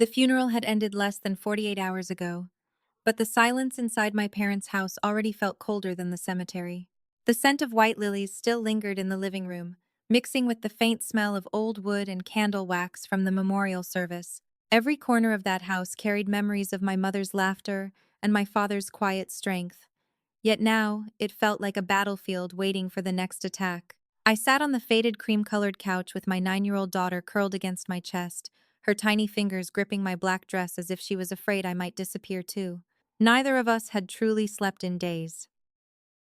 The funeral had ended less than 48 hours ago, but the silence inside my parents' house already felt colder than the cemetery. The scent of white lilies still lingered in the living room, mixing with the faint smell of old wood and candle wax from the memorial service. Every corner of that house carried memories of my mother's laughter and my father's quiet strength. Yet now, it felt like a battlefield waiting for the next attack. I sat on the faded cream-colored couch with my 9-year-old daughter curled against my chest, her tiny fingers gripping my black dress as if she was afraid I might disappear too. Neither of us had truly slept in days.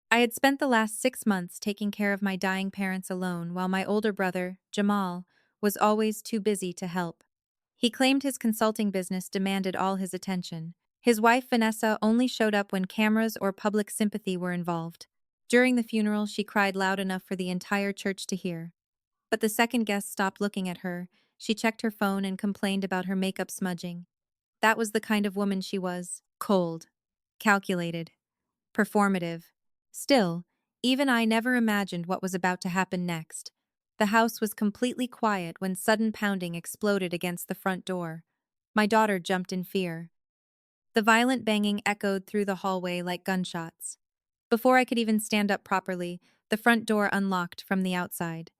I had spent the last 6 months taking care of my dying parents alone while my older brother, Jamal, was always too busy to help. He claimed his consulting business demanded all his attention. His wife, Vanessa, only showed up when cameras or public sympathy were involved. During the funeral, she cried loud enough for the entire church to hear. But the second guest stopped looking at her. She checked her phone and complained about her makeup smudging. That was the kind of woman she was. Cold. Calculated. Performative. Still, even I never imagined what was about to happen next. The house was completely quiet when sudden pounding exploded against the front door. My daughter jumped in fear. The violent banging echoed through the hallway like gunshots. Before I could even stand up properly, the front door unlocked from the outside.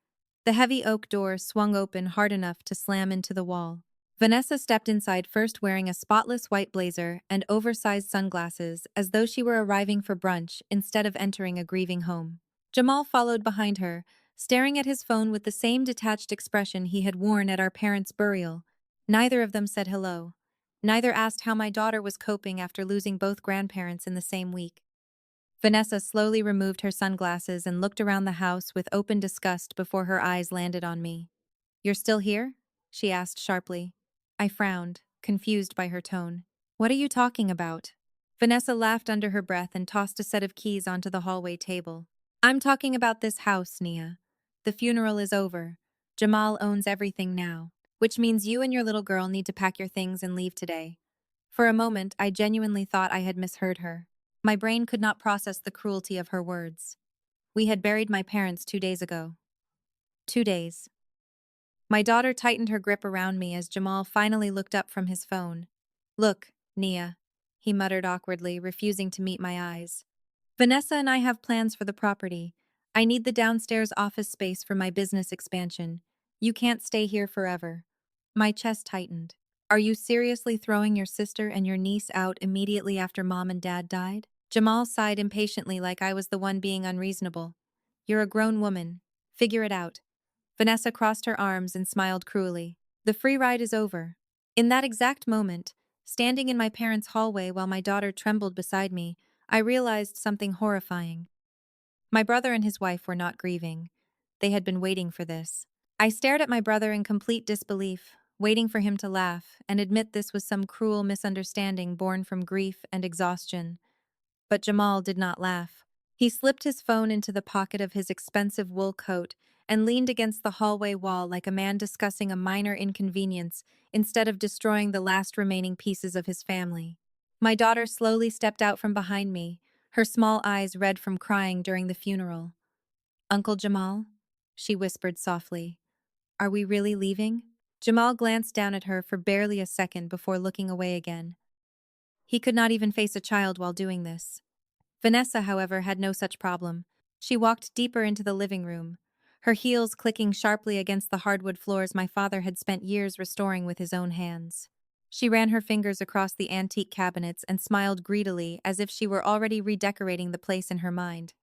The heavy oak door swung open hard enough to slam into the wall. Vanessa stepped inside first wearing a spotless white blazer and oversized sunglasses as though she were arriving for brunch instead of entering a grieving home. Jamal followed behind her, staring at his phone with the same detached expression he had worn at our parents' burial. Neither of them said hello. Neither asked how my daughter was coping after losing both grandparents in the same week. Vanessa slowly removed her sunglasses and looked around the house with open disgust before her eyes landed on me. "You're still here?" she asked sharply. I frowned, confused by her tone. "What are you talking about?" Vanessa laughed under her breath and tossed a set of keys onto the hallway table. "I'm talking about this house, Nia. The funeral is over. Jamal owns everything now, which means you and your little girl need to pack your things and leave today." For a moment, I genuinely thought I had misheard her. My brain could not process the cruelty of her words. We had buried my parents 2 days ago. 2 days. My daughter tightened her grip around me as Jamal finally looked up from his phone. "Look, Nia," he muttered awkwardly, refusing to meet my eyes. "Vanessa and I have plans for the property. I need the downstairs office space for my business expansion. You can't stay here forever." My chest tightened. "Are you seriously throwing your sister and your niece out immediately after Mom and Dad died?" Jamal sighed impatiently like I was the one being unreasonable. "You're a grown woman. Figure it out." Vanessa crossed her arms and smiled cruelly. "The free ride is over." In that exact moment, standing in my parents' hallway while my daughter trembled beside me, I realized something horrifying. My brother and his wife were not grieving. They had been waiting for this. I stared at my brother in complete disbelief, waiting for him to laugh and admit this was some cruel misunderstanding born from grief and exhaustion. But Jamal did not laugh. He slipped his phone into the pocket of his expensive wool coat and leaned against the hallway wall like a man discussing a minor inconvenience instead of destroying the last remaining pieces of his family. My daughter slowly stepped out from behind me, her small eyes red from crying during the funeral. "Uncle Jamal?" she whispered softly. "Are we really leaving?" Jamal glanced down at her for barely a second before looking away again. He could not even face a child while doing this. Vanessa, however, had no such problem. She walked deeper into the living room, her heels clicking sharply against the hardwood floors my father had spent years restoring with his own hands. She ran her fingers across the antique cabinets and smiled greedily as if she were already redecorating the place in her mind.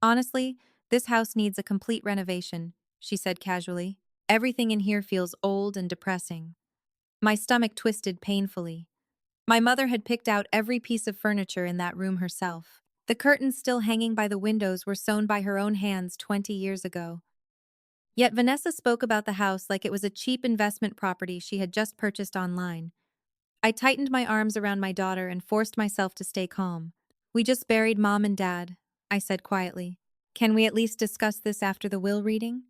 "Honestly, this house needs a complete renovation," she said casually. "Everything in here feels old and depressing." My stomach twisted painfully. My mother had picked out every piece of furniture in that room herself. The curtains still hanging by the windows were sewn by her own hands 20 years ago. Yet Vanessa spoke about the house like it was a cheap investment property she had just purchased online. I tightened my arms around my daughter and forced myself to stay calm. "We just buried Mom and Dad," I said quietly. "Can we at least discuss this after the will reading?"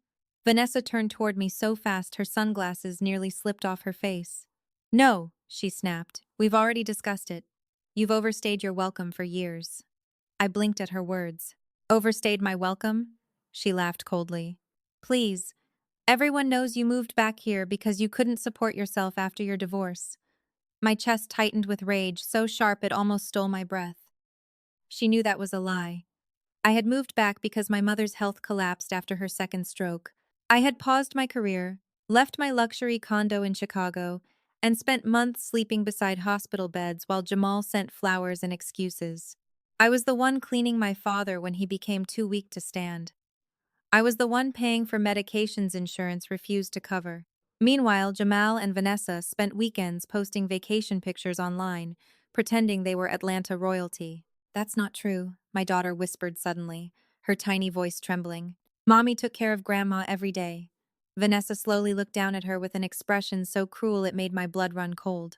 Vanessa turned toward me so fast her sunglasses nearly slipped off her face. "No," she snapped. "We've already discussed it. You've overstayed your welcome for years." I blinked at her words. "Overstayed my welcome?" She laughed coldly. "Please. Everyone knows you moved back here because you couldn't support yourself after your divorce. My chest tightened with rage, so sharp it almost stole my breath. She knew that was a lie. I had moved back because my mother's health collapsed after her second stroke. I had paused my career, left my luxury condo in Chicago, and spent months sleeping beside hospital beds while Jamal sent flowers and excuses. I was the one cleaning my father when he became too weak to stand. I was the one paying for medications insurance refused to cover. Meanwhile, Jamal and Vanessa spent weekends posting vacation pictures online, pretending they were Atlanta royalty. That's not true, my daughter whispered suddenly, her tiny voice trembling. Mommy took care of Grandma every day. Vanessa slowly looked down at her with an expression so cruel it made my blood run cold.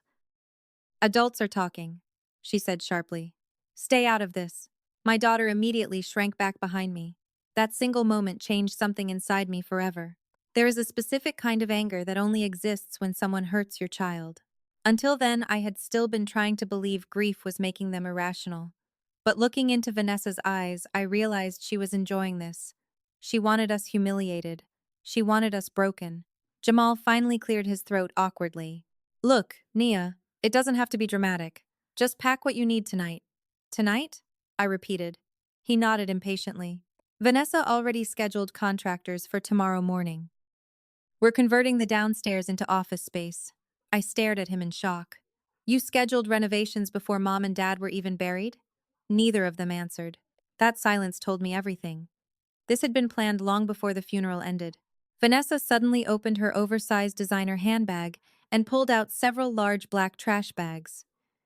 Adults are talking, she said sharply. Stay out of this. My daughter immediately shrank back behind me. That single moment changed something inside me forever. There is a specific kind of anger that only exists when someone hurts your child. Until then, I had still been trying to believe grief was making them irrational. But looking into Vanessa's eyes, I realized she was enjoying this. She wanted us humiliated. She wanted us broken. Jamal finally cleared his throat awkwardly. Look, Nia, it doesn't have to be dramatic. Just pack what you need tonight. Tonight? I repeated. He nodded impatiently. Vanessa already scheduled contractors for tomorrow morning. We're converting the downstairs into office space. I stared at him in shock. You scheduled renovations before Mom and Dad were even buried? Neither of them answered. That silence told me everything. This had been planned long before the funeral ended. Vanessa suddenly opened her oversized designer handbag and pulled out several large black trash bags.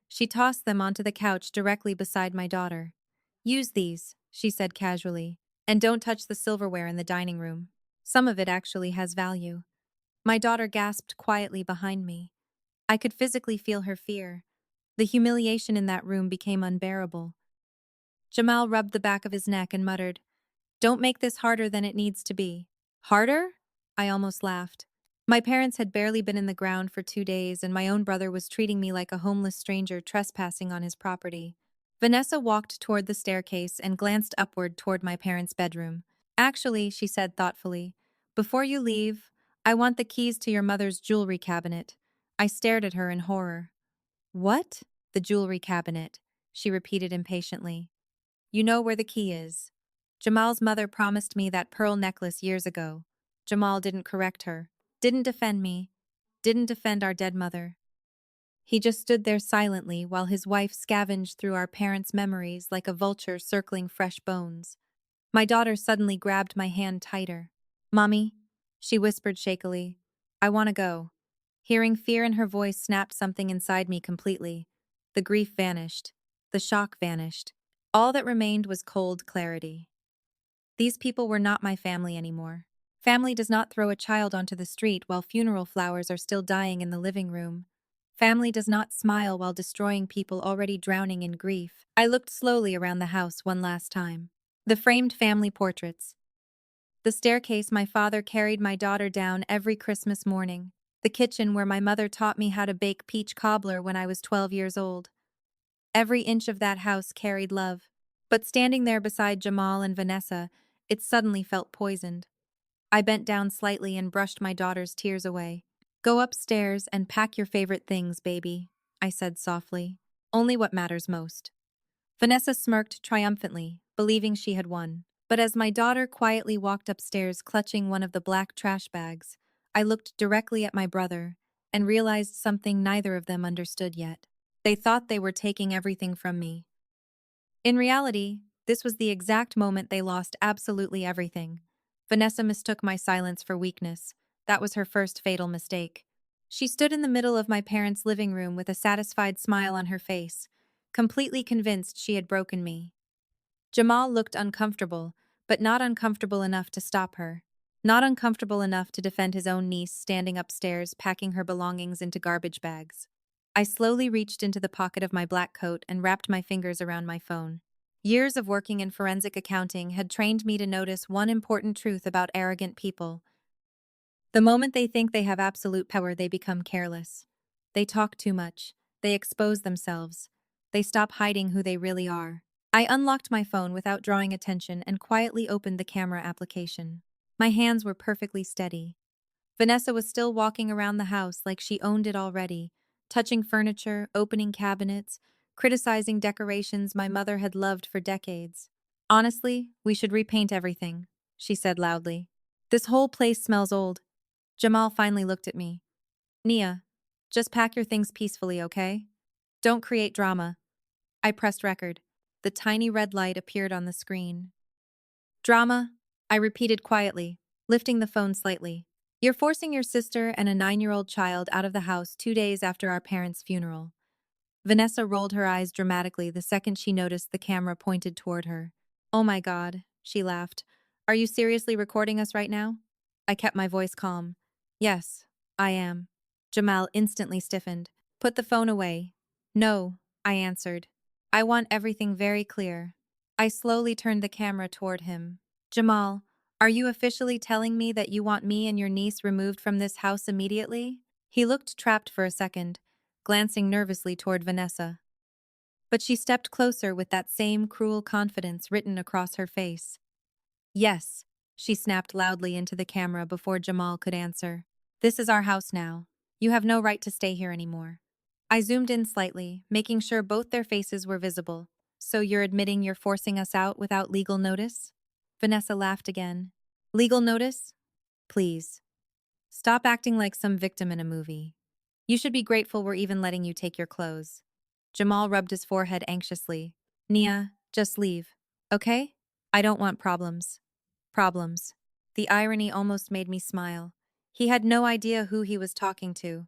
She tossed them onto the couch directly beside my daughter. Use these, she said casually, and don't touch the silverware in the dining room. Some of it actually has value. My daughter gasped quietly behind me. I could physically feel her fear. The humiliation in that room became unbearable. Jamal rubbed the back of his neck and muttered, Don't make this harder than it needs to be. Harder? I almost laughed. My parents had barely been in the ground for 2 days, and my own brother was treating me like a homeless stranger trespassing on his property. Vanessa walked toward the staircase and glanced upward toward my parents' bedroom. Actually, she said thoughtfully, before you leave, I want the keys to your mother's jewelry cabinet. I stared at her in horror. What? The jewelry cabinet, she repeated impatiently. You know where the key is. Jamal's mother promised me that pearl necklace years ago. Jamal didn't correct her, didn't defend me, didn't defend our dead mother. He just stood there silently while his wife scavenged through our parents' memories like a vulture circling fresh bones. My daughter suddenly grabbed my hand tighter. Mommy, she whispered shakily, I want to go. Hearing fear in her voice snapped something inside me completely. The grief vanished. The shock vanished. All that remained was cold clarity. These people were not my family anymore. Family does not throw a child onto the street while funeral flowers are still dying in the living room. Family does not smile while destroying people already drowning in grief. I looked slowly around the house one last time. The framed family portraits. The staircase my father carried my daughter down every Christmas morning. The kitchen where my mother taught me how to bake peach cobbler when I was 12 years old. Every inch of that house carried love. But standing there beside Jamal and Vanessa, it suddenly felt poisoned. I bent down slightly and brushed my daughter's tears away. Go upstairs and pack your favorite things, baby, I said softly. Only what matters most. Vanessa smirked triumphantly, believing she had won. But as my daughter quietly walked upstairs clutching one of the black trash bags, I looked directly at my brother and realized something neither of them understood yet. They thought they were taking everything from me. In reality, this was the exact moment they lost absolutely everything. Vanessa mistook my silence for weakness. That was her first fatal mistake. She stood in the middle of my parents' living room with a satisfied smile on her face, completely convinced she had broken me. Jamal looked uncomfortable, but not uncomfortable enough to stop her. Not uncomfortable enough to defend his own niece standing upstairs packing her belongings into garbage bags. I slowly reached into the pocket of my black coat and wrapped my fingers around my phone. Years of working in forensic accounting had trained me to notice one important truth about arrogant people. The moment they think they have absolute power, they become careless. They talk too much. They expose themselves. They stop hiding who they really are. I unlocked my phone without drawing attention and quietly opened the camera application. My hands were perfectly steady. Vanessa was still walking around the house like she owned it already, touching furniture, opening cabinets, criticizing decorations my mother had loved for decades. Honestly, we should repaint everything, she said loudly. This whole place smells old. Jamal finally looked at me. Nia, just pack your things peacefully, okay? Don't create drama. I pressed record. The tiny red light appeared on the screen. Drama? I repeated quietly, lifting the phone slightly. You're forcing your sister and a 9-year-old child out of the house 2 days after our parents' funeral. Vanessa rolled her eyes dramatically the second she noticed the camera pointed toward her. Oh my God, she laughed. Are you seriously recording us right now? I kept my voice calm. Yes, I am. Jamal instantly stiffened. Put the phone away. No, I answered. I want everything very clear. I slowly turned the camera toward him. Jamal, are you officially telling me that you want me and your niece removed from this house immediately? He looked trapped for a second, glancing nervously toward Vanessa. But she stepped closer with that same cruel confidence written across her face. Yes, she snapped loudly into the camera before Jamal could answer. This is our house now. You have no right to stay here anymore. I zoomed in slightly, making sure both their faces were visible. So you're admitting you're forcing us out without legal notice? Vanessa laughed again. Legal notice? Please. Stop acting like some victim in a movie. You should be grateful we're even letting you take your clothes. Jamal rubbed his forehead anxiously. Nia, just leave. Okay? I don't want problems. Problems. The irony almost made me smile. He had no idea who he was talking to.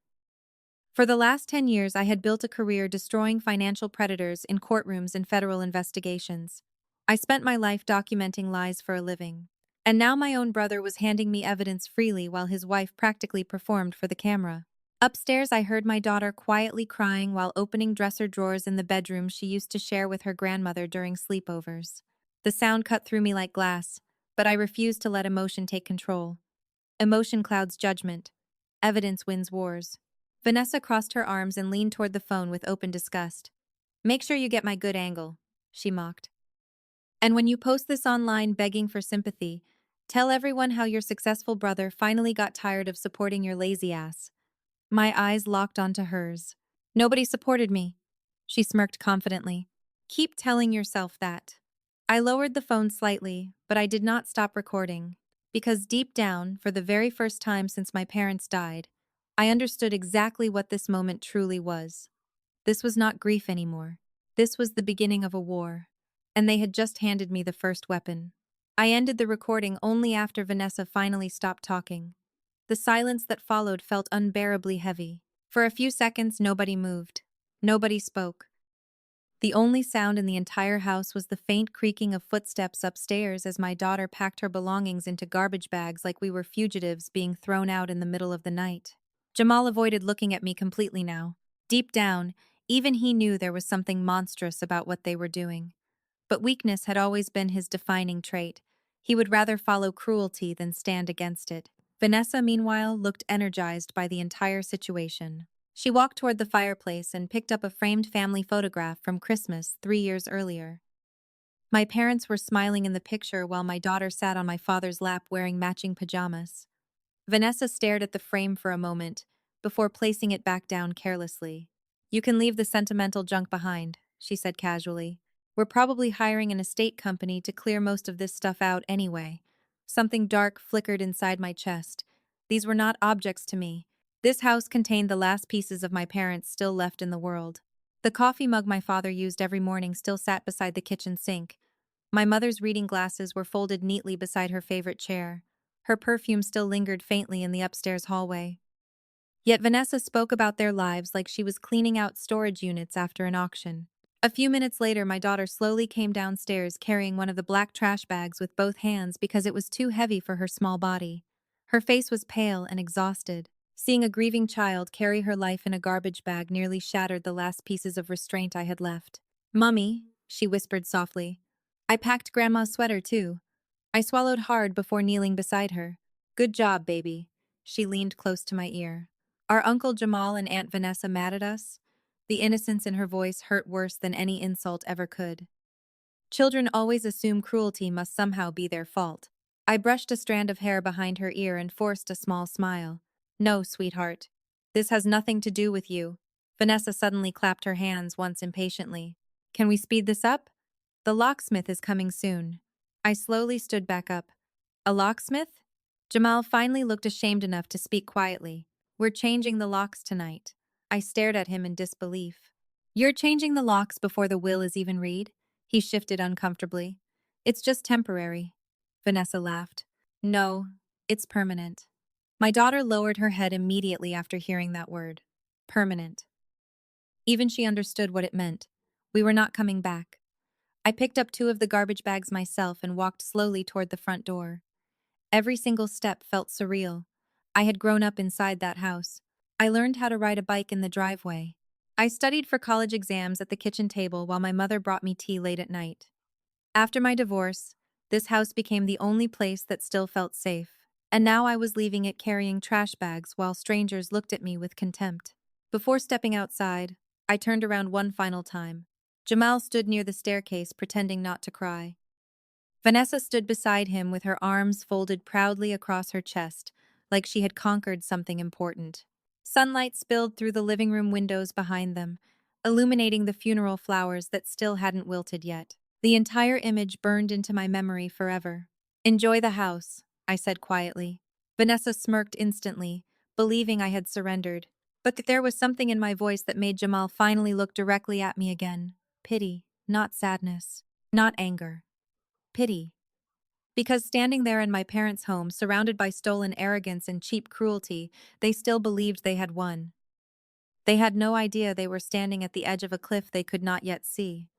For the last 10 years, I had built a career destroying financial predators in courtrooms and federal investigations. I spent my life documenting lies for a living. And now my own brother was handing me evidence freely while his wife practically performed for the camera. Upstairs, I heard my daughter quietly crying while opening dresser drawers in the bedroom she used to share with her grandmother during sleepovers. The sound cut through me like glass, but I refused to let emotion take control. Emotion clouds judgment. Evidence wins wars. Vanessa crossed her arms and leaned toward the phone with open disgust. Make sure you get my good angle, she mocked. And when you post this online begging for sympathy, tell everyone how your successful brother finally got tired of supporting your lazy ass. My eyes locked onto hers. Nobody supported me, she smirked confidently. Keep telling yourself that. I lowered the phone slightly, but I did not stop recording, because deep down, for the very first time since my parents died, I understood exactly what this moment truly was. This was not grief anymore. This was the beginning of a war, and they had just handed me the first weapon. I ended the recording only after Vanessa finally stopped talking. The silence that followed felt unbearably heavy. For a few seconds, nobody moved. Nobody spoke. The only sound in the entire house was the faint creaking of footsteps upstairs as my daughter packed her belongings into garbage bags like we were fugitives being thrown out in the middle of the night. Jamal avoided looking at me completely now. Deep down, even he knew there was something monstrous about what they were doing. But weakness had always been his defining trait. He would rather follow cruelty than stand against it. Vanessa, meanwhile, looked energized by the entire situation. She walked toward the fireplace and picked up a framed family photograph from Christmas 3 years earlier. My parents were smiling in the picture while my daughter sat on my father's lap wearing matching pajamas. Vanessa stared at the frame for a moment, before placing it back down carelessly. You can leave the sentimental junk behind, she said casually. We're probably hiring an estate company to clear most of this stuff out anyway. Something dark flickered inside my chest. These were not objects to me. This house contained the last pieces of my parents still left in the world. The coffee mug my father used every morning still sat beside the kitchen sink. My mother's reading glasses were folded neatly beside her favorite chair. Her perfume still lingered faintly in the upstairs hallway. Yet Vanessa spoke about their lives like she was cleaning out storage units after an auction. A few minutes later, my daughter slowly came downstairs carrying one of the black trash bags with both hands because it was too heavy for her small body. Her face was pale and exhausted. Seeing a grieving child carry her life in a garbage bag nearly shattered the last pieces of restraint I had left. Mummy, she whispered softly. I packed Grandma's sweater too. I swallowed hard before kneeling beside her. Good job, baby. She leaned close to my ear. Are Uncle Jamal and Aunt Vanessa mad at us? The innocence in her voice hurt worse than any insult ever could. Children always assume cruelty must somehow be their fault. I brushed a strand of hair behind her ear and forced a small smile. No, sweetheart. This has nothing to do with you. Vanessa suddenly clapped her hands once impatiently. Can we speed this up? The locksmith is coming soon. I slowly stood back up. A locksmith? Jamal finally looked ashamed enough to speak quietly. We're changing the locks tonight. I stared at him in disbelief. You're changing the locks before the will is even read? He shifted uncomfortably. It's just temporary. Vanessa laughed. No, it's permanent. My daughter lowered her head immediately after hearing that word. Permanent. Even she understood what it meant. We were not coming back. I picked up two of the garbage bags myself and walked slowly toward the front door. Every single step felt surreal. I had grown up inside that house. I learned how to ride a bike in the driveway. I studied for college exams at the kitchen table while my mother brought me tea late at night. After my divorce, this house became the only place that still felt safe. And now I was leaving it carrying trash bags while strangers looked at me with contempt. Before stepping outside, I turned around one final time. Jamal stood near the staircase pretending not to cry. Vanessa stood beside him with her arms folded proudly across her chest, like she had conquered something important. Sunlight spilled through the living room windows behind them, illuminating the funeral flowers that still hadn't wilted yet. The entire image burned into my memory forever. Enjoy the house, I said quietly. Vanessa smirked instantly, believing I had surrendered. But there was something in my voice that made Jamal finally look directly at me again. Pity, not sadness, not anger. Pity. Because standing there in my parents' home, surrounded by stolen arrogance and cheap cruelty, they still believed they had won. They had no idea they were standing at the edge of a cliff they could not yet see.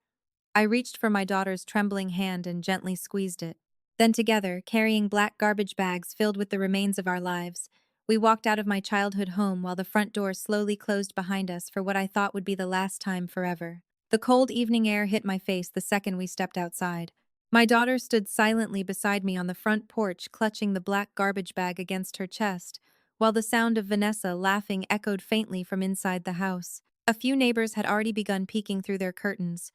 I reached for my daughter's trembling hand and gently squeezed it. Then together, carrying black garbage bags filled with the remains of our lives, we walked out of my childhood home while the front door slowly closed behind us for what I thought would be the last time forever. The cold evening air hit my face the second we stepped outside. My daughter stood silently beside me on the front porch, clutching the black garbage bag against her chest, while the sound of Vanessa laughing echoed faintly from inside the house. A few neighbors had already begun peeking through their curtains.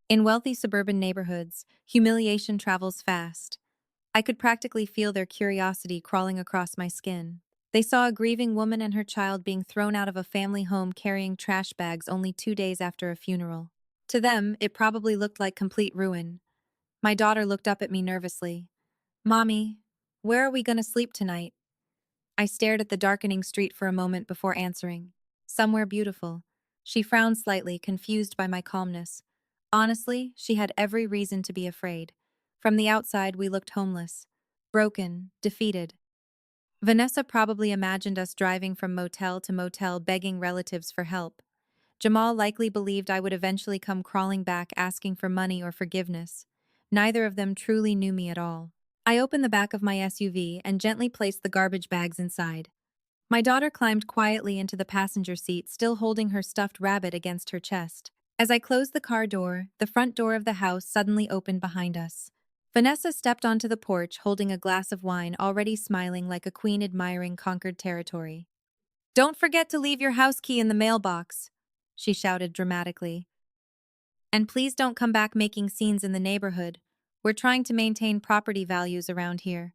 In wealthy suburban neighborhoods, humiliation travels fast. I could practically feel their curiosity crawling across my skin. They saw a grieving woman and her child being thrown out of a family home carrying trash bags only 2 days after a funeral. To them, it probably looked like complete ruin. My daughter looked up at me nervously. Mommy, where are we going to sleep tonight? I stared at the darkening street for a moment before answering. Somewhere beautiful. She frowned slightly, confused by my calmness. Honestly, she had every reason to be afraid. From the outside, we looked homeless, broken, defeated. Vanessa probably imagined us driving from motel to motel begging relatives for help. Jamal likely believed I would eventually come crawling back asking for money or forgiveness. Neither of them truly knew me at all. I opened the back of my SUV and gently placed the garbage bags inside. My daughter climbed quietly into the passenger seat, still holding her stuffed rabbit against her chest. As I closed the car door, the front door of the house suddenly opened behind us. Vanessa stepped onto the porch holding a glass of wine, already smiling like a queen admiring conquered territory. Don't forget to leave your house key in the mailbox, she shouted dramatically. And please don't come back making scenes in the neighborhood. We're trying to maintain property values around here.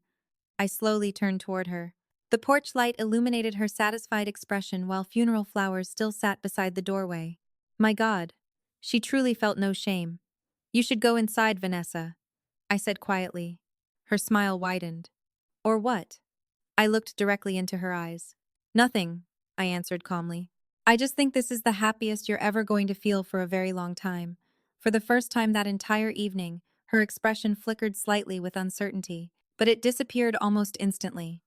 I slowly turned toward her. The porch light illuminated her satisfied expression while funeral flowers still sat beside the doorway. My God, she truly felt no shame. You should go inside, Vanessa, I said quietly. Her smile widened. Or what? I looked directly into her eyes. Nothing, I answered calmly. I just think this is the happiest you're ever going to feel for a very long time. For the first time that entire evening, her expression flickered slightly with uncertainty, but it disappeared almost instantly.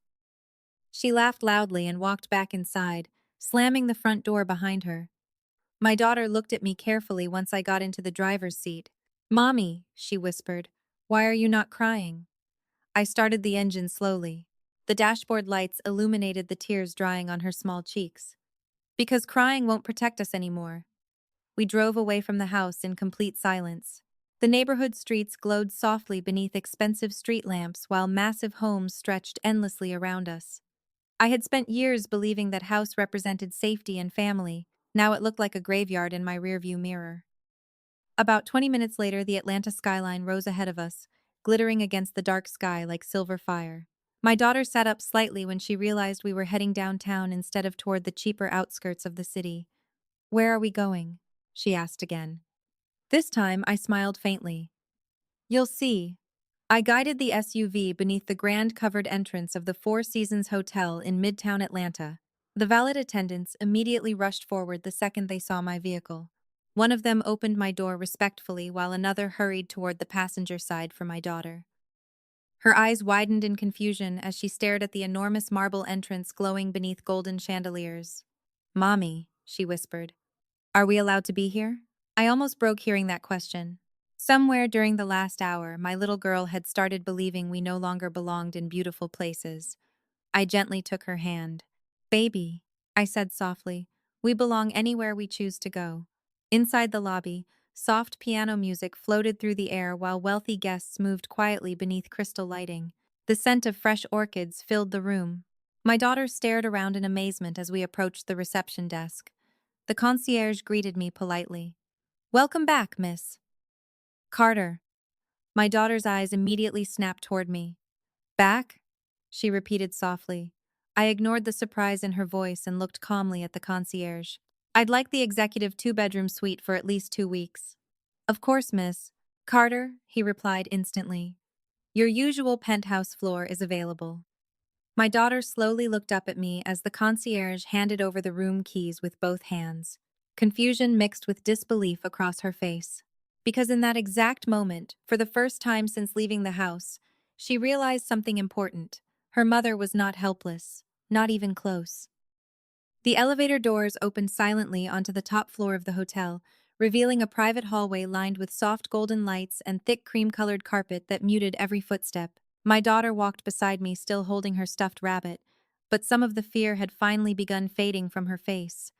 She laughed loudly and walked back inside, slamming the front door behind her. My daughter looked at me carefully once I got into the driver's seat. Mommy, she whispered, why are you not crying? I started the engine slowly. The dashboard lights illuminated the tears drying on her small cheeks. Because crying won't protect us anymore. We drove away from the house in complete silence. The neighborhood streets glowed softly beneath expensive street lamps while massive homes stretched endlessly around us. I had spent years believing that house represented safety and family. Now it looked like a graveyard in my rearview mirror. About 20 minutes later, the Atlanta skyline rose ahead of us, glittering against the dark sky like silver fire. My daughter sat up slightly when she realized we were heading downtown instead of toward the cheaper outskirts of the city. "Where are we going?" she asked again. This time I smiled faintly. "You'll see." I guided the SUV beneath the grand covered entrance of the Four Seasons Hotel in Midtown Atlanta. The valet attendants immediately rushed forward the second they saw my vehicle. One of them opened my door respectfully while another hurried toward the passenger side for my daughter. Her eyes widened in confusion as she stared at the enormous marble entrance glowing beneath golden chandeliers. "Mommy," she whispered, "are we allowed to be here?" I almost broke hearing that question. Somewhere during the last hour, my little girl had started believing we no longer belonged in beautiful places. I gently took her hand. "Baby," I said softly, "we belong anywhere we choose to go." Inside the lobby, soft piano music floated through the air while wealthy guests moved quietly beneath crystal lighting. The scent of fresh orchids filled the room. My daughter stared around in amazement as we approached the reception desk. The concierge greeted me politely. "Welcome back, miss." "Carter." My daughter's eyes immediately snapped toward me. "Back?" she repeated softly. I ignored the surprise in her voice and looked calmly at the concierge. "I'd like the executive two-bedroom suite for at least 2 weeks." "Of course, miss." "Carter," he replied instantly. "Your usual penthouse floor is available." My daughter slowly looked up at me as the concierge handed over the room keys with both hands. Confusion mixed with disbelief across her face. Because in that exact moment, for the first time since leaving the house, she realized something important. Her mother was not helpless, not even close. The elevator doors opened silently onto the top floor of the hotel, revealing a private hallway lined with soft golden lights and thick cream-colored carpet that muted every footstep. My daughter walked beside me, still holding her stuffed rabbit, but some of the fear had finally begun fading from her face.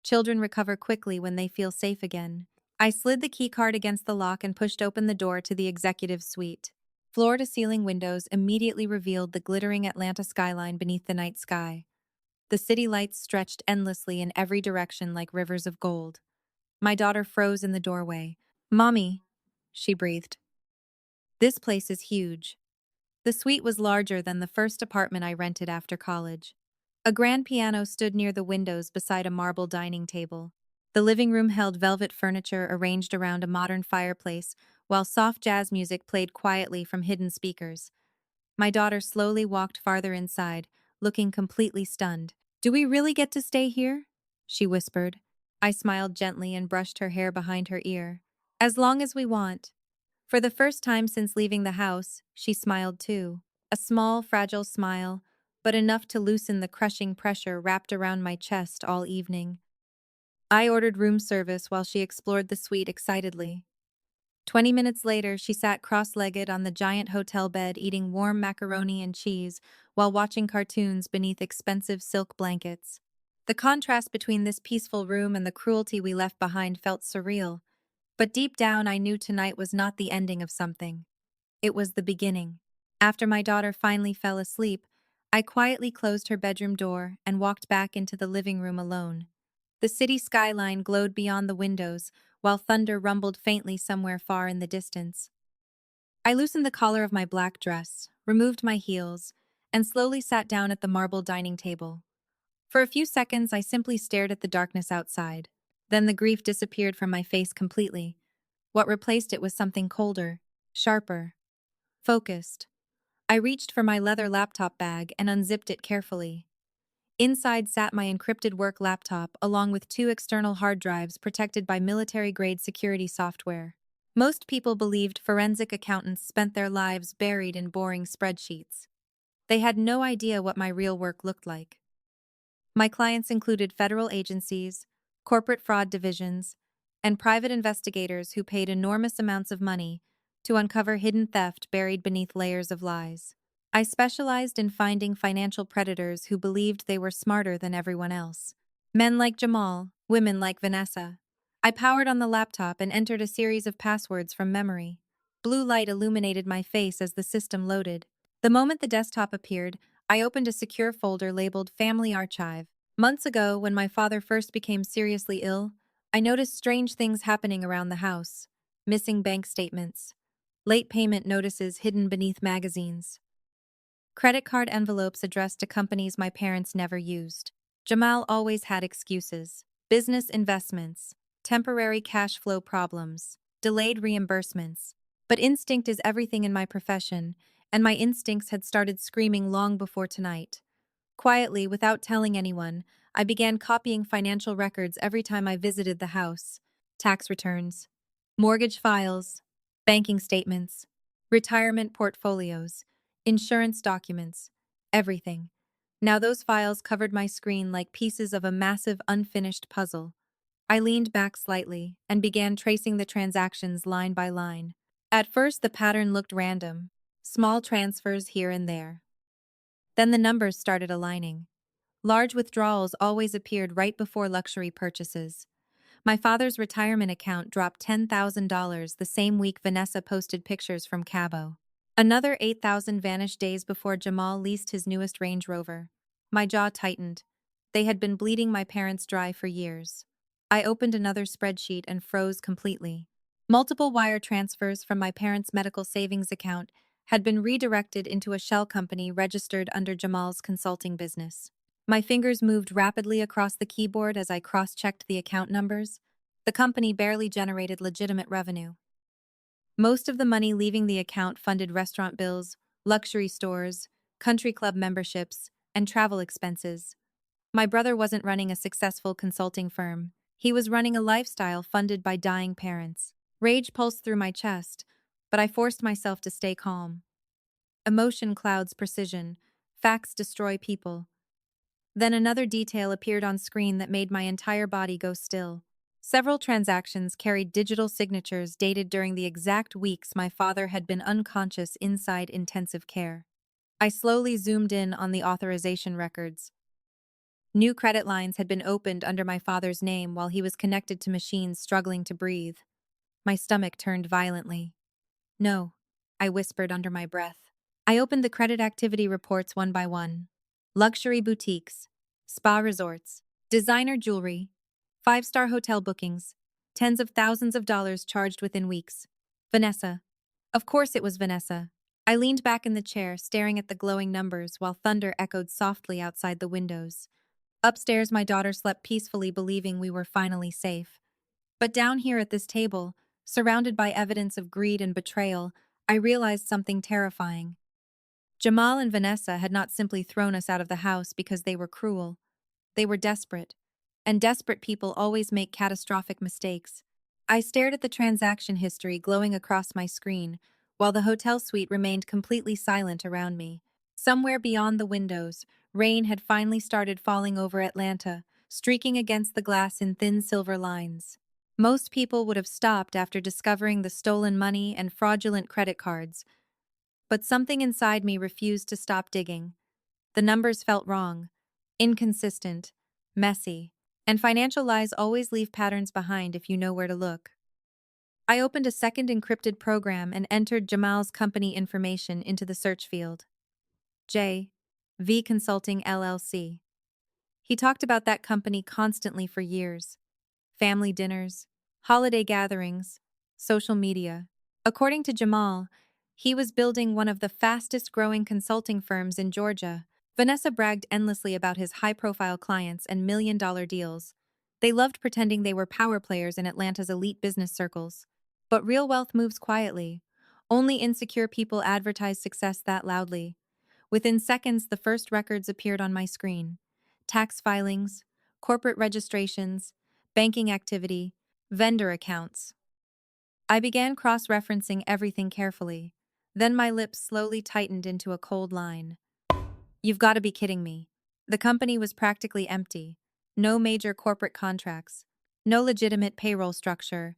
Children recover quickly when they feel safe again. I slid the keycard against the lock and pushed open the door to the executive suite. Floor-to-ceiling windows immediately revealed the glittering Atlanta skyline beneath the night sky. The city lights stretched endlessly in every direction like rivers of gold. My daughter froze in the doorway. "Mommy," she breathed. "This place is huge." The suite was larger than the first apartment I rented after college. A grand piano stood near the windows beside a marble dining table. The living room held velvet furniture arranged around a modern fireplace, while soft jazz music played quietly from hidden speakers. My daughter slowly walked farther inside, looking completely stunned. "Do we really get to stay here?" she whispered. I smiled gently and brushed her hair behind her ear. "As long as we want." For the first time since leaving the house, she smiled too. A small, fragile smile, but enough to loosen the crushing pressure wrapped around my chest all evening. I ordered room service while she explored the suite excitedly. 20 minutes later, she sat cross-legged on the giant hotel bed eating warm macaroni and cheese while watching cartoons beneath expensive silk blankets. The contrast between this peaceful room and the cruelty we left behind felt surreal, but deep down I knew tonight was not the ending of something. It was the beginning. After my daughter finally fell asleep, I quietly closed her bedroom door and walked back into the living room alone. The city skyline glowed beyond the windows, while thunder rumbled faintly somewhere far in the distance. I loosened the collar of my black dress, removed my heels, and slowly sat down at the marble dining table. For a few seconds, I simply stared at the darkness outside. Then the grief disappeared from my face completely. What replaced it was something colder, sharper, focused. I reached for my leather laptop bag and unzipped it carefully. Inside sat my encrypted work laptop along with two external hard drives protected by military-grade security software. Most people believed forensic accountants spent their lives buried in boring spreadsheets. They had no idea what my real work looked like. My clients included federal agencies, corporate fraud divisions, and private investigators who paid enormous amounts of money to uncover hidden theft buried beneath layers of lies. I specialized in finding financial predators who believed they were smarter than everyone else. Men like Jamal, women like Vanessa. I powered on the laptop and entered a series of passwords from memory. Blue light illuminated my face as the system loaded. The moment the desktop appeared, I opened a secure folder labeled Family Archive. Months ago, when my father first became seriously ill, I noticed strange things happening around the house. Missing bank statements, late payment notices hidden beneath magazines, credit card envelopes addressed to companies my parents never used. Jamal always had excuses. business investments, temporary cash flow problems, delayed reimbursements. But instinct is everything in my profession, and my instincts had started screaming long before tonight. Quietly, without telling anyone, I began copying financial records every time I visited the house: tax returns, mortgage files, banking statements, retirement portfolios, insurance documents, everything. Now those files covered my screen like pieces of a massive unfinished puzzle. I leaned back slightly and began tracing the transactions line by line. At first, the pattern looked random, small transfers here and there. Then the numbers started aligning. Large withdrawals always appeared right before luxury purchases. My father's retirement account dropped $10,000 the same week Vanessa posted pictures from Cabo. Another 8,000 vanished days before Jamal leased his newest Range Rover. My jaw tightened. They had been bleeding my parents dry for years. I opened another spreadsheet and froze completely. Multiple wire transfers from my parents' medical savings account had been redirected into a shell company registered under Jamal's consulting business. My fingers moved rapidly across the keyboard as I cross-checked the account numbers. The company barely generated legitimate revenue. Most of the money leaving the account funded restaurant bills, luxury stores, country club memberships, and travel expenses. My brother wasn't running a successful consulting firm. He was running a lifestyle funded by dying parents. Rage pulsed through my chest, but I forced myself to stay calm. Emotion clouds precision. Facts destroy people. Then another detail appeared on screen that made my entire body go still. Several transactions carried digital signatures dated during the exact weeks my father had been unconscious inside intensive care. I slowly zoomed in on the authorization records. New credit lines had been opened under my father's name while he was connected to machines struggling to breathe. My stomach turned violently. No, I whispered under my breath. I opened the credit activity reports one by one. Luxury boutiques, spa resorts, designer jewelry, five-star hotel bookings, tens of thousands of dollars charged within weeks. Vanessa. Of course it was Vanessa. I leaned back in the chair, staring at the glowing numbers while thunder echoed softly outside the windows. Upstairs, my daughter slept peacefully, believing we were finally safe. But down here at this table, surrounded by evidence of greed and betrayal, I realized something terrifying. Jamal and Vanessa had not simply thrown us out of the house because they were cruel. They were desperate. And desperate people always make catastrophic mistakes. I stared at the transaction history glowing across my screen, while the hotel suite remained completely silent around me. Somewhere beyond the windows, rain had finally started falling over Atlanta, streaking against the glass in thin silver lines. Most people would have stopped after discovering the stolen money and fraudulent credit cards, but something inside me refused to stop digging. The numbers felt wrong, inconsistent, messy, and financial lies always leave patterns behind if you know where to look. I opened a second encrypted program and entered Jamal's company information into the search field. J. V Consulting LLC. He talked about that company constantly for years. Family dinners, holiday gatherings, social media. According to Jamal, he was building one of the fastest growing consulting firms in Georgia. Vanessa bragged endlessly about his high-profile clients and million-dollar deals. They loved pretending they were power players in Atlanta's elite business circles. But real wealth moves quietly. Only insecure people advertise success that loudly. Within seconds, the first records appeared on my screen: tax filings, corporate registrations, banking activity, vendor accounts. I began cross-referencing everything carefully. Then my lips slowly tightened into a cold line. You've got to be kidding me. The company was practically empty. No major corporate contracts. No legitimate payroll structure.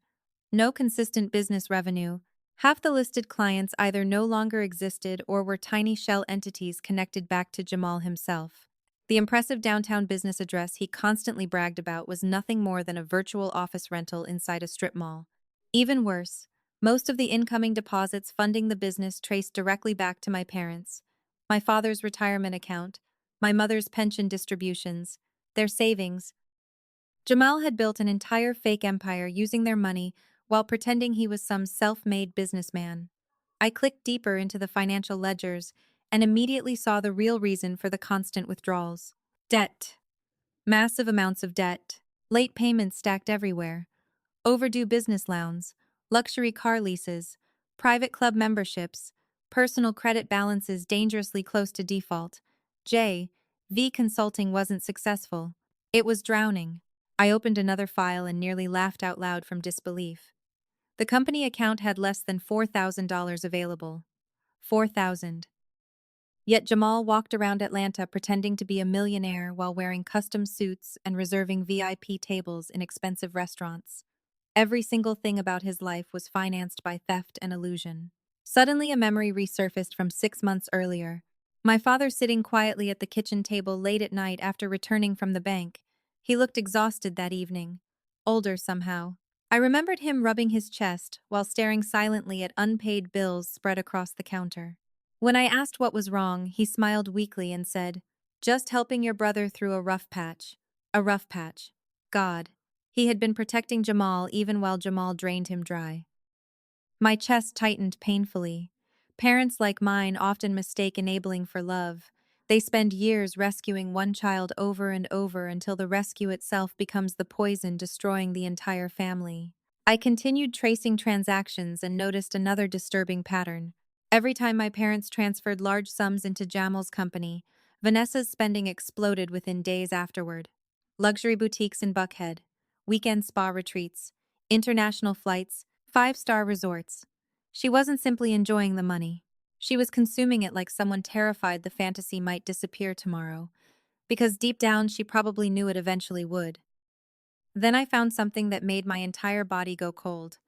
No consistent business revenue. Half the listed clients either no longer existed or were tiny shell entities connected back to Jamal himself. The impressive downtown business address he constantly bragged about was nothing more than a virtual office rental inside a strip mall. Even worse, most of the incoming deposits funding the business traced directly back to my parents. My father's retirement account, my mother's pension distributions, their savings. Jamal had built an entire fake empire using their money while pretending he was some self-made businessman. I clicked deeper into the financial ledgers and immediately saw the real reason for the constant withdrawals. Debt. Massive amounts of debt. Late payments stacked everywhere. Overdue business loans, luxury car leases, private club memberships, personal credit balances dangerously close to default. V Consulting wasn't successful. It was drowning. I opened another file and nearly laughed out loud from disbelief. The company account had less than $4,000 available. 4,000. Yet Jamal walked around Atlanta pretending to be a millionaire while wearing custom suits and reserving VIP tables in expensive restaurants. Every single thing about his life was financed by theft and illusion. Suddenly, a memory resurfaced from 6 months earlier. My father sitting quietly at the kitchen table late at night after returning from the bank. He looked exhausted that evening. Older somehow. I remembered him rubbing his chest while staring silently at unpaid bills spread across the counter. When I asked what was wrong, he smiled weakly and said, "Just helping your brother through a rough patch." A rough patch. God. He had been protecting Jamal even while Jamal drained him dry. My chest tightened painfully. Parents like mine often mistake enabling for love. They spend years rescuing one child over and over until the rescue itself becomes the poison destroying the entire family. I continued tracing transactions and noticed another disturbing pattern. Every time my parents transferred large sums into Jamal's company, Vanessa's spending exploded within days afterward. Luxury boutiques in Buckhead, weekend spa retreats, international flights, five-star resorts. She wasn't simply enjoying the money. She was consuming it like someone terrified the fantasy might disappear tomorrow, because deep down she probably knew it eventually would. Then I found something that made my entire body go cold.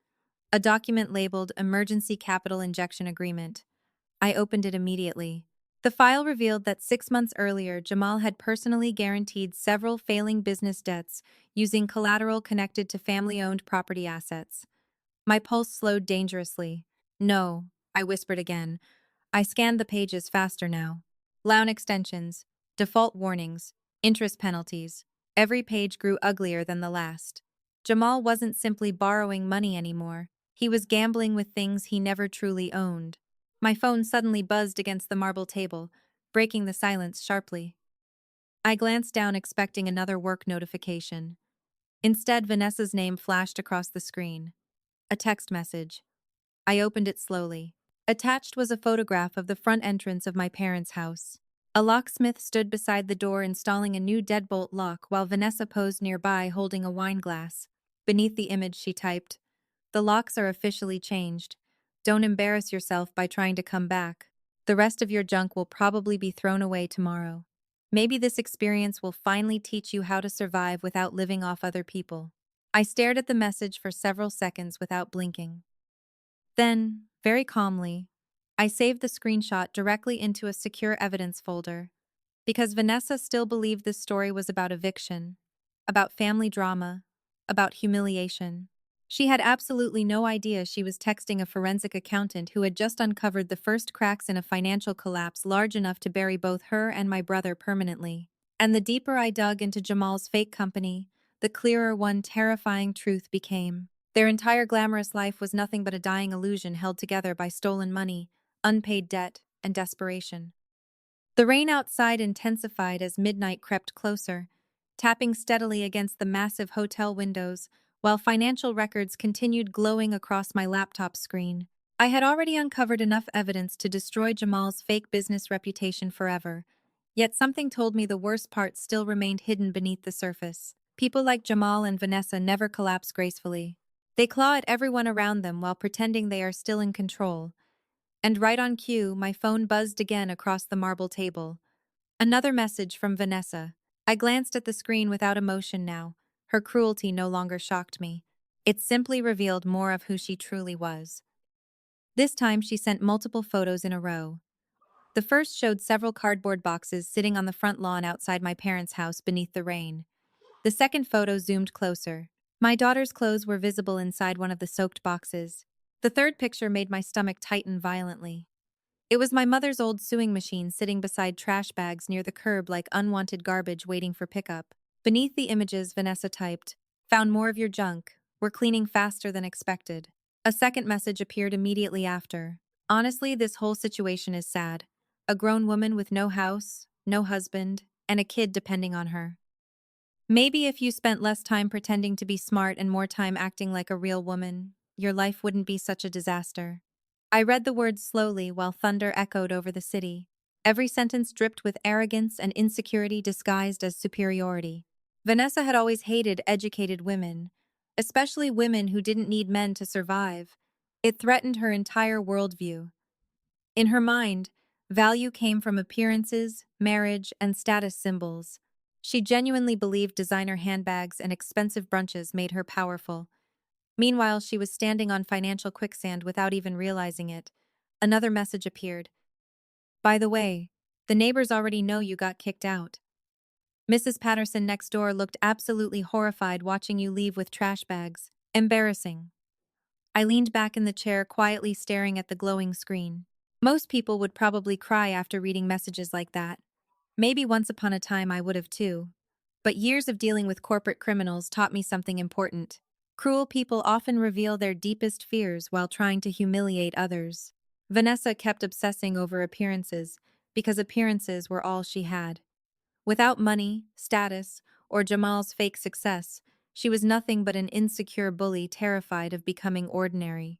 A document labeled Emergency Capital Injection Agreement. I opened it immediately. The file revealed that 6 months earlier, Jamal had personally guaranteed several failing business debts using collateral connected to family-owned property assets. My pulse slowed dangerously. "No," I whispered again. I scanned the pages faster now. Loan extensions, default warnings, interest penalties. Every page grew uglier than the last. Jamal wasn't simply borrowing money anymore. He was gambling with things he never truly owned. My phone suddenly buzzed against the marble table, breaking the silence sharply. I glanced down expecting another work notification. Instead, Vanessa's name flashed across the screen. A text message. I opened it slowly. Attached was a photograph of the front entrance of my parents' house. A locksmith stood beside the door installing a new deadbolt lock while Vanessa posed nearby holding a wine glass. Beneath the image she typed, "The locks are officially changed. Don't embarrass yourself by trying to come back. The rest of your junk will probably be thrown away tomorrow. Maybe this experience will finally teach you how to survive without living off other people." I stared at the message for several seconds without blinking. Then, very calmly, I saved the screenshot directly into a secure evidence folder. Because Vanessa still believed this story was about eviction, about family drama, about humiliation. She had absolutely no idea she was texting a forensic accountant who had just uncovered the first cracks in a financial collapse large enough to bury both her and my brother permanently. And the deeper I dug into Jamal's fake company, the clearer one terrifying truth became. Their entire glamorous life was nothing but a dying illusion held together by stolen money, unpaid debt, and desperation. The rain outside intensified as midnight crept closer, tapping steadily against the massive hotel windows, while financial records continued glowing across my laptop screen. I had already uncovered enough evidence to destroy Jamal's fake business reputation forever, yet something told me the worst part still remained hidden beneath the surface. People like Jamal and Vanessa never collapse gracefully. They claw at everyone around them while pretending they are still in control. And right on cue, my phone buzzed again across the marble table. Another message from Vanessa. I glanced at the screen without emotion now. Her cruelty no longer shocked me. It simply revealed more of who she truly was. This time she sent multiple photos in a row. The first showed several cardboard boxes sitting on the front lawn outside my parents' house beneath the rain. The second photo zoomed closer. My daughter's clothes were visible inside one of the soaked boxes. The third picture made my stomach tighten violently. It was my mother's old sewing machine sitting beside trash bags near the curb like unwanted garbage waiting for pickup. Beneath the images, Vanessa typed, "Found more of your junk. We're cleaning faster than expected." A second message appeared immediately after. "Honestly, this whole situation is sad. A grown woman with no house, no husband, and a kid depending on her." Maybe if you spent less time pretending to be smart and more time acting like a real woman, your life wouldn't be such a disaster. I read the words slowly while thunder echoed over the city. Every sentence dripped with arrogance and insecurity disguised as superiority. Vanessa had always hated educated women, especially women who didn't need men to survive. It threatened her entire worldview. In her mind, value came from appearances, marriage, and status symbols. She genuinely believed designer handbags and expensive brunches made her powerful. Meanwhile, she was standing on financial quicksand without even realizing it. Another message appeared. By the way, the neighbors already know you got kicked out. Mrs. Patterson next door looked absolutely horrified watching you leave with trash bags. Embarrassing. I leaned back in the chair, quietly staring at the glowing screen. Most people would probably cry after reading messages like that. Maybe once upon a time I would have too. But years of dealing with corporate criminals taught me something important. Cruel people often reveal their deepest fears while trying to humiliate others. Vanessa kept obsessing over appearances, because appearances were all she had. Without money, status, or Jamal's fake success, she was nothing but an insecure bully terrified of becoming ordinary.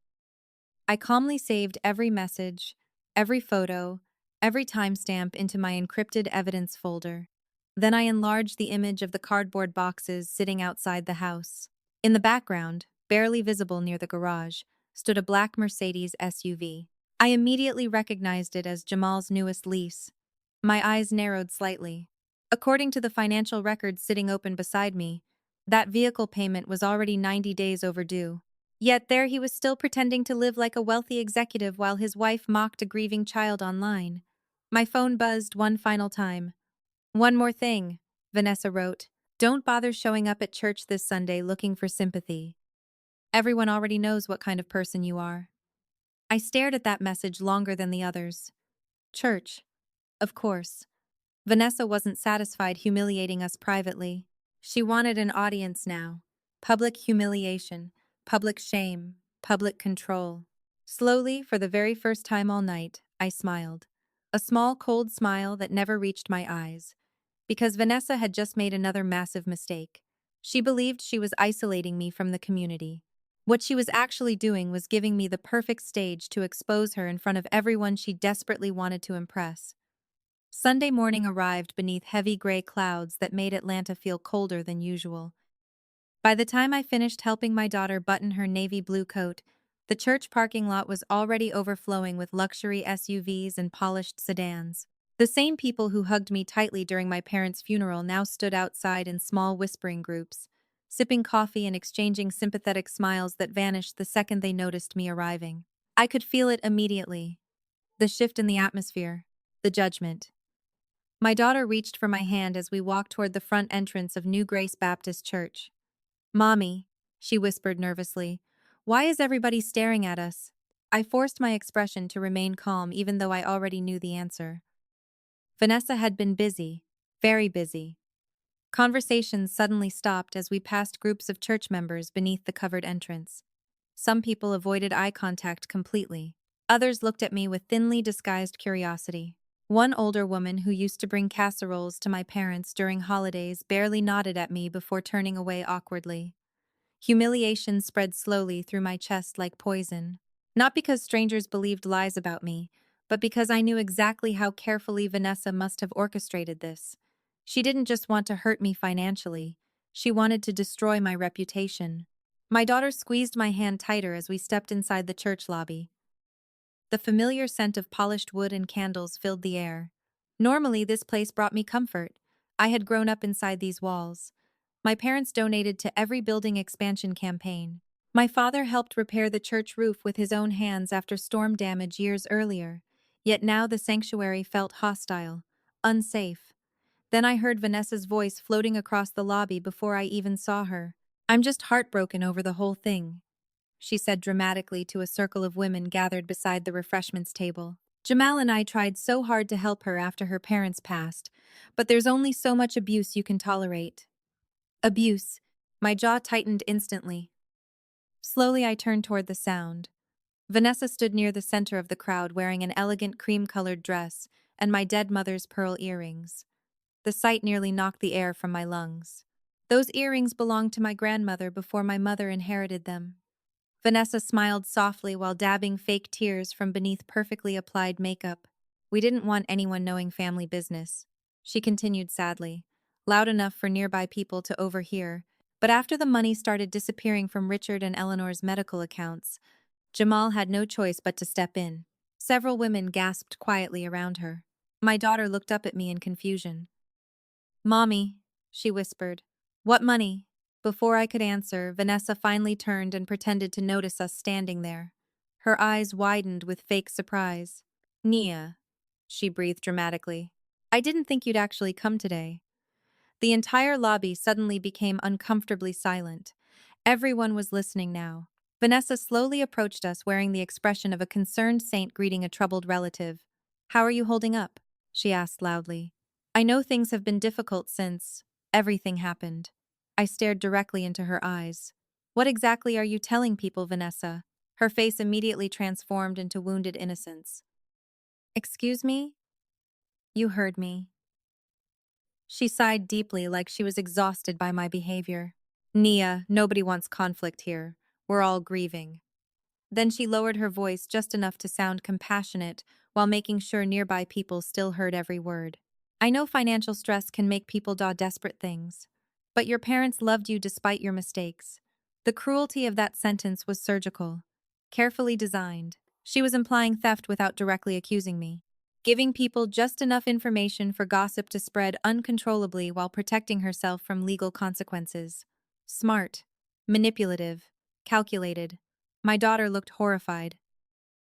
I calmly saved every message, every photo, every timestamp into my encrypted evidence folder. Then I enlarged the image of the cardboard boxes sitting outside the house. In the background, barely visible near the garage, stood a black Mercedes SUV. I immediately recognized it as Jamal's newest lease. My eyes narrowed slightly. According to the financial records sitting open beside me, that vehicle payment was already 90 days overdue. Yet there he was still pretending to live like a wealthy executive while his wife mocked a grieving child online. My phone buzzed one final time. One more thing, Vanessa wrote. Don't bother showing up at church this Sunday looking for sympathy. Everyone already knows what kind of person you are. I stared at that message longer than the others. Church. Of course. Vanessa wasn't satisfied humiliating us privately. She wanted an audience now. Public humiliation, public shame, public control. Slowly, for the very first time all night, I smiled. A small, cold smile that never reached my eyes. Because Vanessa had just made another massive mistake. She believed she was isolating me from the community. What she was actually doing was giving me the perfect stage to expose her in front of everyone she desperately wanted to impress. Sunday morning arrived beneath heavy gray clouds that made Atlanta feel colder than usual. By the time I finished helping my daughter button her navy blue coat, the church parking lot was already overflowing with luxury SUVs and polished sedans. The same people who hugged me tightly during my parents' funeral now stood outside in small whispering groups, sipping coffee and exchanging sympathetic smiles that vanished the second they noticed me arriving. I could feel it immediately. The shift in the atmosphere. The judgment. My daughter reached for my hand as we walked toward the front entrance of New Grace Baptist Church. Mommy, she whispered nervously, why is everybody staring at us? I forced my expression to remain calm even though I already knew the answer. Vanessa had been busy, very busy. Conversations suddenly stopped as we passed groups of church members beneath the covered entrance. Some people avoided eye contact completely. Others looked at me with thinly disguised curiosity. One older woman who used to bring casseroles to my parents during holidays barely nodded at me before turning away awkwardly. Humiliation spread slowly through my chest like poison. Not because strangers believed lies about me, but because I knew exactly how carefully Vanessa must have orchestrated this. She didn't just want to hurt me financially. She wanted to destroy my reputation. My daughter squeezed my hand tighter as we stepped inside the church lobby. The familiar scent of polished wood and candles filled the air. Normally, this place brought me comfort. I had grown up inside these walls. My parents donated to every building expansion campaign. My father helped repair the church roof with his own hands after storm damage years earlier. Yet now the sanctuary felt hostile, unsafe. Then I heard Vanessa's voice floating across the lobby before I even saw her. I'm just heartbroken over the whole thing, she said dramatically to a circle of women gathered beside the refreshments table. Jamal and I tried so hard to help her after her parents passed, but there's only so much abuse you can tolerate. Abuse. My jaw tightened instantly. Slowly I turned toward the sound. Vanessa stood near the center of the crowd wearing an elegant cream-colored dress and my dead mother's pearl earrings. The sight nearly knocked the air from my lungs. Those earrings belonged to my grandmother before my mother inherited them. Vanessa smiled softly while dabbing fake tears from beneath perfectly applied makeup. We didn't want anyone knowing family business. She continued sadly, loud enough for nearby people to overhear. But after the money started disappearing from Richard and Eleanor's medical accounts, Jamal had no choice but to step in. Several women gasped quietly around her. My daughter looked up at me in confusion. "Mommy," she whispered. "What money?" Before I could answer, Vanessa finally turned and pretended to notice us standing there. Her eyes widened with fake surprise. "Nia," she breathed dramatically. "I didn't think you'd actually come today." The entire lobby suddenly became uncomfortably silent. Everyone was listening now. Vanessa slowly approached us wearing the expression of a concerned saint greeting a troubled relative. "How are you holding up?" she asked loudly. "I know things have been difficult since everything happened." I stared directly into her eyes. "What exactly are you telling people, Vanessa?" Her face immediately transformed into wounded innocence. "Excuse me? You heard me." She sighed deeply like she was exhausted by my behavior. "Nia, nobody wants conflict here. We're all grieving." Then she lowered her voice just enough to sound compassionate while making sure nearby people still heard every word. "I know financial stress can make people do desperate things, but your parents loved you despite your mistakes." The cruelty of that sentence was surgical, carefully designed. She was implying theft without directly accusing me, giving people just enough information for gossip to spread uncontrollably while protecting herself from legal consequences. Smart, manipulative, calculated. My daughter looked horrified.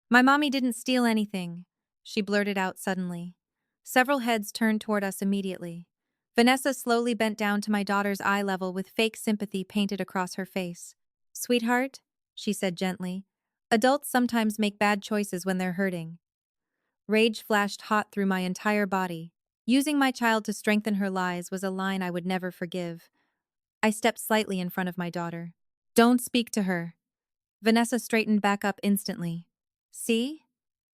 "My mommy didn't steal anything," she blurted out suddenly. Several heads turned toward us immediately. Vanessa slowly bent down to my daughter's eye level with fake sympathy painted across her face. "Sweetheart," she said gently, "adults sometimes make bad choices when they're hurting." Rage flashed hot through my entire body. Using my child to strengthen her lies was a line I would never forgive. I stepped slightly in front of my daughter. "Don't speak to her." Vanessa straightened back up instantly. "See?"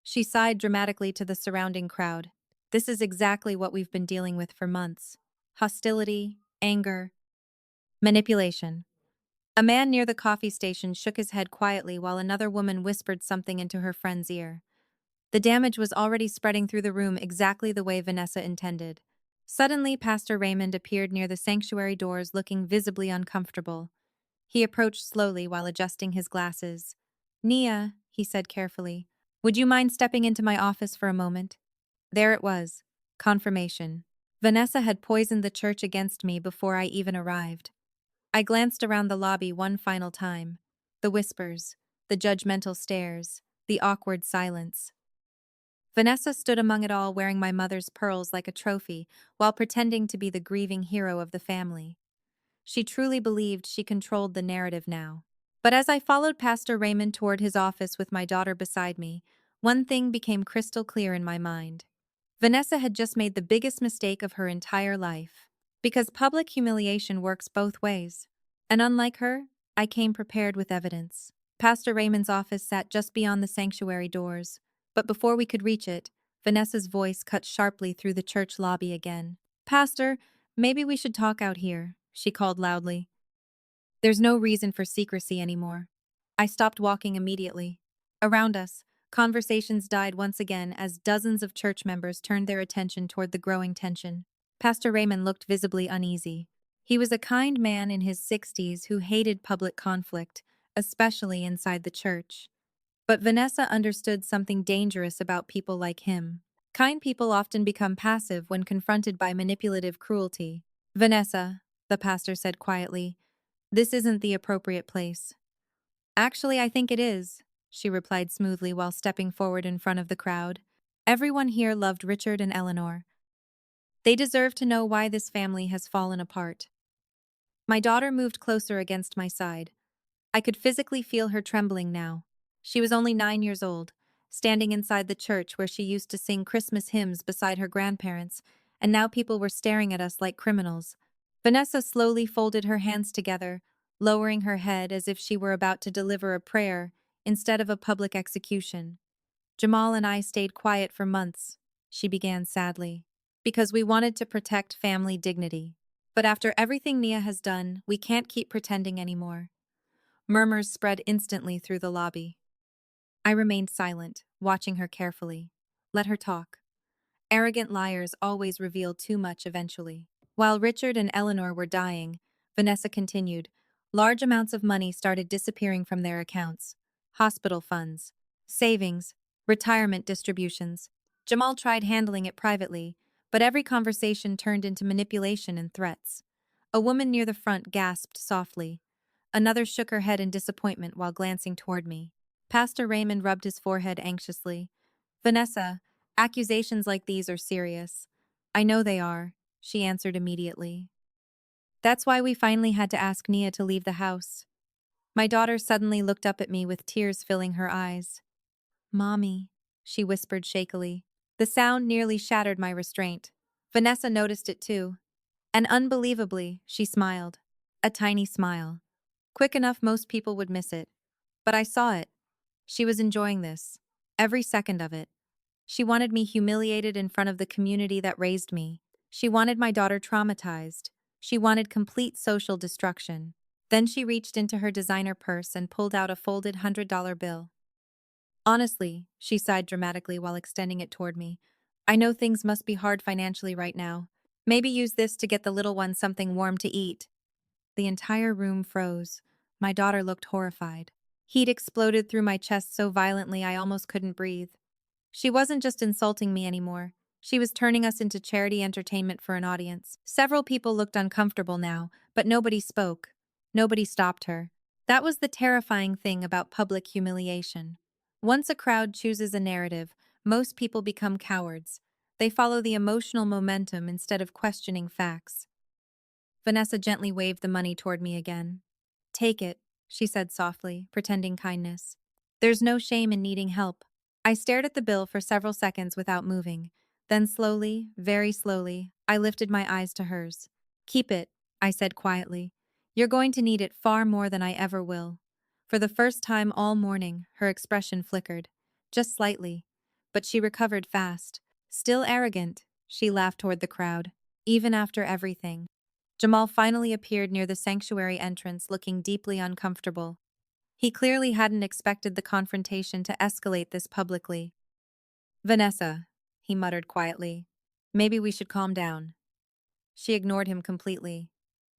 She sighed dramatically to the surrounding crowd. "This is exactly what we've been dealing with for months. Hostility, anger, manipulation." A man near the coffee station shook his head quietly while another woman whispered something into her friend's ear. The damage was already spreading through the room exactly the way Vanessa intended. Suddenly, Pastor Raymond appeared near the sanctuary doors looking visibly uncomfortable. He approached slowly while adjusting his glasses. "Nia," he said carefully, "would you mind stepping into my office for a moment?" There it was. Confirmation. Vanessa had poisoned the church against me before I even arrived. I glanced around the lobby one final time. The whispers, the judgmental stares, the awkward silence. Vanessa stood among it all wearing my mother's pearls like a trophy while pretending to be the grieving hero of the family. She truly believed she controlled the narrative now. But as I followed Pastor Raymond toward his office with my daughter beside me, one thing became crystal clear in my mind. Vanessa had just made the biggest mistake of her entire life. Because public humiliation works both ways. And unlike her, I came prepared with evidence. Pastor Raymond's office sat just beyond the sanctuary doors. But before we could reach it, Vanessa's voice cut sharply through the church lobby again. "Pastor, maybe we should talk out here," she called loudly. "There's no reason for secrecy anymore." I stopped walking immediately. Around us, conversations died once again as dozens of church members turned their attention toward the growing tension. Pastor Raymond looked visibly uneasy. He was a kind man in his 60s who hated public conflict, especially inside the church. But Vanessa understood something dangerous about people like him. Kind people often become passive when confronted by manipulative cruelty. "Vanessa," the pastor said quietly, "this isn't the appropriate place." "Actually, I think it is," she replied smoothly while stepping forward in front of the crowd. "Everyone here loved Richard and Eleanor. They deserve to know why this family has fallen apart." My daughter moved closer against my side. I could physically feel her trembling now. She was only 9 years old, standing inside the church where she used to sing Christmas hymns beside her grandparents, and now people were staring at us like criminals. Vanessa slowly folded her hands together, lowering her head as if she were about to deliver a prayer instead of a public execution. "Jamal and I stayed quiet for months," she began sadly, "because we wanted to protect family dignity. But after everything Nia has done, we can't keep pretending anymore. Murmurs spread instantly through the lobby. I remained silent, watching her carefully. Let her talk. Arrogant liars always reveal too much eventually. While Richard and Eleanor were dying, Vanessa continued. Large amounts of money started disappearing from their accounts. Hospital funds, savings, retirement distributions. Jamal tried handling it privately, but every conversation turned into manipulation and threats. A woman near the front gasped softly. Another shook her head in disappointment while glancing toward me. Pastor Raymond rubbed his forehead anxiously. Vanessa, accusations like these are serious. I know they are, she answered immediately. That's why we finally had to ask Nia to leave the house. My daughter suddenly looked up at me with tears filling her eyes. Mommy, she whispered shakily. The sound nearly shattered my restraint. Vanessa noticed it too. And unbelievably, she smiled. A tiny smile. Quick enough most people would miss it. But I saw it. She was enjoying this. Every second of it. She wanted me humiliated in front of the community that raised me. She wanted my daughter traumatized. She wanted complete social destruction. Then she reached into her designer purse and pulled out a folded $100 bill. Honestly, she sighed dramatically while extending it toward me. I know things must be hard financially right now. Maybe use this to get the little one something warm to eat. The entire room froze. My daughter looked horrified. Heat exploded through my chest so violently I almost couldn't breathe. She wasn't just insulting me anymore. She was turning us into charity entertainment for an audience. Several people looked uncomfortable now, but nobody spoke. Nobody stopped her. That was the terrifying thing about public humiliation. Once a crowd chooses a narrative, most people become cowards. They follow the emotional momentum instead of questioning facts. Vanessa gently waved the money toward me again. Take it, she said softly, pretending kindness. There's no shame in needing help. I stared at the bill for several seconds without moving. Then slowly, very slowly, I lifted my eyes to hers. Keep it, I said quietly. You're going to need it far more than I ever will. For the first time all morning, her expression flickered. Just slightly. But she recovered fast. Still arrogant, she laughed toward the crowd. Even after everything. Jamal finally appeared near the sanctuary entrance looking deeply uncomfortable. He clearly hadn't expected the confrontation to escalate this publicly. Vanessa, he muttered quietly. Maybe we should calm down. She ignored him completely.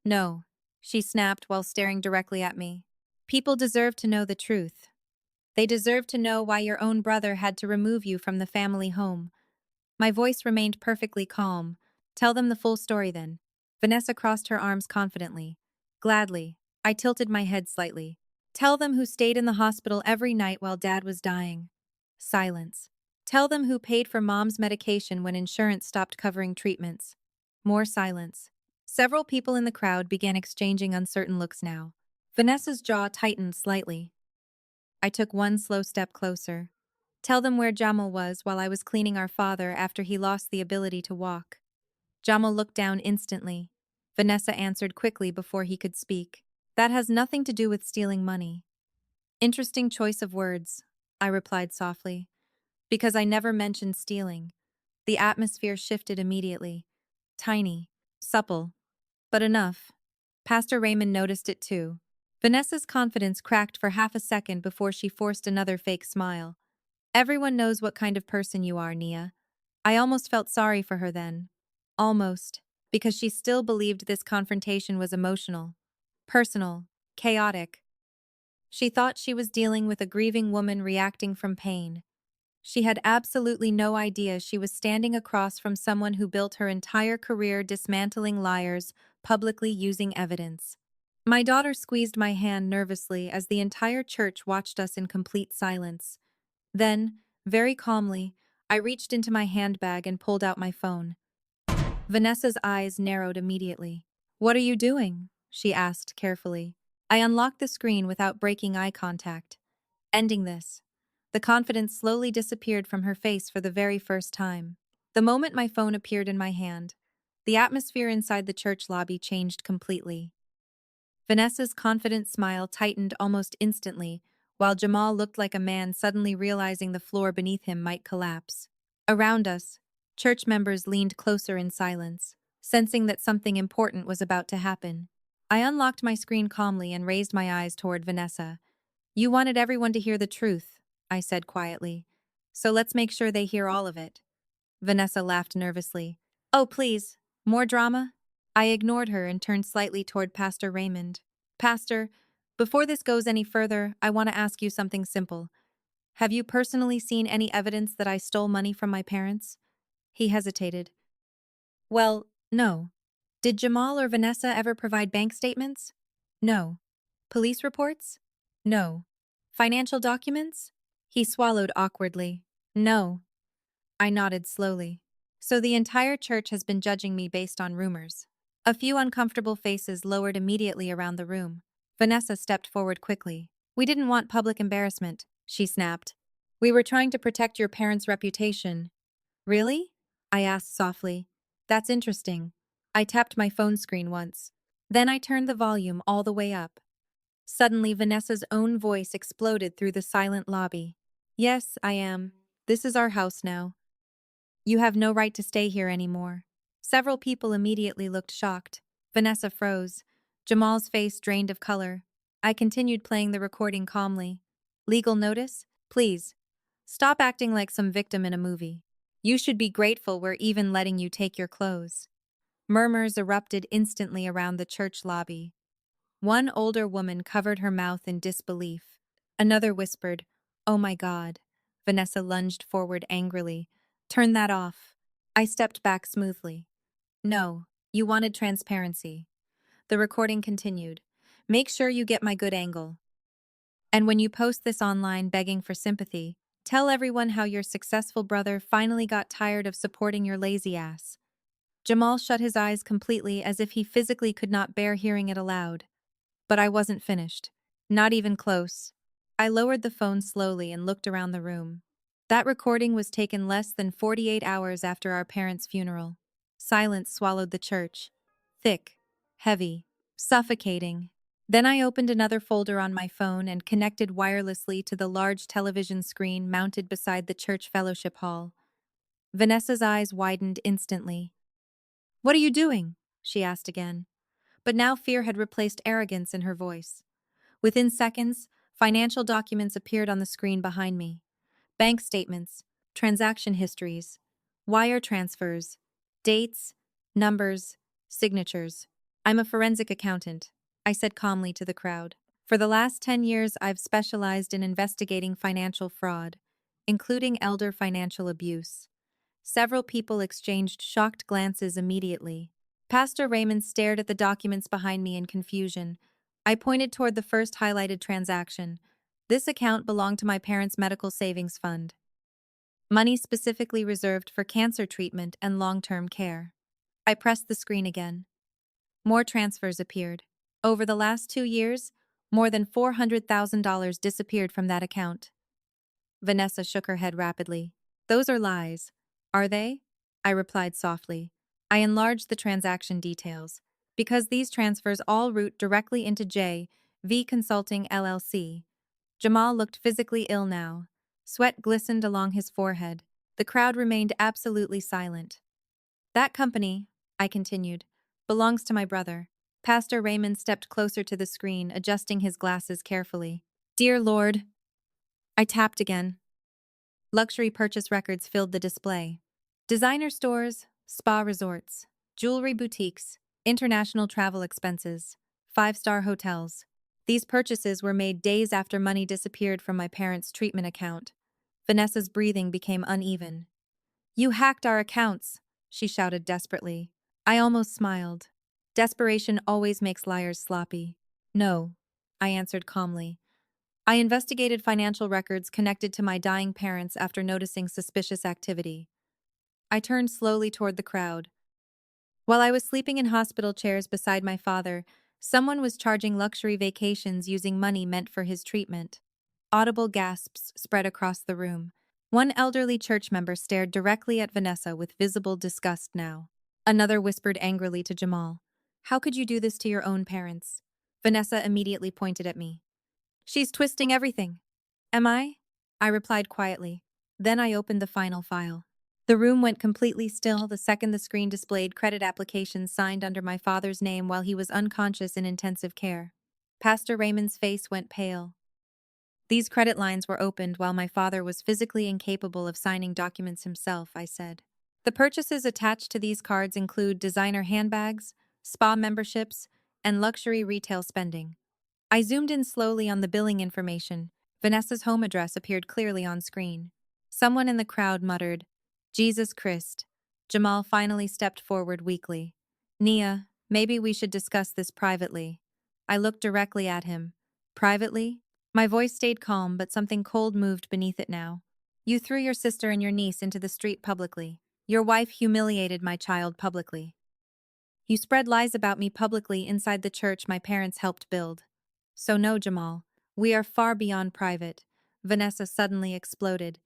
No, she snapped while staring directly at me. People deserve to know the truth. They deserve to know why your own brother had to remove you from the family home. My voice remained perfectly calm. Tell them the full story then. Vanessa crossed her arms confidently. Gladly. I tilted my head slightly. Tell them who stayed in the hospital every night while Dad was dying. Silence. Tell them who paid for Mom's medication when insurance stopped covering treatments. More silence. Several people in the crowd began exchanging uncertain looks now. Vanessa's jaw tightened slightly. I took one slow step closer. Tell them where Jamal was while I was cleaning our father after he lost the ability to walk. Jamal looked down instantly. Vanessa answered quickly before he could speak. That has nothing to do with stealing money. Interesting choice of words, I replied softly. Because I never mentioned stealing. The atmosphere shifted immediately. Tiny, supple, but enough. Pastor Raymond noticed it too. Vanessa's confidence cracked for half a second before she forced another fake smile. Everyone knows what kind of person you are, Nia. I almost felt sorry for her then. Almost. Because she still believed this confrontation was emotional, personal, chaotic. She thought she was dealing with a grieving woman reacting from pain. She had absolutely no idea she was standing across from someone who built her entire career dismantling liars, publicly using evidence. My daughter squeezed my hand nervously as the entire church watched us in complete silence. Then, very calmly, I reached into my handbag and pulled out my phone. Vanessa's eyes narrowed immediately. What are you doing? She asked carefully. I unlocked the screen without breaking eye contact. Ending this. The confidence slowly disappeared from her face for the very first time. The moment my phone appeared in my hand, the atmosphere inside the church lobby changed completely. Vanessa's confident smile tightened almost instantly, while Jamal looked like a man suddenly realizing the floor beneath him might collapse. Around us, church members leaned closer in silence. sensing that something important was about to happen. I unlocked my screen calmly and raised my eyes toward Vanessa. You wanted everyone to hear the truth, I said quietly. So let's make sure they hear all of it. Vanessa laughed nervously. Oh, please. More drama? I ignored her and turned slightly toward Pastor Raymond. Pastor, before this goes any further, I want to ask you something simple. Have you personally seen any evidence that I stole money from my parents? He hesitated. Well, no. Did Jamal or Vanessa ever provide bank statements? No. Police reports? No. Financial documents? He swallowed awkwardly. No. I nodded slowly. So the entire church has been judging me based on rumors. A few uncomfortable faces lowered immediately around the room. Vanessa stepped forward quickly. We didn't want public embarrassment, she snapped. We were trying to protect your parents' reputation. Really? I asked softly. That's interesting. I tapped my phone screen once. Then I turned the volume all the way up. Suddenly, Vanessa's own voice exploded through the silent lobby. Yes, I am. This is our house now. You have no right to stay here anymore. Several people immediately looked shocked. Vanessa froze. Jamal's face drained of color. I continued playing the recording calmly. Legal notice? Please. Stop acting like some victim in a movie. You should be grateful we're even letting you take your clothes. Murmurs erupted instantly around the church lobby. One older woman covered her mouth in disbelief. Another whispered, "Oh my God." Vanessa lunged forward angrily. "Turn that off." I stepped back smoothly. "No, you wanted transparency." The recording continued. "Make sure you get my good angle. And when you post this online begging for sympathy, tell everyone how your successful brother finally got tired of supporting your lazy ass." Jamal shut his eyes completely as if he physically could not bear hearing it aloud. But I wasn't finished. Not even close. I lowered the phone slowly and looked around the room. That recording was taken less than 48 hours after our parents' funeral. Silence swallowed the church. Thick, heavy, suffocating. Then I opened another folder on my phone and connected wirelessly to the large television screen mounted beside the church fellowship hall. Vanessa's eyes widened instantly. "What are you doing?" she asked again. But now fear had replaced arrogance in her voice. Within seconds, financial documents appeared on the screen behind me. Bank statements, transaction histories, wire transfers, dates, numbers, signatures. "I'm a forensic accountant," I said calmly to the crowd. "For the last 10 years, I've specialized in investigating financial fraud, including elder financial abuse." Several people exchanged shocked glances immediately. Pastor Raymond stared at the documents behind me in confusion. I pointed toward the first highlighted transaction. This account belonged to my parents' medical savings fund. Money specifically reserved for cancer treatment and long-term care. I pressed the screen again. More transfers appeared. Over the last 2 years, more than $400,000 disappeared from that account. Vanessa shook her head rapidly. "Those are lies." "Are they?" I replied softly. I enlarged the transaction details. "Because these transfers all route directly into J.V. Consulting LLC." Jamal looked physically ill now. Sweat glistened along his forehead. The crowd remained absolutely silent. "That company," I continued, "belongs to my brother." Pastor Raymond stepped closer to the screen, adjusting his glasses carefully. "Dear Lord." I tapped again. Luxury purchase records filled the display. Designer stores, spa resorts, jewelry boutiques, international travel expenses, five-star hotels. These purchases were made days after money disappeared from my parents' treatment account. Vanessa's breathing became uneven. "You hacked our accounts," she shouted desperately. I almost smiled. Desperation always makes liars sloppy. "No," I answered calmly. "I investigated financial records connected to my dying parents after noticing suspicious activity." I turned slowly toward the crowd. While I was sleeping in hospital chairs beside my father, someone was charging luxury vacations using money meant for his treatment. Audible gasps spread across the room. One elderly church member stared directly at Vanessa with visible disgust now. Another whispered angrily to Jamal, "How could you do this to your own parents?" Vanessa immediately pointed at me. "She's twisting everything." "Am I?" I replied quietly. Then I opened the final file. The room went completely still the second the screen displayed credit applications signed under my father's name while he was unconscious in intensive care. Pastor Raymond's face went pale. These credit lines were opened while my father was physically incapable of signing documents himself, I said. The purchases attached to these cards include designer handbags, spa memberships, and luxury retail spending. I zoomed in slowly on the billing information. Vanessa's home address appeared clearly on screen. Someone in the crowd muttered, "Jesus Christ." Jamal finally stepped forward weakly. "Nia, maybe we should discuss this privately." I looked directly at him. "Privately?" My voice stayed calm, but something cold moved beneath it now. "You threw your sister and your niece into the street publicly. Your wife humiliated my child publicly. You spread lies about me publicly inside the church my parents helped build. So no, Jamal, we are far beyond private." Vanessa suddenly exploded.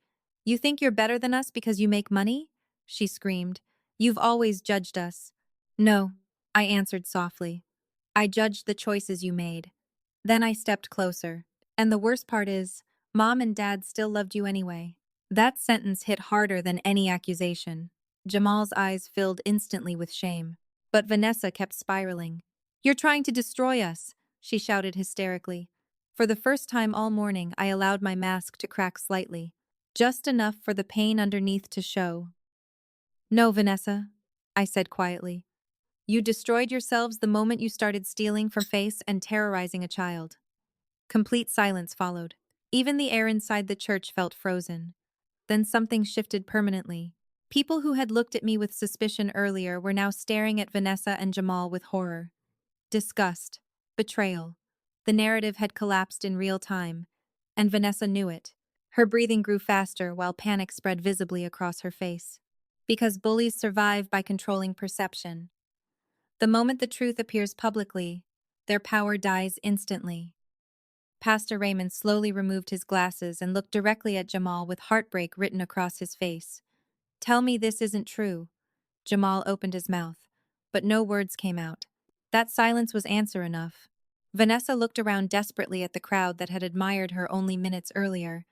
"You think you're better than us because you make money?" she screamed. "You've always judged us." "No," I answered softly. "I judged the choices you made." Then I stepped closer. "And the worst part is, Mom and Dad still loved you anyway." That sentence hit harder than any accusation. Jamal's eyes filled instantly with shame. But Vanessa kept spiraling. "You're trying to destroy us," she shouted hysterically. For the first time all morning, I allowed my mask to crack slightly, just enough for the pain underneath to show. "No, Vanessa," I said quietly. "You destroyed yourselves the moment you started stealing from face and terrorizing a child." Complete silence followed. Even the air inside the church felt frozen. Then something shifted permanently. People who had looked at me with suspicion earlier were now staring at Vanessa and Jamal with horror. Disgust. Betrayal. The narrative had collapsed in real time, and Vanessa knew it. Her breathing grew faster while panic spread visibly across her face. Because bullies survive by controlling perception. The moment the truth appears publicly, their power dies instantly. Pastor Raymond slowly removed his glasses and looked directly at Jamal with heartbreak written across his face. "Tell me this isn't true." Jamal opened his mouth, but no words came out. That silence was answer enough. Vanessa looked around desperately at the crowd that had admired her only minutes earlier,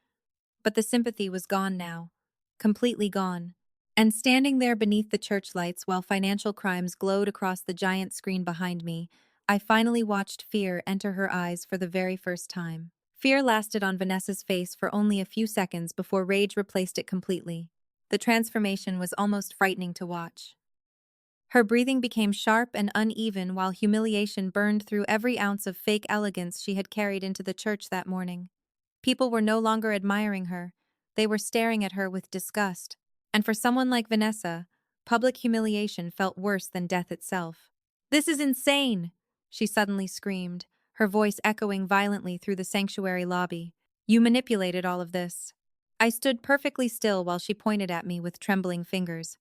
but the sympathy was gone now. Completely gone. And standing there beneath the church lights while financial crimes glowed across the giant screen behind me, I finally watched fear enter her eyes for the very first time. Fear lasted on Vanessa's face for only a few seconds before rage replaced it completely. The transformation was almost frightening to watch. Her breathing became sharp and uneven while humiliation burned through every ounce of fake elegance she had carried into the church that morning. People were no longer admiring her, they were staring at her with disgust. And for someone like Vanessa, public humiliation felt worse than death itself. "This is insane!" she suddenly screamed, her voice echoing violently through the sanctuary lobby. "You manipulated all of this." I stood perfectly still while she pointed at me with trembling fingers.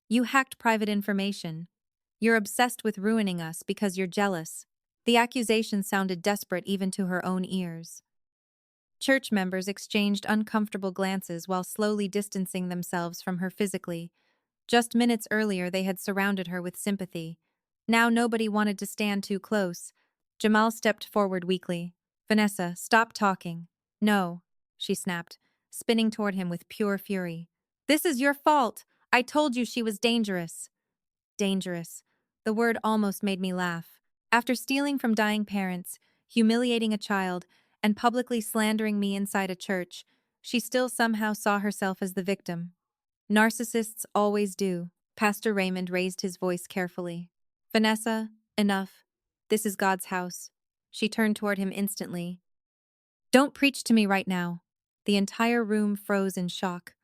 "You hacked private information. You're obsessed with ruining us because you're jealous." The accusation sounded desperate even to her own ears. Church members exchanged uncomfortable glances while slowly distancing themselves from her physically. Just minutes earlier, they had surrounded her with sympathy. Now nobody wanted to stand too close. Jamal stepped forward weakly. "Vanessa, stop talking." "No," she snapped, spinning toward him with pure fury. "This is your fault. I told you she was dangerous." Dangerous. The word almost made me laugh. After stealing from dying parents, humiliating a child, and publicly slandering me inside a church, she still somehow saw herself as the victim. Narcissists always do. Pastor Raymond raised his voice carefully. "Vanessa, enough. This is God's house." She turned toward him instantly. "Don't preach to me right now." The entire room froze in shock.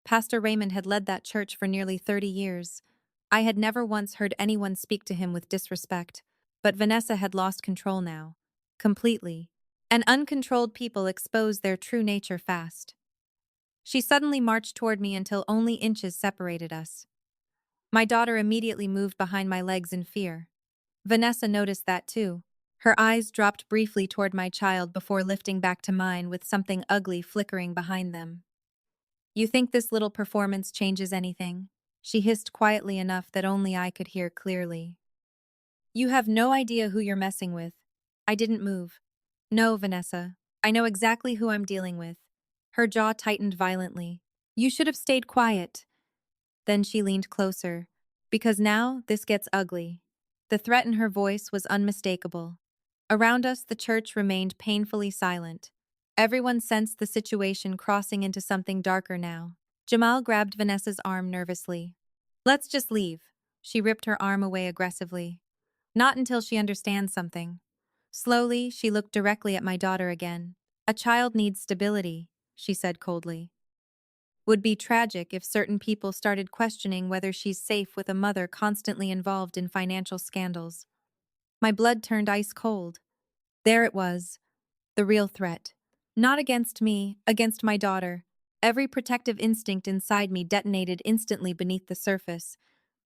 Pastor Raymond had led that church for nearly 30 years. I had never once heard anyone speak to him with disrespect, but Vanessa had lost control now. Completely. And uncontrolled people expose their true nature fast. She suddenly marched toward me until only inches separated us. My daughter immediately moved behind my legs in fear. Vanessa noticed that too. Her eyes dropped briefly toward my child before lifting back to mine with something ugly flickering behind them. "You think this little performance changes anything?" She hissed quietly enough that only I could hear clearly. "You have no idea who you're messing with." I didn't move. "No, Vanessa. I know exactly who I'm dealing with." Her jaw tightened violently. "You should have stayed quiet." Then she leaned closer. Because now this gets ugly. The threat in her voice was unmistakable. Around us, the church remained painfully silent. Everyone sensed the situation crossing into something darker now. Jamal grabbed Vanessa's arm nervously. Let's just leave. She ripped her arm away aggressively. Not until she understands something. Slowly, she looked directly at my daughter again. A child needs stability, she said coldly. Would be tragic if certain people started questioning whether she's safe with a mother constantly involved in financial scandals. My blood turned ice cold. There it was, the real threat. Not against me, against my daughter. Every protective instinct inside me detonated instantly beneath the surface,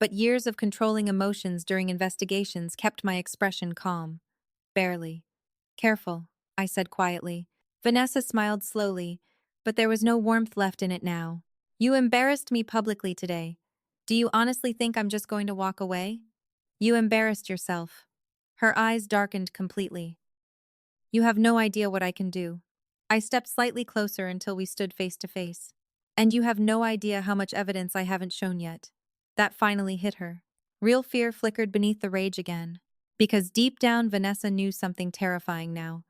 but years of controlling emotions during investigations kept my expression calm. Barely. Careful, I said quietly. Vanessa smiled slowly, but there was no warmth left in it now. You embarrassed me publicly today. Do you honestly think I'm just going to walk away? You embarrassed yourself. Her eyes darkened completely. You have no idea what I can do. I stepped slightly closer until we stood face to face. And you have no idea how much evidence I haven't shown yet. That finally hit her. Real fear flickered beneath the rage again. Because deep down, Vanessa knew something terrifying now.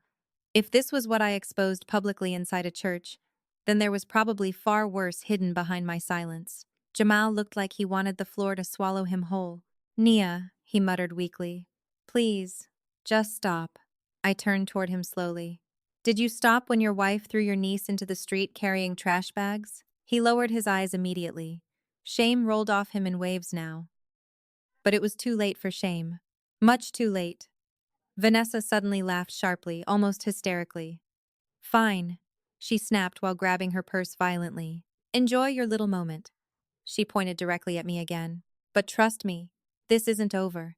If this was what I exposed publicly inside a church, then there was probably far worse hidden behind my silence. Jamal looked like he wanted the floor to swallow him whole. Nia, he muttered weakly. Please, just stop. I turned toward him slowly. Did you stop when your wife threw your niece into the street carrying trash bags? He lowered his eyes immediately. Shame rolled off him in waves now. But it was too late for shame. Much too late. Vanessa suddenly laughed sharply, almost hysterically. Fine, she snapped while grabbing her purse violently. Enjoy your little moment. She pointed directly at me again. But trust me, this isn't over.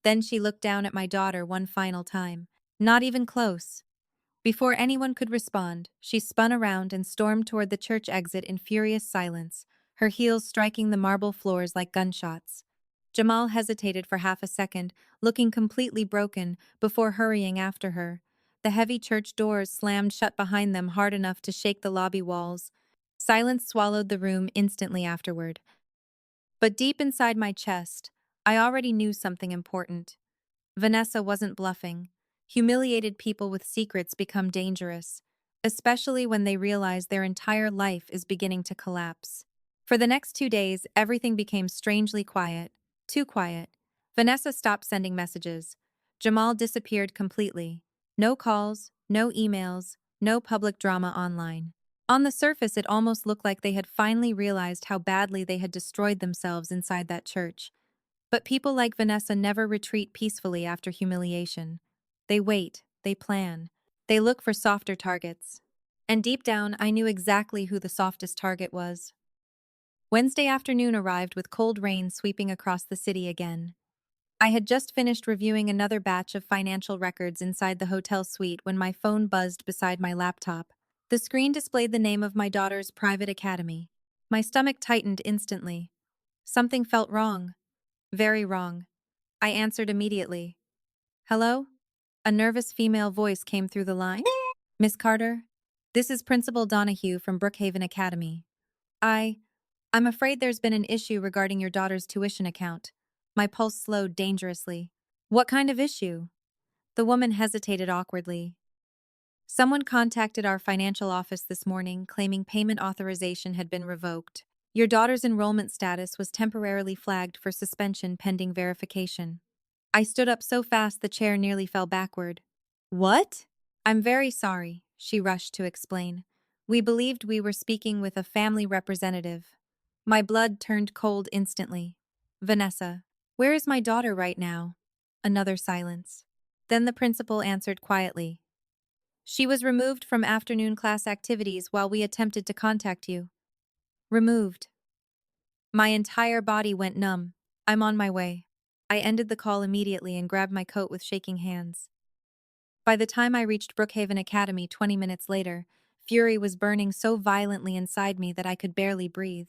Then she looked down at my daughter one final time. Not even close. Before anyone could respond, she spun around and stormed toward the church exit in furious silence, her heels striking the marble floors like gunshots. Jamal hesitated for half a second, looking completely broken, before hurrying after her. The heavy church doors slammed shut behind them hard enough to shake the lobby walls. Silence swallowed the room instantly afterward. But deep inside my chest, I already knew something important. Vanessa wasn't bluffing. Humiliated people with secrets become dangerous, especially when they realize their entire life is beginning to collapse. For the next 2 days, everything became strangely quiet. Too quiet. Vanessa stopped sending messages. Jamal disappeared completely. No calls, no emails, no public drama online. On the surface, it almost looked like they had finally realized how badly they had destroyed themselves inside that church. But people like Vanessa never retreat peacefully after humiliation. They wait, they plan, they look for softer targets. And deep down, I knew exactly who the softest target was. Wednesday afternoon arrived with cold rain sweeping across the city again. I had just finished reviewing another batch of financial records inside the hotel suite when my phone buzzed beside my laptop. The screen displayed the name of my daughter's private academy. My stomach tightened instantly. Something felt wrong. Very wrong. I answered immediately. Hello? A nervous female voice came through the line. Miss Carter? This is Principal Donahue from Brookhaven Academy. I'm afraid there's been an issue regarding your daughter's tuition account. My pulse slowed dangerously. What kind of issue? The woman hesitated awkwardly. Someone contacted our financial office this morning claiming payment authorization had been revoked. Your daughter's enrollment status was temporarily flagged for suspension pending verification. I stood up so fast the chair nearly fell backward. What? I'm very sorry, she rushed to explain. We believed we were speaking with a family representative. My blood turned cold instantly. Vanessa, where is my daughter right now? Another silence. Then the principal answered quietly. She was removed from afternoon class activities while we attempted to contact you. Removed. My entire body went numb. I'm on my way. I ended the call immediately and grabbed my coat with shaking hands. By the time I reached Brookhaven Academy 20 minutes later, fury was burning so violently inside me that I could barely breathe.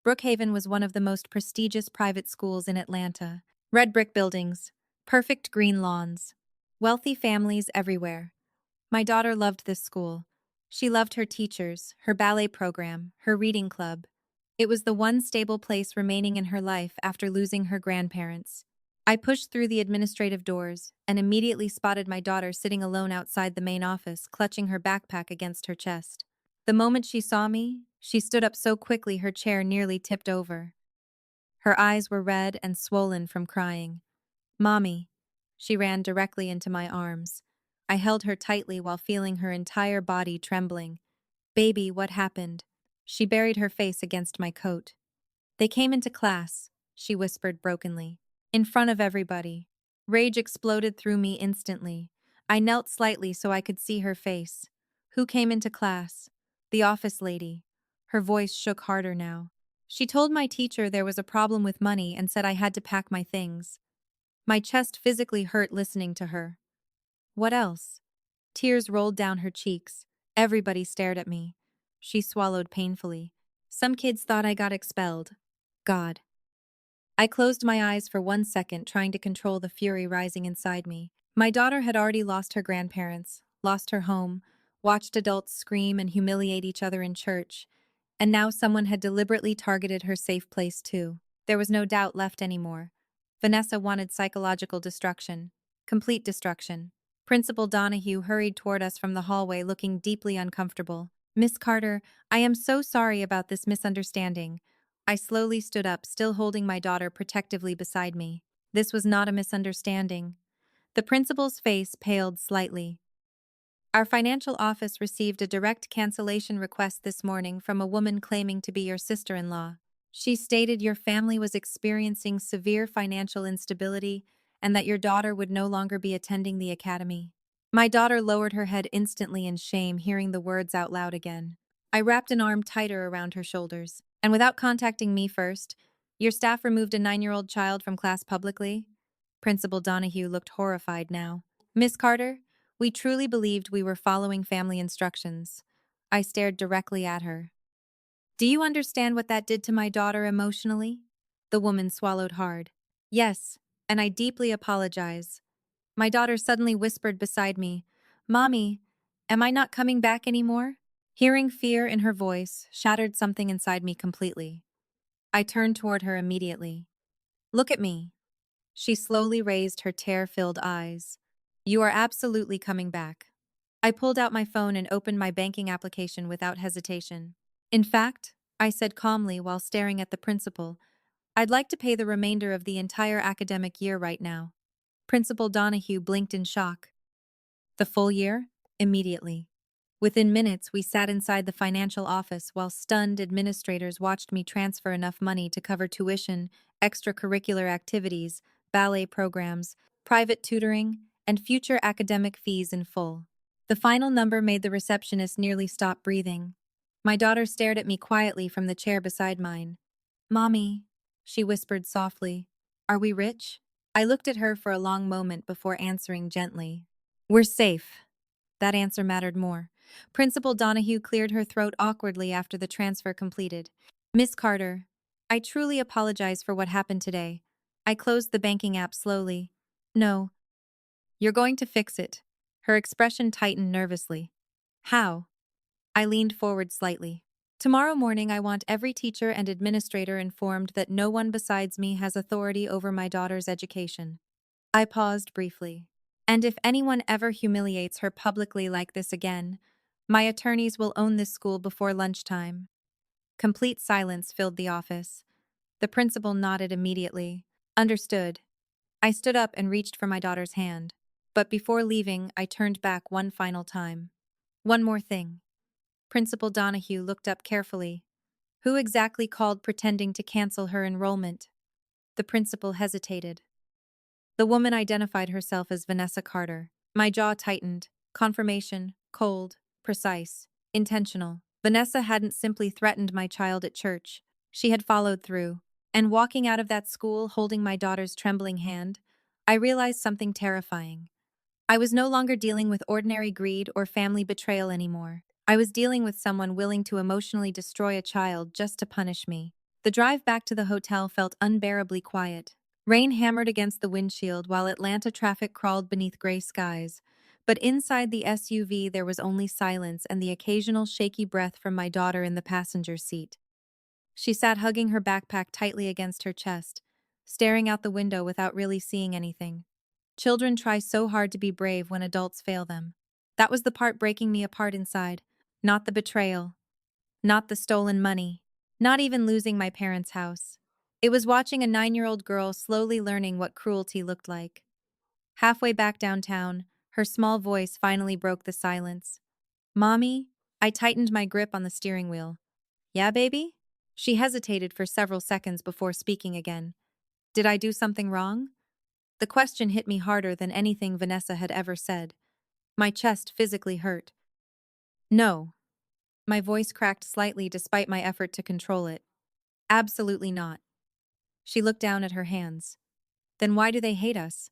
Brookhaven was one of the most prestigious private schools in Atlanta. Red brick buildings, perfect green lawns, wealthy families everywhere. My daughter loved this school. She loved her teachers, her ballet program, her reading club. It was the one stable place remaining in her life after losing her grandparents. I pushed through the administrative doors and immediately spotted my daughter sitting alone outside the main office, clutching her backpack against her chest. The moment she saw me, she stood up so quickly her chair nearly tipped over. Her eyes were red and swollen from crying. Mommy. She ran directly into my arms. I held her tightly while feeling her entire body trembling. Baby, what happened? She buried her face against my coat. They came into class, she whispered brokenly. In front of everybody. Rage exploded through me instantly. I knelt slightly so I could see her face. Who came into class? The office lady. Her voice shook harder now. She told my teacher there was a problem with money and said I had to pack my things. My chest physically hurt listening to her. What else? Tears rolled down her cheeks. Everybody stared at me. She swallowed painfully. Some kids thought I got expelled. God. I closed my eyes for 1 second, trying to control the fury rising inside me. My daughter had already lost her grandparents, lost her home, watched adults scream and humiliate each other in church, and now someone had deliberately targeted her safe place too. There was no doubt left anymore. Vanessa wanted psychological destruction. Complete destruction. Principal Donahue hurried toward us from the hallway, looking deeply uncomfortable. Miss Carter, I am so sorry about this misunderstanding. I slowly stood up, still holding my daughter protectively beside me. This was not a misunderstanding. The principal's face paled slightly. Our financial office received a direct cancellation request this morning from a woman claiming to be your sister-in-law. She stated your family was experiencing severe financial instability and that your daughter would no longer be attending the academy. My daughter lowered her head instantly in shame, hearing the words out loud again. I wrapped an arm tighter around her shoulders. And without contacting me first, your staff removed a 9-year-old child from class publicly? Principal Donahue looked horrified now. Miss Carter, we truly believed we were following family instructions. I stared directly at her. Do you understand what that did to my daughter emotionally? The woman swallowed hard. Yes, and I deeply apologize. My daughter suddenly whispered beside me, Mommy, am I not coming back anymore? Hearing fear in her voice shattered something inside me completely. I turned toward her immediately. Look at me. She slowly raised her tear-filled eyes. You are absolutely coming back. I pulled out my phone and opened my banking application without hesitation. In fact, I said calmly while staring at the principal, I'd like to pay the remainder of the entire academic year right now. Principal Donahue blinked in shock. The full year? Immediately. Within minutes, we sat inside the financial office while stunned administrators watched me transfer enough money to cover tuition, extracurricular activities, ballet programs, private tutoring, and future academic fees in full. The final number made the receptionist nearly stop breathing. My daughter stared at me quietly from the chair beside mine. Mommy, she whispered softly, are we rich? I looked at her for a long moment before answering gently. We're safe. That answer mattered more. Principal Donahue cleared her throat awkwardly after the transfer completed. Miss Carter, I truly apologize for what happened today. I closed the banking app slowly. No. You're going to fix it. Her expression tightened nervously. How? I leaned forward slightly. Tomorrow morning, I want every teacher and administrator informed that no one besides me has authority over my daughter's education. I paused briefly. And if anyone ever humiliates her publicly like this again, my attorneys will own this school before lunchtime. Complete silence filled the office. The principal nodded immediately. Understood. I stood up and reached for my daughter's hand. But before leaving, I turned back one final time. One more thing. Principal Donahue looked up carefully. Who exactly called pretending to cancel her enrollment? The principal hesitated. The woman identified herself as Vanessa Carter. My jaw tightened. Confirmation, cold, precise, intentional. Vanessa hadn't simply threatened my child at church. She had followed through. And walking out of that school holding my daughter's trembling hand, I realized something terrifying. I was no longer dealing with ordinary greed or family betrayal anymore. I was dealing with someone willing to emotionally destroy a child just to punish me. The drive back to the hotel felt unbearably quiet. Rain hammered against the windshield while Atlanta traffic crawled beneath gray skies. But inside the SUV there was only silence and the occasional shaky breath from my daughter in the passenger seat. She sat hugging her backpack tightly against her chest, staring out the window without really seeing anything. Children try so hard to be brave when adults fail them. That was the part breaking me apart inside. Not the betrayal. Not the stolen money. Not even losing my parents' house. It was watching a 9-year-old girl slowly learning what cruelty looked like. Halfway back downtown, her small voice finally broke the silence. Mommy? I tightened my grip on the steering wheel. Yeah, baby? She hesitated for several seconds before speaking again. Did I do something wrong? The question hit me harder than anything Vanessa had ever said. My chest physically hurt. No. My voice cracked slightly despite my effort to control it. Absolutely not. She looked down at her hands. Then why do they hate us?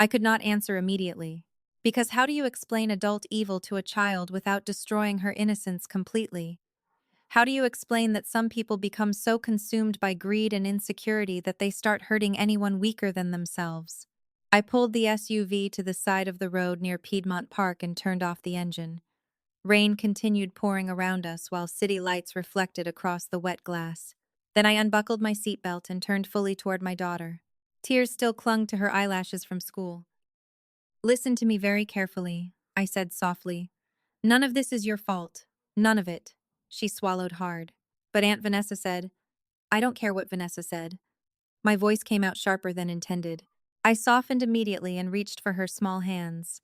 I could not answer immediately. Because how do you explain adult evil to a child without destroying her innocence completely? How do you explain that some people become so consumed by greed and insecurity that they start hurting anyone weaker than themselves? I pulled the SUV to the side of the road near Piedmont Park and turned off the engine. Rain continued pouring around us while city lights reflected across the wet glass. Then I unbuckled my seatbelt and turned fully toward my daughter. Tears still clung to her eyelashes from school. Listen to me very carefully, I said softly. None of this is your fault. None of it. She swallowed hard. But Aunt Vanessa said, I don't care what Vanessa said. My voice came out sharper than intended. I softened immediately and reached for her small hands.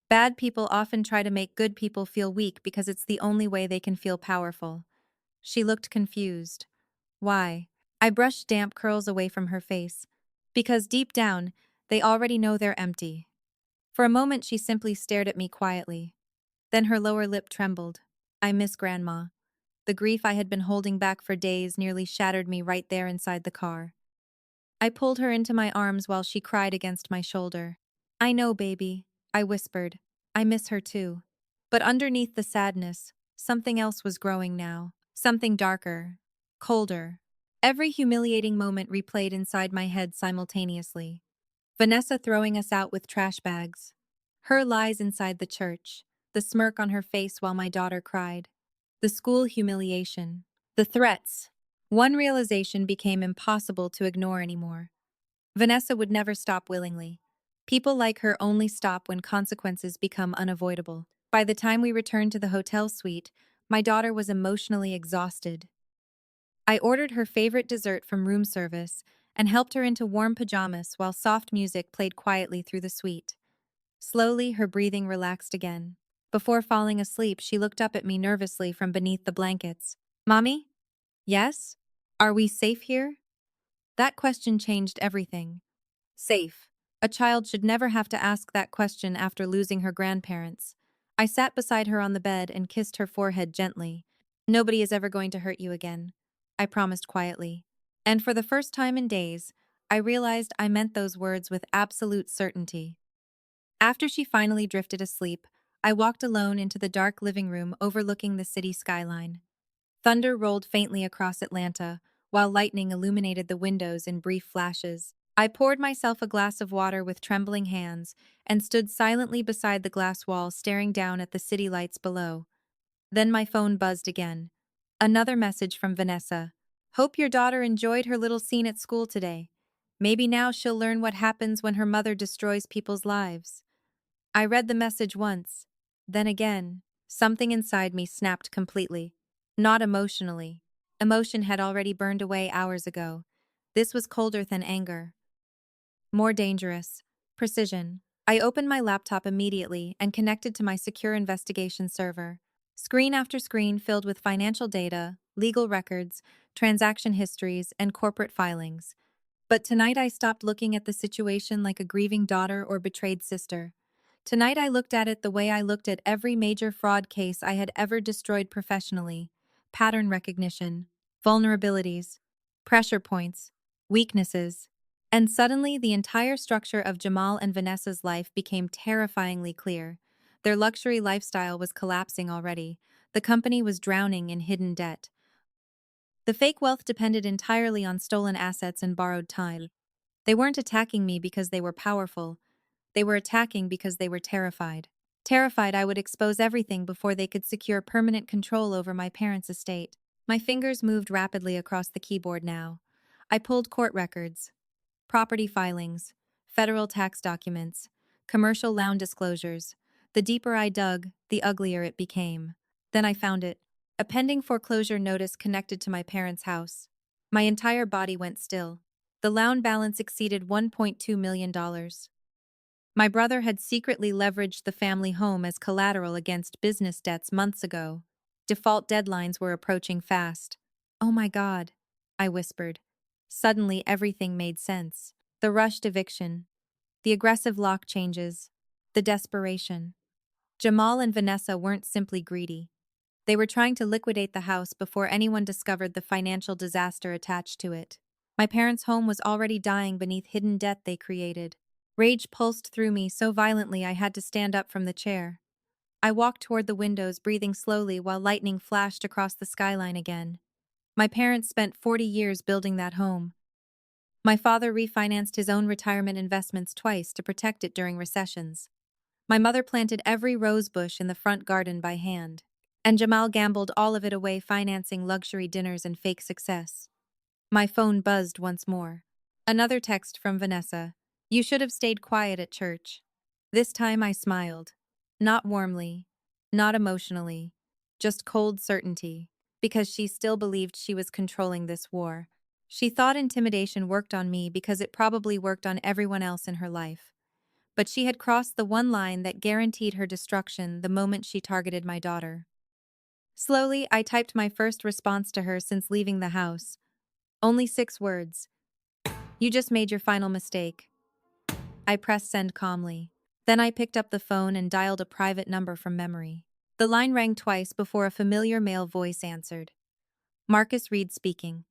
Bad people often try to make good people feel weak because it's the only way they can feel powerful. She looked confused. Why? I brushed damp curls away from her face. Because deep down, they already know they're empty. For a moment, she simply stared at me quietly. Then her lower lip trembled. I miss Grandma. The grief I had been holding back for days nearly shattered me right there inside the car. I pulled her into my arms while she cried against my shoulder. I know, baby, I whispered. I miss her too. But underneath the sadness, something else was growing now. Something darker. Colder. Every humiliating moment replayed inside my head simultaneously. Vanessa throwing us out with trash bags. Her lies inside the church. The smirk on her face while my daughter cried. The school humiliation. The threats. One realization became impossible to ignore anymore. Vanessa would never stop willingly. People like her only stop when consequences become unavoidable. By the time we returned to the hotel suite, my daughter was emotionally exhausted. I ordered her favorite dessert from room service and helped her into warm pajamas while soft music played quietly through the suite. Slowly, her breathing relaxed again. Before falling asleep, she looked up at me nervously from beneath the blankets. Mommy? Yes? Are we safe here? That question changed everything. Safe. A child should never have to ask that question after losing her grandparents. I sat beside her on the bed and kissed her forehead gently. Nobody is ever going to hurt you again, I promised quietly. And for the first time in days, I realized I meant those words with absolute certainty. After she finally drifted asleep, I walked alone into the dark living room overlooking the city skyline. Thunder rolled faintly across Atlanta, while lightning illuminated the windows in brief flashes. I poured myself a glass of water with trembling hands and stood silently beside the glass wall staring down at the city lights below. Then my phone buzzed again. Another message from Vanessa. Hope your daughter enjoyed her little scene at school today. Maybe now she'll learn what happens when her mother destroys people's lives. I read the message once. Then again, something inside me snapped completely. Not emotionally. Emotion had already burned away hours ago. This was colder than anger. More dangerous. Precision. I opened my laptop immediately and connected to my secure investigation server. Screen after screen filled with financial data, legal records, transaction histories, and corporate filings. But tonight I stopped looking at the situation like a grieving daughter or betrayed sister. Tonight I looked at it the way I looked at every major fraud case I had ever destroyed professionally. Pattern recognition, vulnerabilities, pressure points, weaknesses. And suddenly the entire structure of Jamal and Vanessa's life became terrifyingly clear. Their luxury lifestyle was collapsing already. The company was drowning in hidden debt. The fake wealth depended entirely on stolen assets and borrowed time. They weren't attacking me because they were powerful. They were attacking because they were terrified. Terrified I would expose everything before they could secure permanent control over my parents' estate. My fingers moved rapidly across the keyboard now. I pulled court records, property filings, federal tax documents, commercial loan disclosures. The deeper I dug, the uglier it became. Then I found it. A pending foreclosure notice connected to my parents' house. My entire body went still. The loan balance exceeded $1.2 million. My brother had secretly leveraged the family home as collateral against business debts months ago. Default deadlines were approaching fast. Oh my God, I whispered. Suddenly everything made sense. The rushed eviction, the aggressive lock changes, the desperation. Jamal and Vanessa weren't simply greedy. They were trying to liquidate the house before anyone discovered the financial disaster attached to it. My parents' home was already dying beneath hidden debt they created. Rage pulsed through me so violently I had to stand up from the chair. I walked toward the windows, breathing slowly while lightning flashed across the skyline again. My parents spent 40 years building that home. My father refinanced his own retirement investments twice to protect it during recessions. My mother planted every rose bush in the front garden by hand. And Jamal gambled all of it away financing luxury dinners and fake success. My phone buzzed once more. Another text from Vanessa. You should have stayed quiet at church. This time I smiled. Not warmly, not emotionally, just cold certainty, because she still believed she was controlling this war. She thought intimidation worked on me because it probably worked on everyone else in her life. But she had crossed the one line that guaranteed her destruction the moment she targeted my daughter. Slowly, I typed my first response to her since leaving the house. Only 6 words. You just made your final mistake. I pressed send calmly. Then I picked up the phone and dialed a private number from memory. The line rang twice before a familiar male voice answered. Marcus Reed speaking.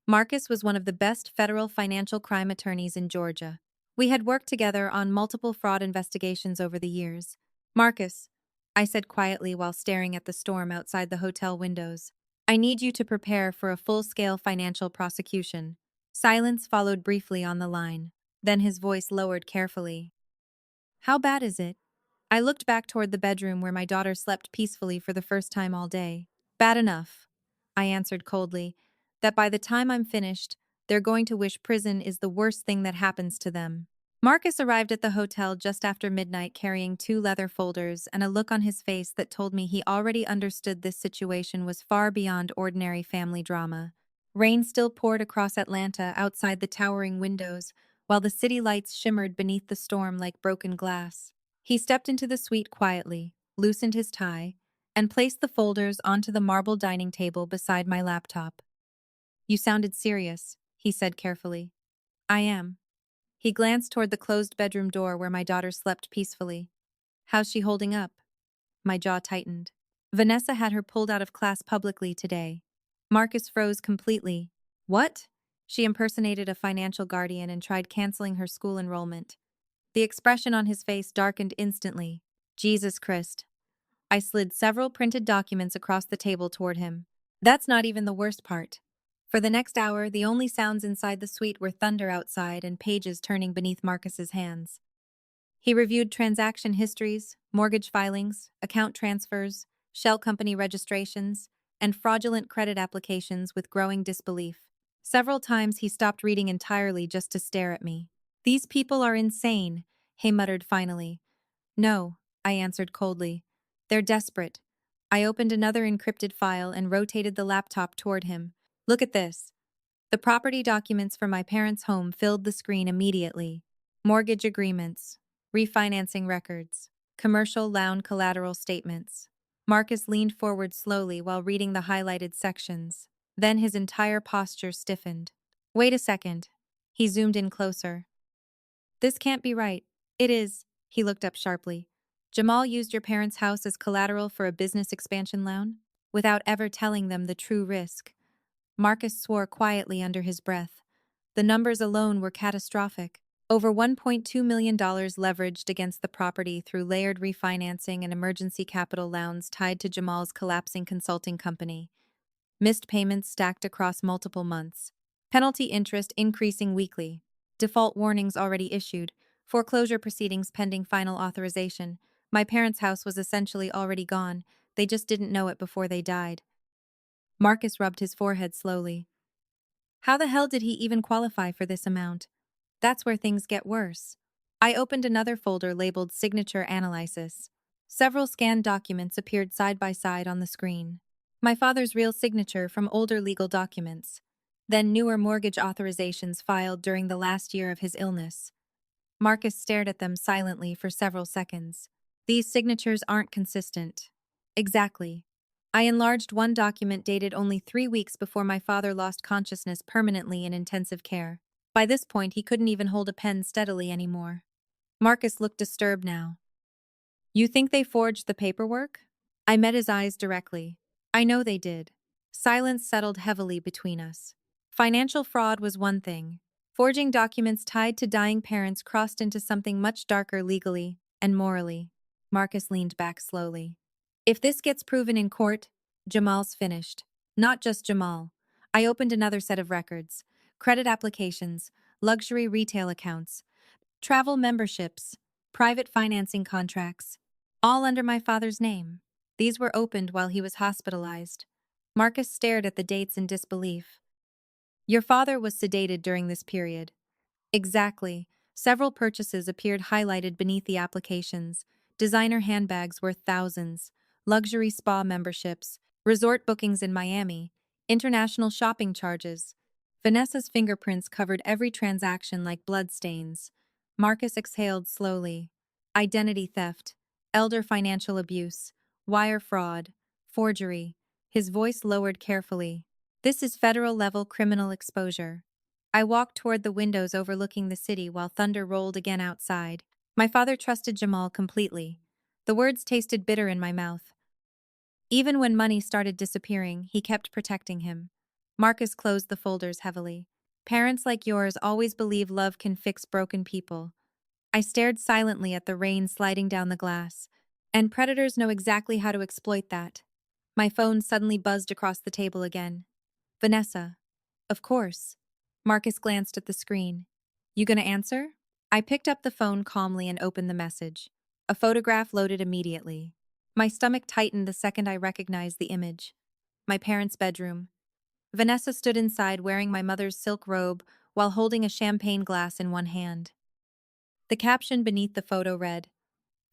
Marcus was one of the best federal financial crime attorneys in Georgia. We had worked together on multiple fraud investigations over the years. Marcus, I said quietly while staring at the storm outside the hotel windows. I need you to prepare for a full-scale financial prosecution. Silence followed briefly on the line. Then his voice lowered carefully. How bad is it? I looked back toward the bedroom where my daughter slept peacefully for the first time all day. Bad enough, I answered coldly, that by the time I'm finished, they're going to wish prison is the worst thing that happens to them. Marcus arrived at the hotel just after midnight carrying 2 leather folders and a look on his face that told me he already understood this situation was far beyond ordinary family drama. Rain still poured across Atlanta outside the towering windows, while the city lights shimmered beneath the storm like broken glass. He stepped into the suite quietly, loosened his tie, and placed the folders onto the marble dining table beside my laptop. You sounded serious, he said carefully. I am. He glanced toward the closed bedroom door where my daughter slept peacefully. How's she holding up? My jaw tightened. Vanessa had her pulled out of class publicly today. Marcus froze completely. What? She impersonated a financial guardian and tried canceling her school enrollment. The expression on his face darkened instantly. Jesus Christ. I slid several printed documents across the table toward him. That's not even the worst part. For the next hour, the only sounds inside the suite were thunder outside and pages turning beneath Marcus's hands. He reviewed transaction histories, mortgage filings, account transfers, shell company registrations, and fraudulent credit applications with growing disbelief. Several times he stopped reading entirely just to stare at me. These people are insane, he muttered finally. No, I answered coldly. They're desperate. I opened another encrypted file and rotated the laptop toward him. Look at this. The property documents for my parents' home filled the screen immediately. Mortgage agreements, refinancing records, commercial loan collateral statements. Marcus leaned forward slowly while reading the highlighted sections. Then his entire posture stiffened. Wait a second. He zoomed in closer. This can't be right. It is. He looked up sharply. Jamal used your parents' house as collateral for a business expansion loan? Without ever telling them the true risk. Marcus swore quietly under his breath. The numbers alone were catastrophic. Over $1.2 million leveraged against the property through layered refinancing and emergency capital loans tied to Jamal's collapsing consulting company. Missed payments stacked across multiple months. Penalty interest increasing weekly. Default warnings already issued. Foreclosure proceedings pending final authorization. My parents' house was essentially already gone. They just didn't know it before they died. Marcus rubbed his forehead slowly. How the hell did he even qualify for this amount? That's where things get worse. I opened another folder labeled Signature Analysis. Several scanned documents appeared side by side on the screen. My father's real signature from older legal documents, then newer mortgage authorizations filed during the last year of his illness. Marcus stared at them silently for several seconds. These signatures aren't consistent. Exactly. I enlarged one document dated only 3 weeks before my father lost consciousness permanently in intensive care. By this point, he couldn't even hold a pen steadily anymore. Marcus looked disturbed now. You think they forged the paperwork? I met his eyes directly. I know they did. Silence settled heavily between us. Financial fraud was one thing. Forging documents tied to dying parents crossed into something much darker legally and morally. Marcus leaned back slowly. If this gets proven in court, Jamal's finished. Not just Jamal. I opened another set of records. Credit applications, luxury retail accounts, travel memberships, private financing contracts, all under my father's name. These were opened while he was hospitalized. Marcus stared at the dates in disbelief. Your father was sedated during this period. Exactly. Several purchases appeared highlighted beneath the applications. Designer handbags worth thousands, luxury spa memberships, resort bookings in Miami, international shopping charges. Vanessa's fingerprints covered every transaction like bloodstains. Marcus exhaled slowly. Identity theft, elder financial abuse, wire fraud, forgery. His voice lowered carefully. This is federal-level criminal exposure. I walked toward the windows overlooking the city while thunder rolled again outside. My father trusted Jamal completely. The words tasted bitter in my mouth. Even when money started disappearing, he kept protecting him. Marcus closed the folders heavily. Parents like yours always believe love can fix broken people. I stared silently at the rain sliding down the glass. And predators know exactly how to exploit that. My phone suddenly buzzed across the table again. Vanessa. Of course. Marcus glanced at the screen. You gonna answer? I picked up the phone calmly and opened the message. A photograph loaded immediately. My stomach tightened the second I recognized the image. My parents' bedroom. Vanessa stood inside wearing my mother's silk robe while holding a champagne glass in one hand. The caption beneath the photo read,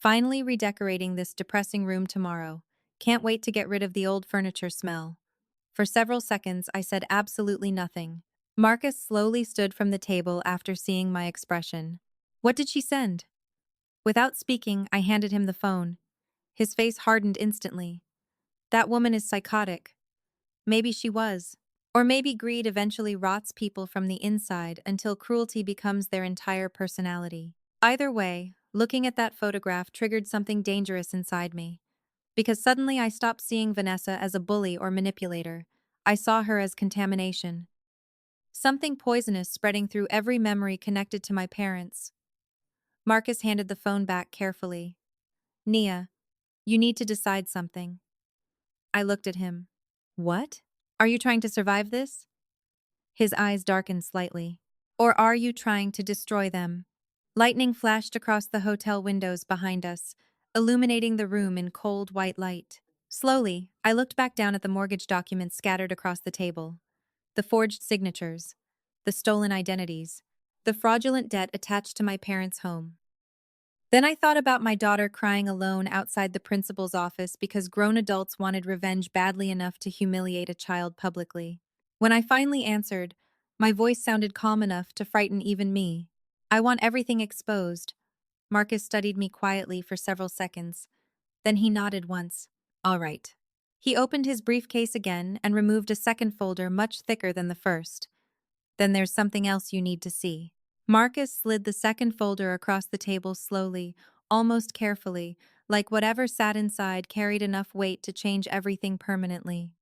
Finally redecorating this depressing room tomorrow. Can't wait to get rid of the old furniture smell. For several seconds, I said absolutely nothing. Marcus slowly stood from the table after seeing my expression. What did she send? Without speaking, I handed him the phone. His face hardened instantly. That woman is psychotic. Maybe she was. Or maybe greed eventually rots people from the inside until cruelty becomes their entire personality. Either way, looking at that photograph triggered something dangerous inside me. Because suddenly I stopped seeing Vanessa as a bully or manipulator. I saw her as contamination. Something poisonous spreading through every memory connected to my parents. Marcus handed the phone back carefully. Nia, you need to decide something. I looked at him. What? Are you trying to survive this? His eyes darkened slightly. Or are you trying to destroy them? Lightning flashed across the hotel windows behind us, illuminating the room in cold white light. Slowly, I looked back down at the mortgage documents scattered across the table. The forged signatures, the stolen identities, the fraudulent debt attached to my parents' home. Then I thought about my daughter crying alone outside the principal's office because grown adults wanted revenge badly enough to humiliate a child publicly. When I finally answered, my voice sounded calm enough to frighten even me. I want everything exposed. Marcus studied me quietly for several seconds. Then he nodded once. All right. He opened his briefcase again and removed a second folder much thicker than the first. Then there's something else you need to see. Marcus slid the second folder across the table slowly, almost carefully, like whatever sat inside carried enough weight to change everything permanently.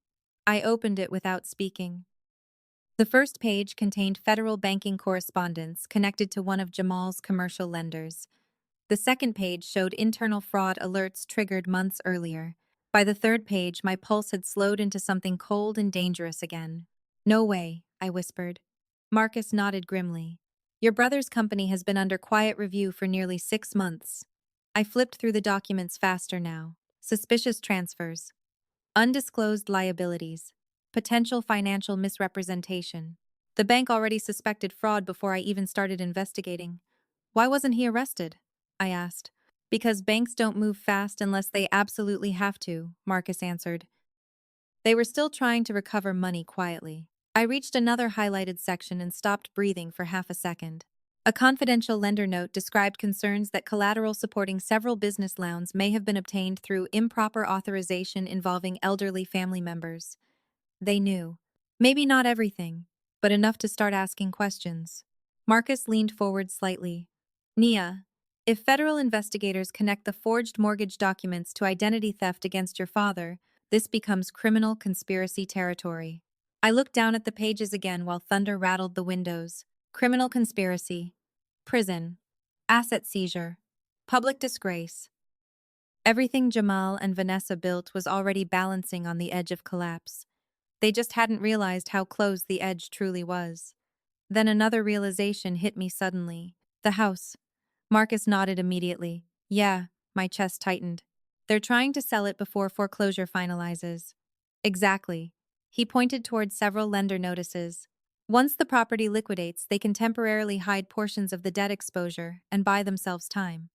I opened it without speaking. The first page contained federal banking correspondence connected to one of Jamal's commercial lenders. The second page showed internal fraud alerts triggered months earlier. By the third page, my pulse had slowed into something cold and dangerous again. No way, I whispered. Marcus nodded grimly. Your brother's company has been under quiet review for nearly 6 months. I flipped through the documents faster now. Suspicious transfers. Undisclosed liabilities. potential financial misrepresentation. The bank already suspected fraud before I even started investigating. Why wasn't he arrested? I asked. Because banks don't move fast unless they absolutely have to, Marcus answered. They were still trying to recover money quietly. I reached another highlighted section and stopped breathing for half a second. A confidential lender note described concerns that collateral supporting several business loans may have been obtained through improper authorization involving elderly family members. They knew. Maybe not everything, but enough to start asking questions. Marcus leaned forward slightly. Nia, if federal investigators connect the forged mortgage documents to identity theft against your father, this becomes criminal conspiracy territory. I looked down at the pages again while thunder rattled the windows. Criminal conspiracy. Prison. Asset seizure. Public disgrace. Everything Jamal and Vanessa built was already balancing on the edge of collapse. They just hadn't realized how close the edge truly was. Then another realization hit me suddenly. The house. Marcus nodded immediately. Yeah, my chest tightened. They're trying to sell it before foreclosure finalizes. Exactly. He pointed towards several lender notices. Once the property liquidates, they can temporarily hide portions of the debt exposure and buy themselves time.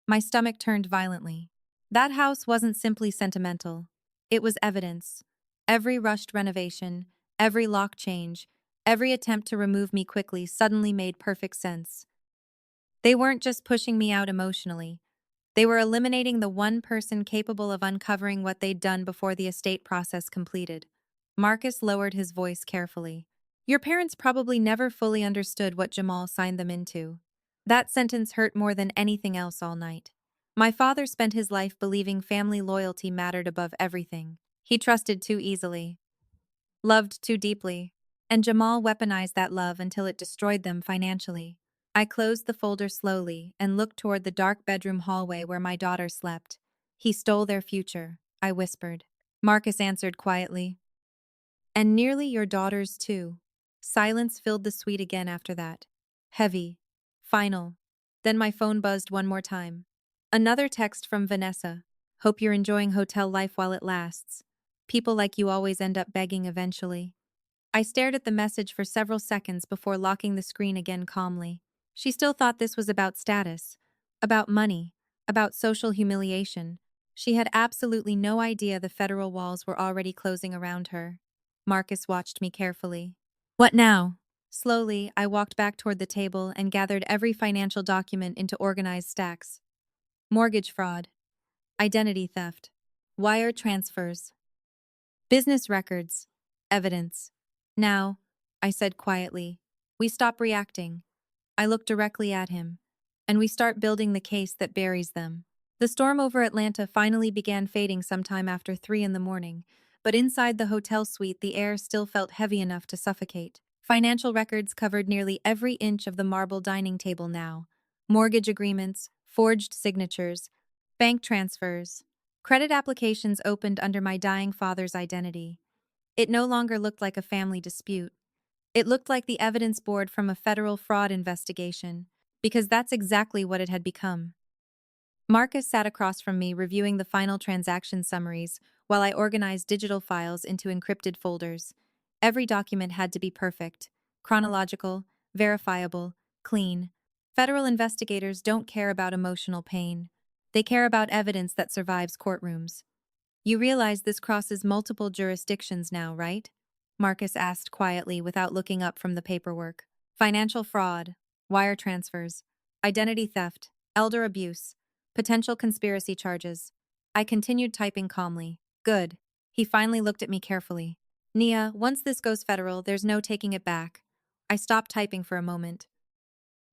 My stomach turned violently. That house wasn't simply sentimental. It was evidence. Every rushed renovation, every lock change, every attempt to remove me quickly suddenly made perfect sense. They weren't just pushing me out emotionally. They were eliminating the one person capable of uncovering what they'd done before the estate process completed. Marcus lowered his voice carefully. Your parents probably never fully understood what Jamal signed them into. That sentence hurt more than anything else all night. My father spent his life believing family loyalty mattered above everything. He trusted too easily, loved too deeply, and Jamal weaponized that love until it destroyed them financially. I closed the folder slowly and looked toward the dark bedroom hallway where my daughter slept. He stole their future, I whispered. Marcus answered quietly. And nearly your daughter's too. Silence filled the suite again after that. Heavy. Final. Then my phone buzzed one more time. Another text from Vanessa. Hope you're enjoying hotel life while it lasts. People like you always end up begging eventually. I stared at the message for several seconds before locking the screen again calmly. She still thought this was about status, about money, about social humiliation. She had absolutely no idea the federal walls were already closing around her. Marcus watched me carefully. What now? Slowly, I walked back toward the table and gathered every financial document into organized stacks. Mortgage fraud, identity theft, wire transfers, business records, evidence. Now, I said quietly, we stop reacting. I look directly at him, and we start building the case that buries them. The storm over Atlanta finally began fading sometime after 3 in the morning, but inside the hotel suite the air still felt heavy enough to suffocate. Financial records covered nearly every inch of the marble dining table now. Mortgage agreements, forged signatures, bank transfers, credit applications opened under my dying father's identity. It no longer looked like a family dispute. It looked like the evidence board from a federal fraud investigation, because that's exactly what it had become. Marcus sat across from me reviewing the final transaction summaries while I organized digital files into encrypted folders. Every document had to be perfect, chronological, verifiable, clean. Federal investigators don't care about emotional pain. They care about evidence that survives courtrooms. You realize this crosses multiple jurisdictions now, right? Marcus asked quietly without looking up from the paperwork. Financial fraud, wire transfers, identity theft, elder abuse, potential conspiracy charges. I continued typing calmly. Good. He finally looked at me carefully. Nia, once this goes federal, there's no taking it back. I stopped typing for a moment.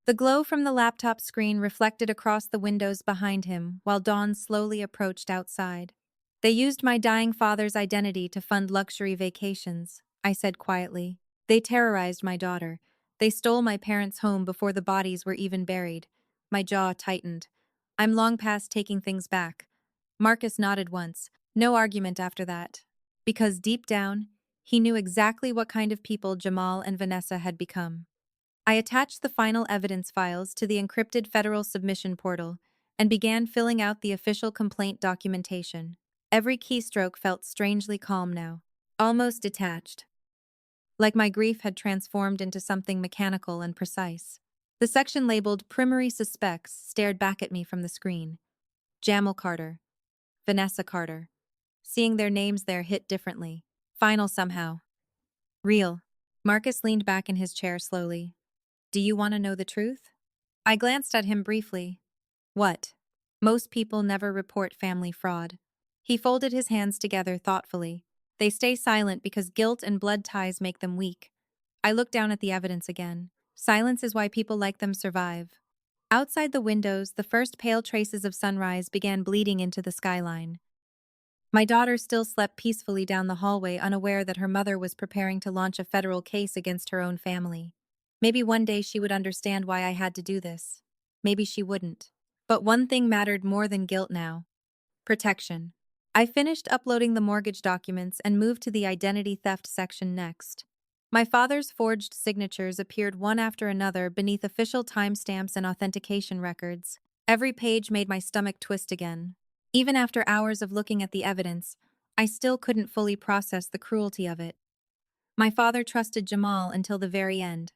The glow from the laptop screen reflected across the windows behind him while Dawn slowly approached outside. They used my dying father's identity to fund luxury vacations, I said quietly. They terrorized my daughter. They stole my parents' home before the bodies were even buried. My jaw tightened. I'm long past taking things back. Marcus nodded once, no argument after that. Because deep down, he knew exactly what kind of people Jamal and Vanessa had become. I attached the final evidence files to the encrypted federal submission portal and began filling out the official complaint documentation. Every keystroke felt strangely calm now. almost detached, like my grief had transformed into something mechanical and precise. The section labeled Primary Suspects stared back at me from the screen. Jamal Carter, Vanessa Carter. Seeing their names there hit differently. Final somehow. Real. Marcus leaned back in his chair slowly. Do you want to know the truth? I glanced at him briefly. What? Most people never report family fraud. He folded his hands together thoughtfully. They stay silent because guilt and blood ties make them weak. I looked down at the evidence again. Silence is why people like them survive. Outside the windows, the first pale traces of sunrise began bleeding into the skyline. My daughter still slept peacefully down the hallway, unaware that her mother was preparing to launch a federal case against her own family. Maybe one day she would understand why I had to do this. Maybe she wouldn't. But one thing mattered more than guilt now: protection. I finished uploading the mortgage documents and moved to the identity theft section next. My father's forged signatures appeared one after another beneath official timestamps and authentication records. Every page made my stomach twist again. Even after hours of looking at the evidence, I still couldn't fully process the cruelty of it. My father trusted Jamal until the very end.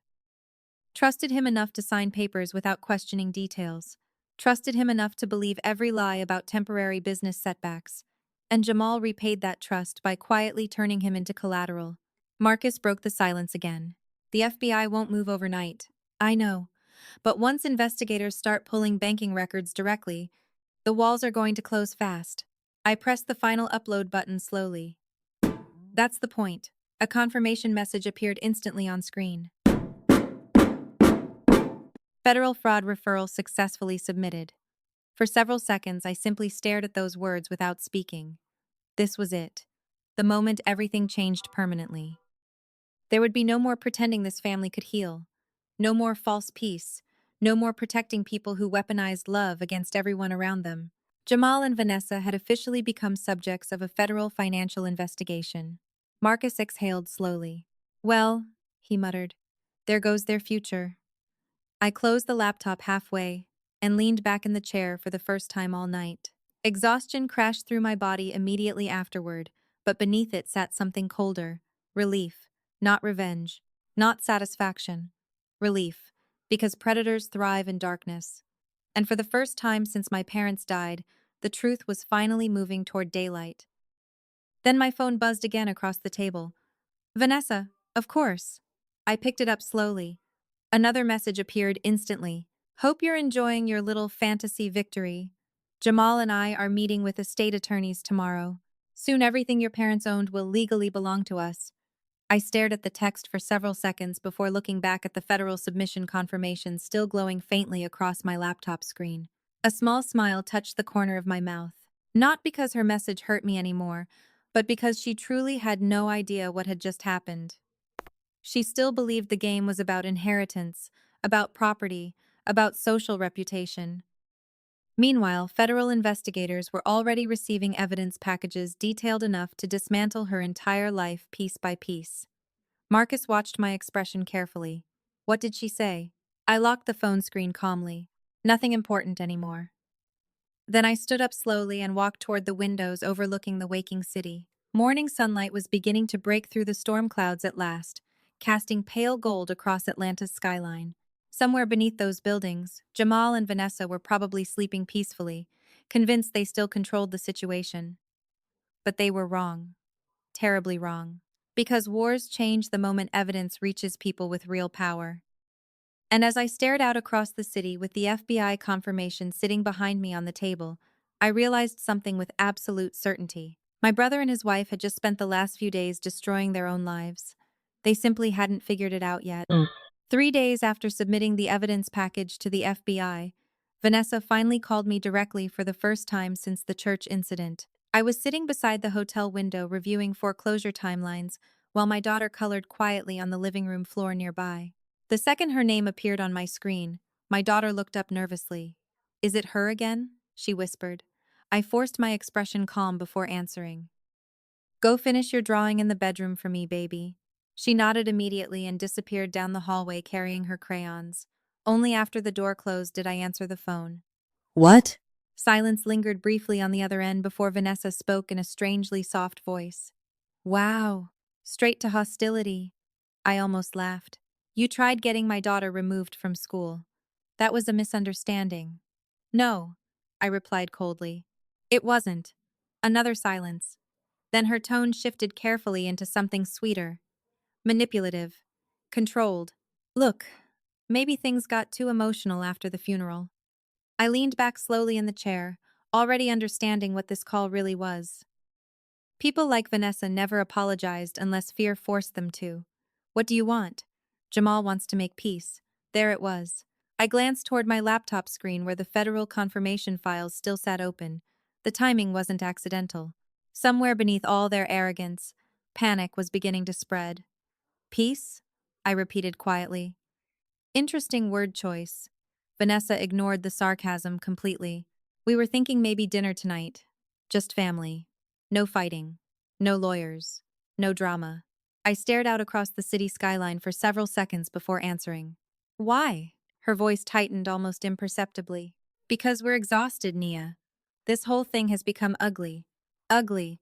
Trusted him enough to sign papers without questioning details. Trusted him enough to believe every lie about temporary business setbacks. And Jamal repaid that trust by quietly turning him into collateral. Marcus broke the silence again. The FBI won't move overnight. I know. But once investigators start pulling banking records directly, the walls are going to close fast. I pressed the final upload button slowly. That's the point. A confirmation message appeared instantly on screen. Federal fraud referral successfully submitted. For several seconds, I simply stared at those words without speaking. This was it. The moment everything changed permanently. There would be no more pretending this family could heal. No more false peace. No more protecting people who weaponized love against everyone around them. Jamal and Vanessa had officially become subjects of a federal financial investigation. Marcus exhaled slowly. Well, he muttered, there goes their future. I closed the laptop halfway and leaned back in the chair for the first time all night. Exhaustion crashed through my body immediately afterward, but beneath it sat something colder: relief, not revenge, not satisfaction. Relief, because predators thrive in darkness. And for the first time since my parents died, the truth was finally moving toward daylight. Then my phone buzzed again across the table. Vanessa, of course. I picked it up slowly. Another message appeared instantly. Hope you're enjoying your little fantasy victory. Jamal and I are meeting with estate attorneys tomorrow. Soon everything your parents owned will legally belong to us. I stared at the text for several seconds before looking back at the federal submission confirmation still glowing faintly across my laptop screen. A small smile touched the corner of my mouth. Not because her message hurt me anymore, but because she truly had no idea what had just happened. She still believed the game was about inheritance, about property, about social reputation. Meanwhile, federal investigators were already receiving evidence packages detailed enough to dismantle her entire life piece by piece. Marcus watched my expression carefully. What did she say? I locked the phone screen calmly. Nothing important anymore. Then I stood up slowly and walked toward the windows overlooking the waking city. Morning sunlight was beginning to break through the storm clouds at last, casting pale gold across Atlanta's skyline. Somewhere beneath those buildings, Jamal and Vanessa were probably sleeping peacefully, convinced they still controlled the situation. But they were wrong. Terribly wrong. Because wars change the moment evidence reaches people with real power. And as I stared out across the city with the FBI confirmation sitting behind me on the table, I realized something with absolute certainty. My brother and his wife had just spent the last few days destroying their own lives. They simply hadn't figured it out yet. 3 days after submitting the evidence package to the FBI, Vanessa finally called me directly for the first time since the church incident. I was sitting beside the hotel window reviewing foreclosure timelines while my daughter colored quietly on the living room floor nearby. The second her name appeared on my screen, my daughter looked up nervously. Is it her again? She whispered. I forced my expression calm before answering. Go finish your drawing in the bedroom for me, baby. She nodded immediately and disappeared down the hallway carrying her crayons. Only after the door closed did I answer the phone. What? Silence lingered briefly on the other end before Vanessa spoke in a strangely soft voice. Wow. Straight to hostility. I almost laughed. You tried getting my daughter removed from school. That was a misunderstanding. No, I replied coldly. It wasn't. Another silence. Then her tone shifted carefully into something sweeter, manipulative, controlled. Look, maybe things got too emotional after the funeral. I leaned back slowly in the chair, already understanding what this call really was. People like Vanessa never apologized unless fear forced them to. What do you want? Jamal wants to make peace. There it was. I glanced toward my laptop screen where the federal confirmation files still sat open. The timing wasn't accidental. Somewhere beneath all their arrogance, panic was beginning to spread. Peace? I repeated quietly. Interesting word choice. Vanessa ignored the sarcasm completely. We were thinking maybe dinner tonight. Just family. No fighting. No lawyers. No drama. I stared out across the city skyline for several seconds before answering. Why? Her voice tightened almost imperceptibly. Because we're exhausted, Nia. This whole thing has become ugly. Ugly.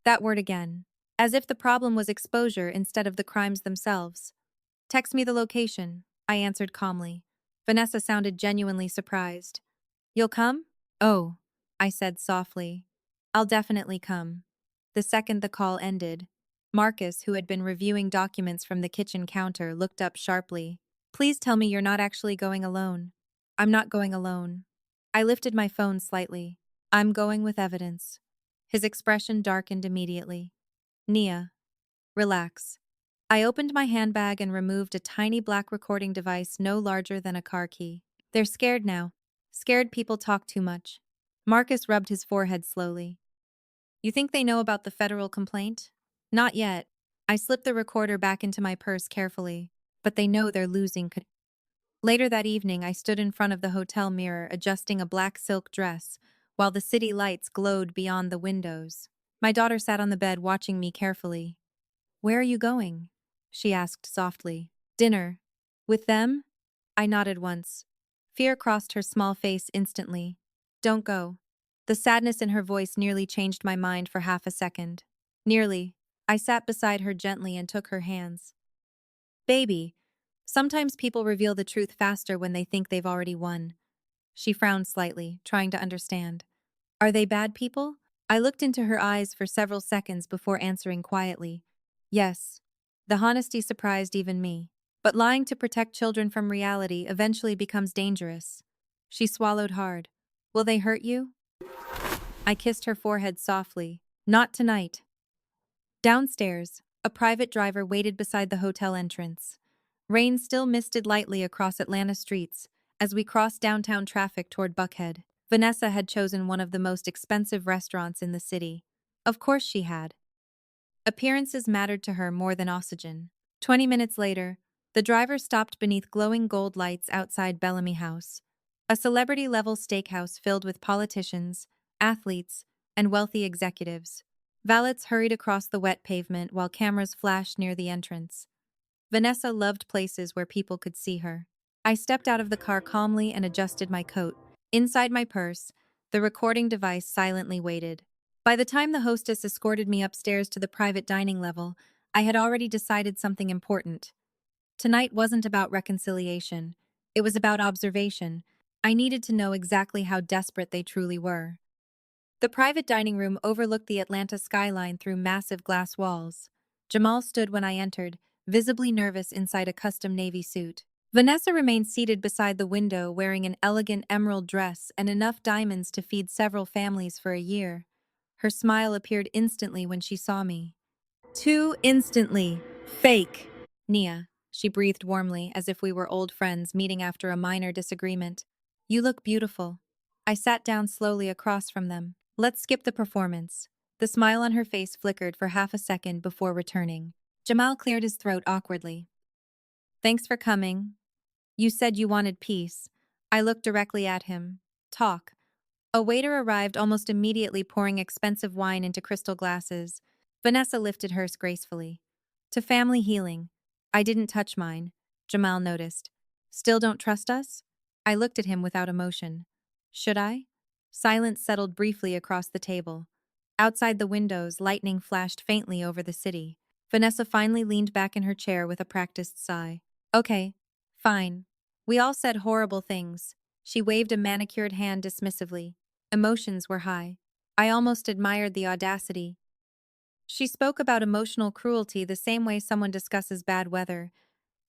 That word again. As if the problem was exposure instead of the crimes themselves. Text me the location, I answered calmly. Vanessa sounded genuinely surprised. You'll come? Oh, I said softly. I'll definitely come. The second the call ended, Marcus, who had been reviewing documents from the kitchen counter, looked up sharply. Please tell me you're not actually going alone. I'm not going alone. I lifted my phone slightly. I'm going with evidence. His expression darkened immediately. Nia, relax. I opened my handbag and removed a tiny black recording device no larger than a car key. They're scared now. Scared people talk too much. Marcus rubbed his forehead slowly. You think they know about the federal complaint? Not yet. I slipped the recorder back into my purse carefully, but they know they're losing. Later that evening, I stood in front of the hotel mirror adjusting a black silk dress, while the city lights glowed beyond the windows. My daughter sat on the bed watching me carefully. Where are you going? She asked softly. Dinner. With them? I nodded once. Fear crossed her small face instantly. Don't go. The sadness in her voice nearly changed my mind for half a second. Nearly. I sat beside her gently and took her hands. Baby, sometimes people reveal the truth faster when they think they've already won. She frowned slightly, trying to understand. Are they bad people? I looked into her eyes for several seconds before answering quietly. Yes. The honesty surprised even me. But lying to protect children from reality eventually becomes dangerous. She swallowed hard. Will they hurt you? I kissed her forehead softly. Not tonight. Downstairs, a private driver waited beside the hotel entrance. Rain still misted lightly across Atlanta streets as we crossed downtown traffic toward Buckhead. Vanessa had chosen one of the most expensive restaurants in the city. Of course she had. Appearances mattered to her more than oxygen. 20 minutes later, the driver stopped beneath glowing gold lights outside Bellamy House, a celebrity-level steakhouse filled with politicians, athletes, and wealthy executives. Valets hurried across the wet pavement while cameras flashed near the entrance. Vanessa loved places where people could see her. I stepped out of the car calmly and adjusted my coat. Inside my purse, the recording device silently waited. By the time the hostess escorted me upstairs to the private dining level, I had already decided something important. Tonight wasn't about reconciliation. It was about observation. I needed to know exactly how desperate they truly were. The private dining room overlooked the Atlanta skyline through massive glass walls. Jamal stood when I entered, visibly nervous inside a custom navy suit. Vanessa remained seated beside the window wearing an elegant emerald dress and enough diamonds to feed several families for a year. Her smile appeared instantly when she saw me. Too instantly. Fake. Nia, she breathed warmly as if we were old friends meeting after a minor disagreement. You look beautiful. I sat down slowly across from them. Let's skip the performance. The smile on her face flickered for half a second before returning. Jamal cleared his throat awkwardly. Thanks for coming. You said you wanted peace. I looked directly at him. Talk. A waiter arrived almost immediately pouring expensive wine into crystal glasses. Vanessa lifted hers gracefully. To family healing. I didn't touch mine. Jamal noticed. Still don't trust us? I looked at him without emotion. Should I? Silence settled briefly across the table. Outside the windows, lightning flashed faintly over the city. Vanessa finally leaned back in her chair with a practiced sigh. Okay, fine. We all said horrible things. She waved a manicured hand dismissively. Emotions were high. I almost admired the audacity. She spoke about emotional cruelty the same way someone discusses bad weather.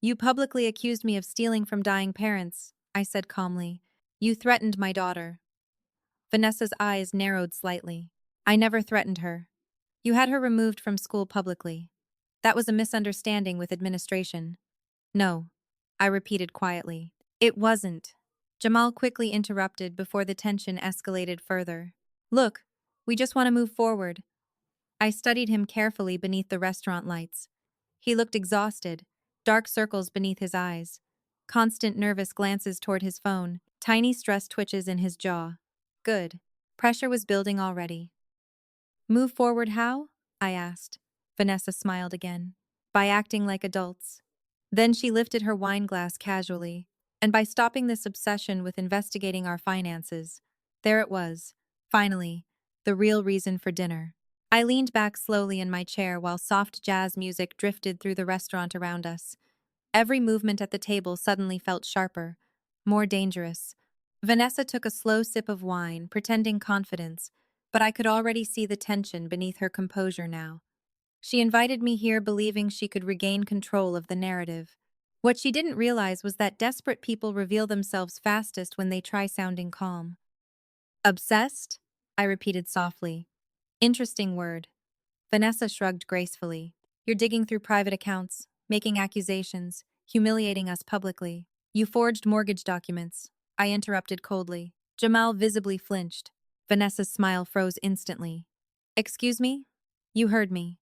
You publicly accused me of stealing from dying parents, I said calmly. You threatened my daughter. Vanessa's eyes narrowed slightly. I never threatened her. You had her removed from school publicly. That was a misunderstanding with administration. No, I repeated quietly. It wasn't. Jamal quickly interrupted before the tension escalated further. Look, we just want to move forward. I studied him carefully beneath the restaurant lights. He looked exhausted, dark circles beneath his eyes, constant nervous glances toward his phone, tiny stress twitches in his jaw. Good. Pressure was building already. Move forward how? I asked. Vanessa smiled again. By acting like adults. Then she lifted her wine glass casually, and by stopping this obsession with investigating our finances. There it was, finally, the real reason for dinner. I leaned back slowly in my chair while soft jazz music drifted through the restaurant around us. Every movement at the table suddenly felt sharper, more dangerous. Vanessa took a slow sip of wine, pretending confidence, but I could already see the tension beneath her composure now. She invited me here believing she could regain control of the narrative. What she didn't realize was that desperate people reveal themselves fastest when they try sounding calm. Obsessed? I repeated softly. Interesting word. Vanessa shrugged gracefully. You're digging through private accounts, making accusations, humiliating us publicly. You forged mortgage documents. I interrupted coldly. Jamal visibly flinched. Vanessa's smile froze instantly. Excuse me? You heard me.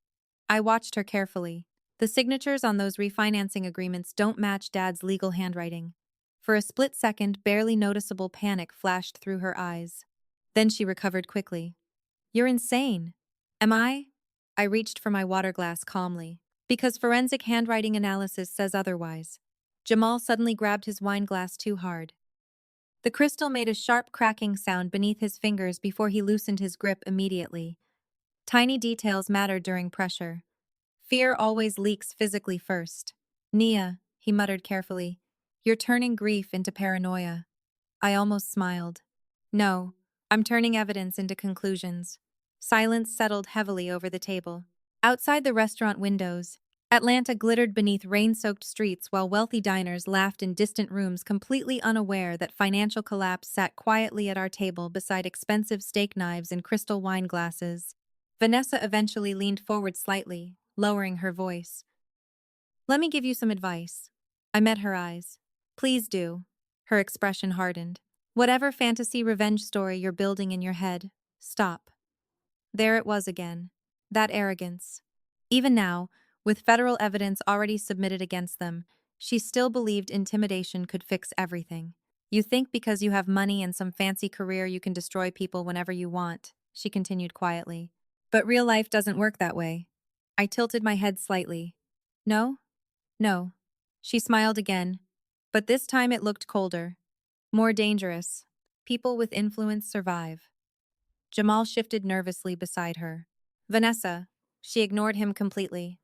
I watched her carefully. The signatures on those refinancing agreements don't match Dad's legal handwriting. For a split second, barely noticeable panic flashed through her eyes. Then she recovered quickly. You're insane. Am I? I reached for my water glass calmly. Because forensic handwriting analysis says otherwise. Jamal suddenly grabbed his wine glass too hard. The crystal made a sharp cracking sound beneath his fingers before he loosened his grip immediately. Tiny details matter during pressure. Fear always leaks physically first. Nia, he muttered carefully, you're turning grief into paranoia. I almost smiled. No, I'm turning evidence into conclusions. Silence settled heavily over the table. Outside the restaurant windows, Atlanta glittered beneath rain-soaked streets while wealthy diners laughed in distant rooms completely unaware that financial collapse sat quietly at our table beside expensive steak knives and crystal wine glasses. Vanessa eventually leaned forward slightly, lowering her voice. Let me give you some advice. I met her eyes. Please do. Her expression hardened. Whatever fantasy revenge story you're building in your head, stop. There it was again. That arrogance. Even now, with federal evidence already submitted against them, she still believed intimidation could fix everything. You think because you have money and some fancy career you can destroy people whenever you want, she continued quietly. But real life doesn't work that way. I tilted my head slightly. No? No. She smiled again, but this time it looked colder. More dangerous. People with influence survive. Jamal shifted nervously beside her. Vanessa. She ignored him completely.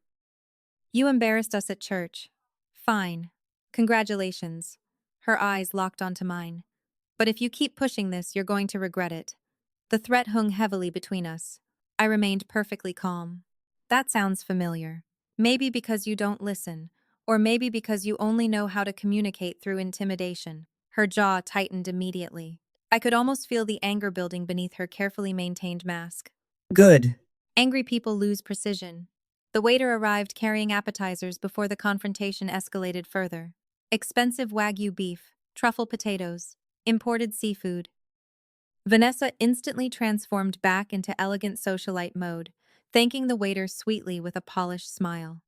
You embarrassed us at church. Fine. Congratulations. Her eyes locked onto mine. But if you keep pushing this, you're going to regret it. The threat hung heavily between us. I remained perfectly calm. That sounds familiar. Maybe because you don't listen, or maybe because you only know how to communicate through intimidation. Her jaw tightened immediately. I could almost feel the anger building beneath her carefully maintained mask. Good. Angry people lose precision. The waiter arrived carrying appetizers before the confrontation escalated further. Expensive Wagyu beef, truffle potatoes, imported seafood. Vanessa instantly transformed back into elegant socialite mode, thanking the waiter sweetly with a polished smile.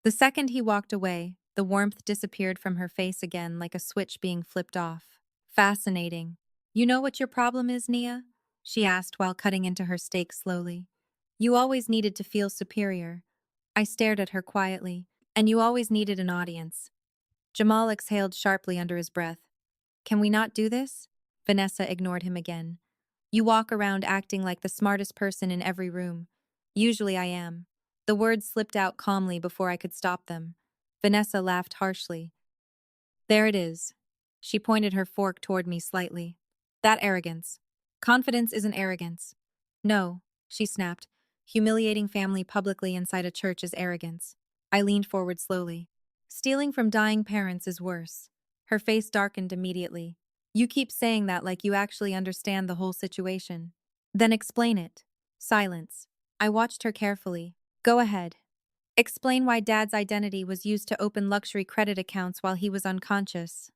The second he walked away, the warmth disappeared from her face again like a switch being flipped off. Fascinating. You know what your problem is, Nia? She asked while cutting into her steak slowly. You always needed to feel superior. I stared at her quietly. And you always needed an audience. Jamal exhaled sharply under his breath. Can we not do this? Vanessa ignored him again. You walk around acting like the smartest person in every room. Usually I am. The words slipped out calmly before I could stop them. Vanessa laughed harshly. There it is. She pointed her fork toward me slightly. That arrogance. Confidence isn't arrogance. No, she snapped. Humiliating family publicly inside a church is arrogance. I leaned forward slowly. Stealing from dying parents is worse. Her face darkened immediately. You keep saying that like you actually understand the whole situation. Then explain it. Silence. I watched her carefully. Go ahead. Explain why Dad's identity was used to open luxury credit accounts while he was unconscious.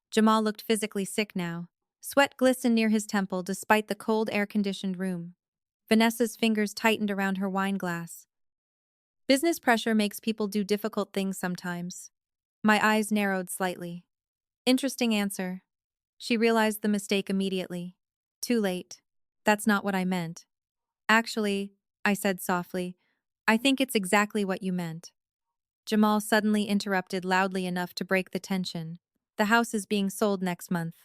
Jamal looked physically sick now. Sweat glistened near his temple despite the cold air-conditioned room. Vanessa's fingers tightened around her wine glass. Business pressure makes people do difficult things sometimes. My eyes narrowed slightly. Interesting answer. She realized the mistake immediately. Too late. That's not what I meant. Actually, I said softly, I think it's exactly what you meant. Jamal suddenly interrupted loudly enough to break the tension. The house is being sold next month.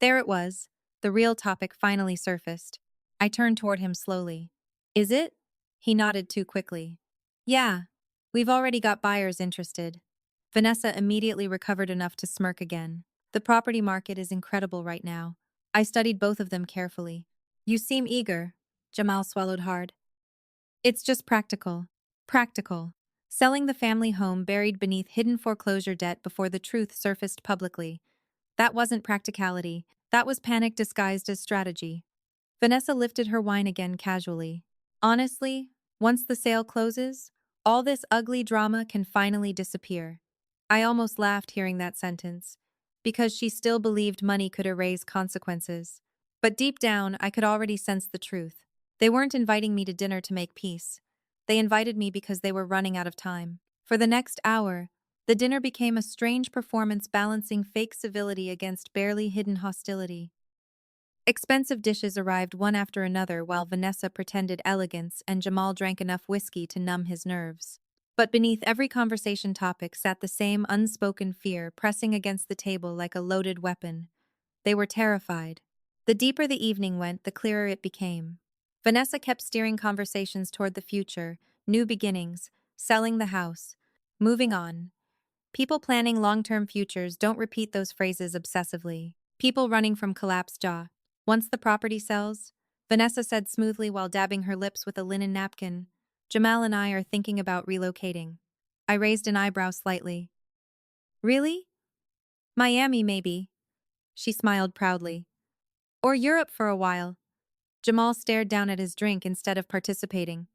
There it was. The real topic finally surfaced. I turned toward him slowly. Is it? He nodded too quickly. Yeah. We've already got buyers interested. Vanessa immediately recovered enough to smirk again. The property market is incredible right now. I studied both of them carefully. You seem eager. Jamal swallowed hard. It's just practical. Practical. Selling the family home buried beneath hidden foreclosure debt before the truth surfaced publicly. That wasn't practicality. That was panic disguised as strategy. Vanessa lifted her wine again casually. Honestly, once the sale closes, all this ugly drama can finally disappear. I almost laughed hearing that sentence, because she still believed money could erase consequences. But deep down, I could already sense the truth. They weren't inviting me to dinner to make peace. They invited me because they were running out of time. For the next hour, the dinner became a strange performance balancing fake civility against barely hidden hostility. Expensive dishes arrived one after another while Vanessa pretended elegance and Jamal drank enough whiskey to numb his nerves. But beneath every conversation topic sat the same unspoken fear pressing against the table like a loaded weapon. They were terrified. The deeper the evening went, the clearer it became. Vanessa kept steering conversations toward the future, new beginnings, selling the house, moving on. People planning long-term futures don't repeat those phrases obsessively. People running from collapsed jaw. Once the property sells, Vanessa said smoothly while dabbing her lips with a linen napkin, Jamal and I are thinking about relocating. I raised an eyebrow slightly. Really? Miami, maybe. She smiled proudly. Or Europe for a while. Jamal stared down at his drink instead of participating.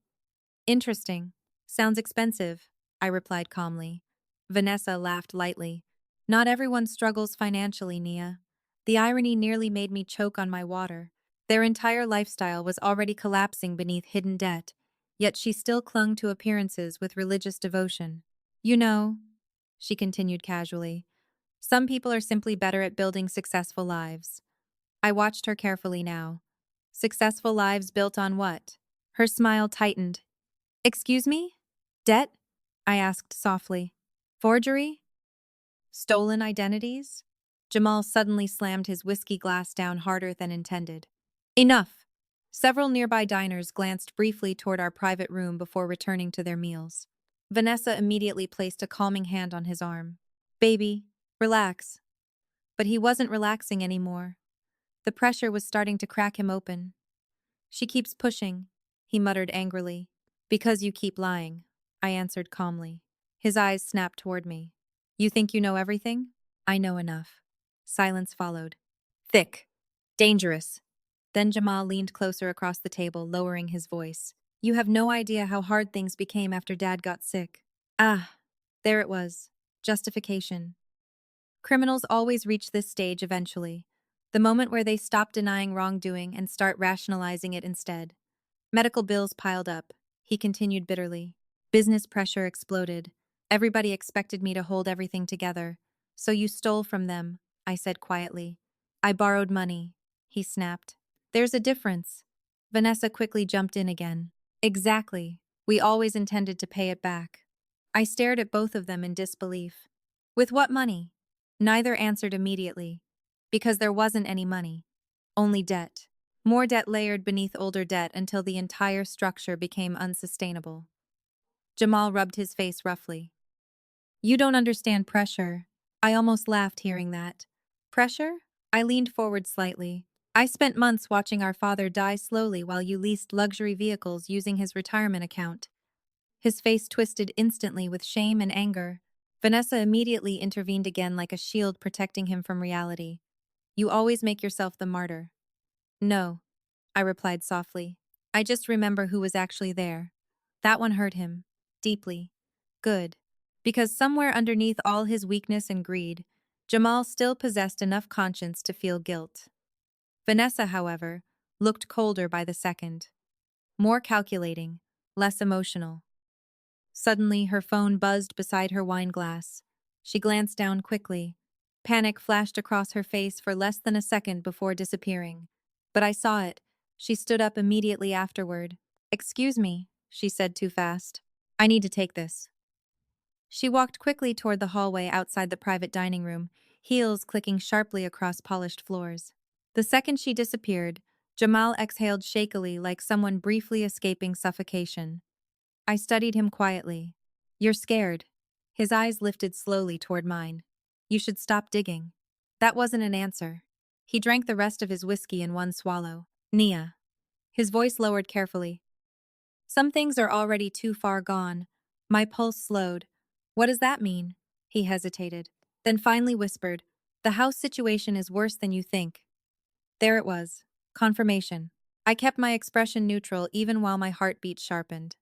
Interesting. Sounds expensive, I replied calmly. Vanessa laughed lightly. Not everyone struggles financially, Nia. The irony nearly made me choke on my water. Their entire lifestyle was already collapsing beneath hidden debt, yet she still clung to appearances with religious devotion. You know, she continued casually, some people are simply better at building successful lives. I watched her carefully now. Successful lives built on what? Her smile tightened. Excuse me? Debt? I asked softly. Forgery? Stolen identities? Jamal suddenly slammed his whiskey glass down harder than intended. Enough! Several nearby diners glanced briefly toward our private room before returning to their meals. Vanessa immediately placed a calming hand on his arm. Baby, relax. But he wasn't relaxing anymore. The pressure was starting to crack him open. She keeps pushing, he muttered angrily. Because you keep lying, I answered calmly. His eyes snapped toward me. You think you know everything? I know enough. Silence followed. Thick. Dangerous. Then Jamal leaned closer across the table, lowering his voice. You have no idea how hard things became after Dad got sick. Ah, there it was. Justification. Criminals always reach this stage eventually. The moment where they stop denying wrongdoing and start rationalizing it instead. Medical bills piled up. He continued bitterly. Business pressure exploded. Everybody expected me to hold everything together. So you stole from them, I said quietly. I borrowed money, he snapped. There's a difference. Vanessa quickly jumped in again. Exactly. We always intended to pay it back. I stared at both of them in disbelief. With what money? Neither answered immediately. Because there wasn't any money. Only debt. More debt layered beneath older debt until the entire structure became unsustainable. Jamal rubbed his face roughly. You don't understand pressure. I almost laughed hearing that. Pressure? I leaned forward slightly. I spent months watching our father die slowly while you leased luxury vehicles using his retirement account. His face twisted instantly with shame and anger. Vanessa immediately intervened again like a shield protecting him from reality. You always make yourself the martyr. No, I replied softly. I just remember who was actually there. That one hurt him. Deeply. Good. Because somewhere underneath all his weakness and greed, Jamal still possessed enough conscience to feel guilt. Vanessa, however, looked colder by the second. More calculating, less emotional. Suddenly, her phone buzzed beside her wine glass. She glanced down quickly. Panic flashed across her face for less than a second before disappearing. But I saw it. She stood up immediately afterward. Excuse me, she said too fast. I need to take this. She walked quickly toward the hallway outside the private dining room, heels clicking sharply across polished floors. The second she disappeared, Jamal exhaled shakily like someone briefly escaping suffocation. I studied him quietly. You're scared. His eyes lifted slowly toward mine. You should stop digging. That wasn't an answer. He drank the rest of his whiskey in one swallow. Nia. His voice lowered carefully. Some things are already too far gone. My pulse slowed. What does that mean? He hesitated, then finally whispered, The house situation is worse than you think. There it was. Confirmation. I kept my expression neutral even while my heartbeat sharpened.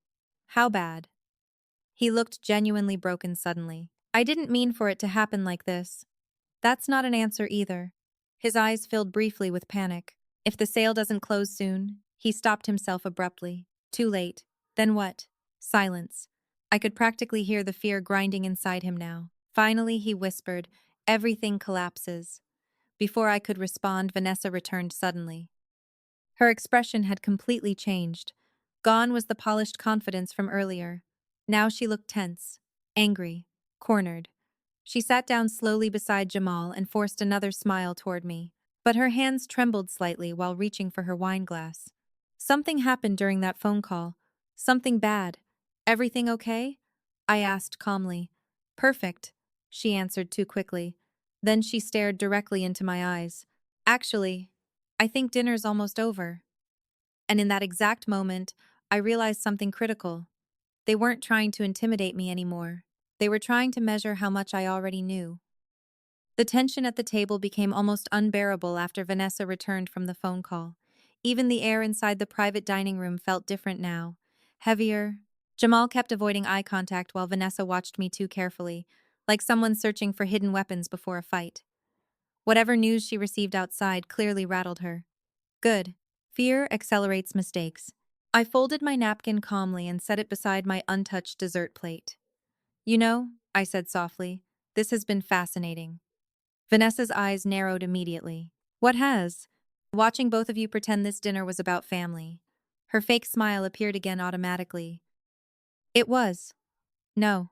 How bad? He looked genuinely broken suddenly. I didn't mean for it to happen like this. That's not an answer either. His eyes filled briefly with panic. If the sale doesn't close soon, he stopped himself abruptly. Too late. Then what? Silence. I could practically hear the fear grinding inside him now. Finally, he whispered, Everything collapses. Before I could respond, Vanessa returned suddenly. Her expression had completely changed. Gone was the polished confidence from earlier. Now she looked tense, angry, cornered. She sat down slowly beside Jamal and forced another smile toward me, but her hands trembled slightly while reaching for her wine glass. Something happened during that phone call. Something bad. Everything okay? I asked calmly. Perfect, she answered too quickly. Then she stared directly into my eyes. Actually, I think dinner's almost over. And in that exact moment, I realized something critical. They weren't trying to intimidate me anymore. They were trying to measure how much I already knew. The tension at the table became almost unbearable after Vanessa returned from the phone call. Even the air inside the private dining room felt different now. Heavier. Jamal kept avoiding eye contact while Vanessa watched me too carefully, like someone searching for hidden weapons before a fight. Whatever news she received outside clearly rattled her. Good. Fear accelerates mistakes. I folded my napkin calmly and set it beside my untouched dessert plate. You know, I said softly, this has been fascinating. Vanessa's eyes narrowed immediately. What has? Watching both of you pretend this dinner was about family. Her fake smile appeared again automatically. It was. No.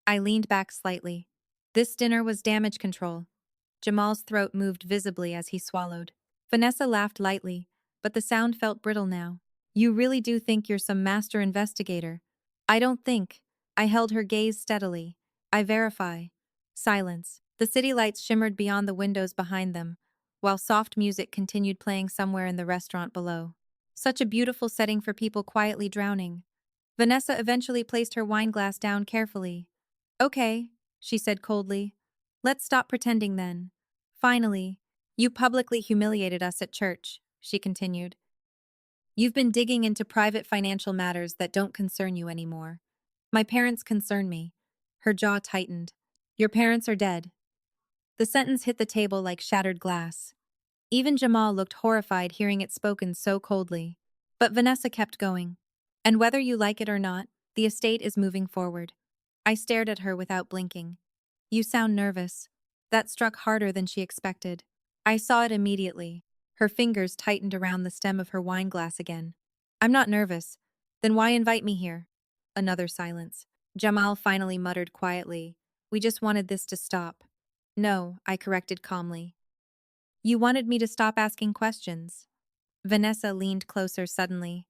I leaned back slightly. This dinner was damage control. Jamal's throat moved visibly as he swallowed. Vanessa laughed lightly, but the sound felt brittle now. You really do think you're some master investigator. I don't think. I held her gaze steadily. I verify. Silence. The city lights shimmered beyond the windows behind them, while soft music continued playing somewhere in the restaurant below. Such a beautiful setting for people quietly drowning. Vanessa eventually placed her wine glass down carefully. Okay, she said coldly. Let's stop pretending then. Finally, you publicly humiliated us at church, she continued. You've been digging into private financial matters that don't concern you anymore. My parents concern me. Her jaw tightened. Your parents are dead. The sentence hit the table like shattered glass. Even Jamal looked horrified hearing it spoken so coldly. But Vanessa kept going. And whether you like it or not, the estate is moving forward. I stared at her without blinking. You sound nervous. That struck harder than she expected. I saw it immediately. Her fingers tightened around the stem of her wine glass again. I'm not nervous. Then why invite me here? Another silence. Jamal finally muttered quietly. We just wanted this to stop. No, I corrected calmly. You wanted me to stop asking questions. Vanessa leaned closer suddenly.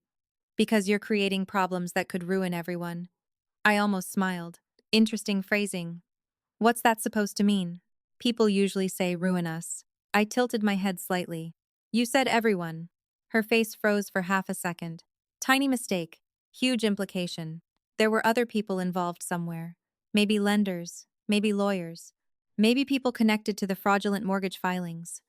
Because you're creating problems that could ruin everyone. I almost smiled. Interesting phrasing. What's that supposed to mean? People usually say ruin us. I tilted my head slightly. You said everyone. Her face froze for half a second. Tiny mistake. Huge implication. There were other people involved somewhere. Maybe lenders. Maybe lawyers. Maybe people connected to the fraudulent mortgage filings.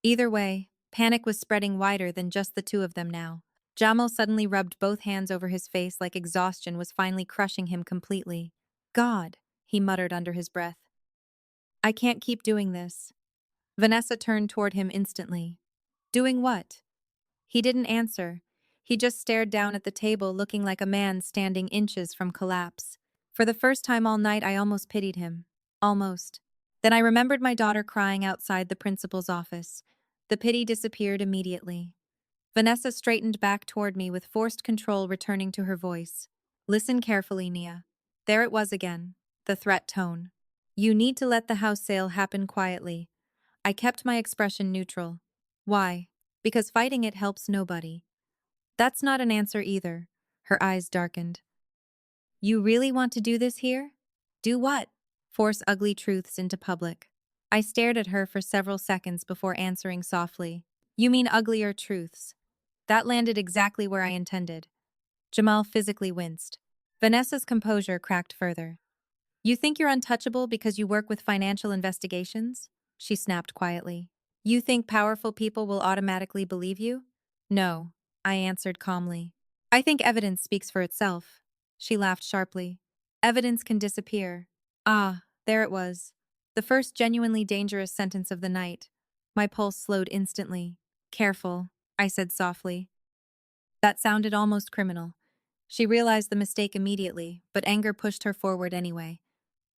Either way, panic was spreading wider than just the two of them now. Jamal suddenly rubbed both hands over his face like exhaustion was finally crushing him completely. God, he muttered under his breath. I can't keep doing this. Vanessa turned toward him instantly. Doing what? He didn't answer. He just stared down at the table looking like a man standing inches from collapse. For the first time all night I almost pitied him. Almost. Then I remembered my daughter crying outside the principal's office. The pity disappeared immediately. Vanessa straightened back toward me with forced control returning to her voice. Listen carefully, Nia. There it was again, the threat tone. You need to let the house sale happen quietly. I kept my expression neutral. Why? Because fighting it helps nobody. That's not an answer either. Her eyes darkened. You really want to do this here? Do what? Force ugly truths into public. I stared at her for several seconds before answering softly. You mean uglier truths. That landed exactly where I intended. Jamal physically winced. Vanessa's composure cracked further. You think you're untouchable because you work with financial investigations? She snapped quietly. You think powerful people will automatically believe you? No, I answered calmly. I think evidence speaks for itself. She laughed sharply. Evidence can disappear. Ah, there it was. The first genuinely dangerous sentence of the night. My pulse slowed instantly. Careful, I said softly. That sounded almost criminal. She realized the mistake immediately, but anger pushed her forward anyway.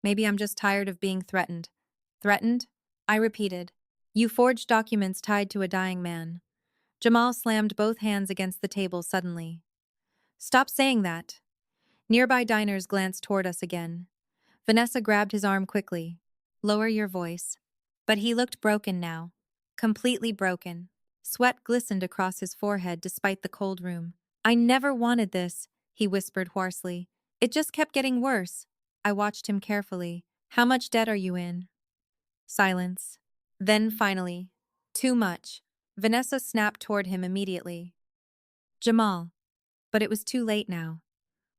Maybe I'm just tired of being threatened. Threatened? I repeated. You forged documents tied to a dying man. Jamal slammed both hands against the table suddenly. Stop saying that. Nearby diners glanced toward us again. Vanessa grabbed his arm quickly. Lower your voice. But he looked broken now. Completely broken. Sweat glistened across his forehead despite the cold room. I never wanted this, he whispered hoarsely. It just kept getting worse. I watched him carefully. How much debt are you in? Silence. Then finally, too much. Vanessa snapped toward him immediately. Jamal. But it was too late now.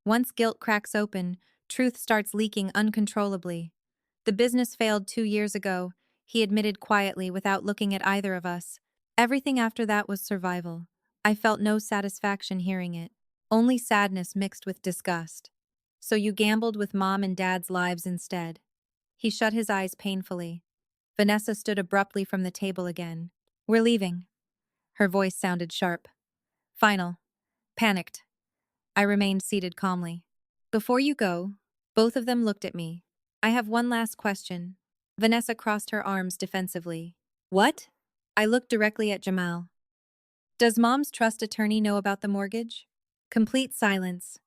Once guilt cracks open, truth starts leaking uncontrollably. The business failed 2 years ago, he admitted quietly without looking at either of us. Everything after that was survival. I felt no satisfaction hearing it, only sadness mixed with disgust. So you gambled with Mom and Dad's lives instead. He shut his eyes painfully. Vanessa stood abruptly from the table again. We're leaving. Her voice sounded sharp. Final. Panicked. I remained seated calmly. Before you go, both of them looked at me. I have one last question. Vanessa crossed her arms defensively. What? I looked directly at Jamal. Does Mom's trust attorney know about the mortgage? Complete silence.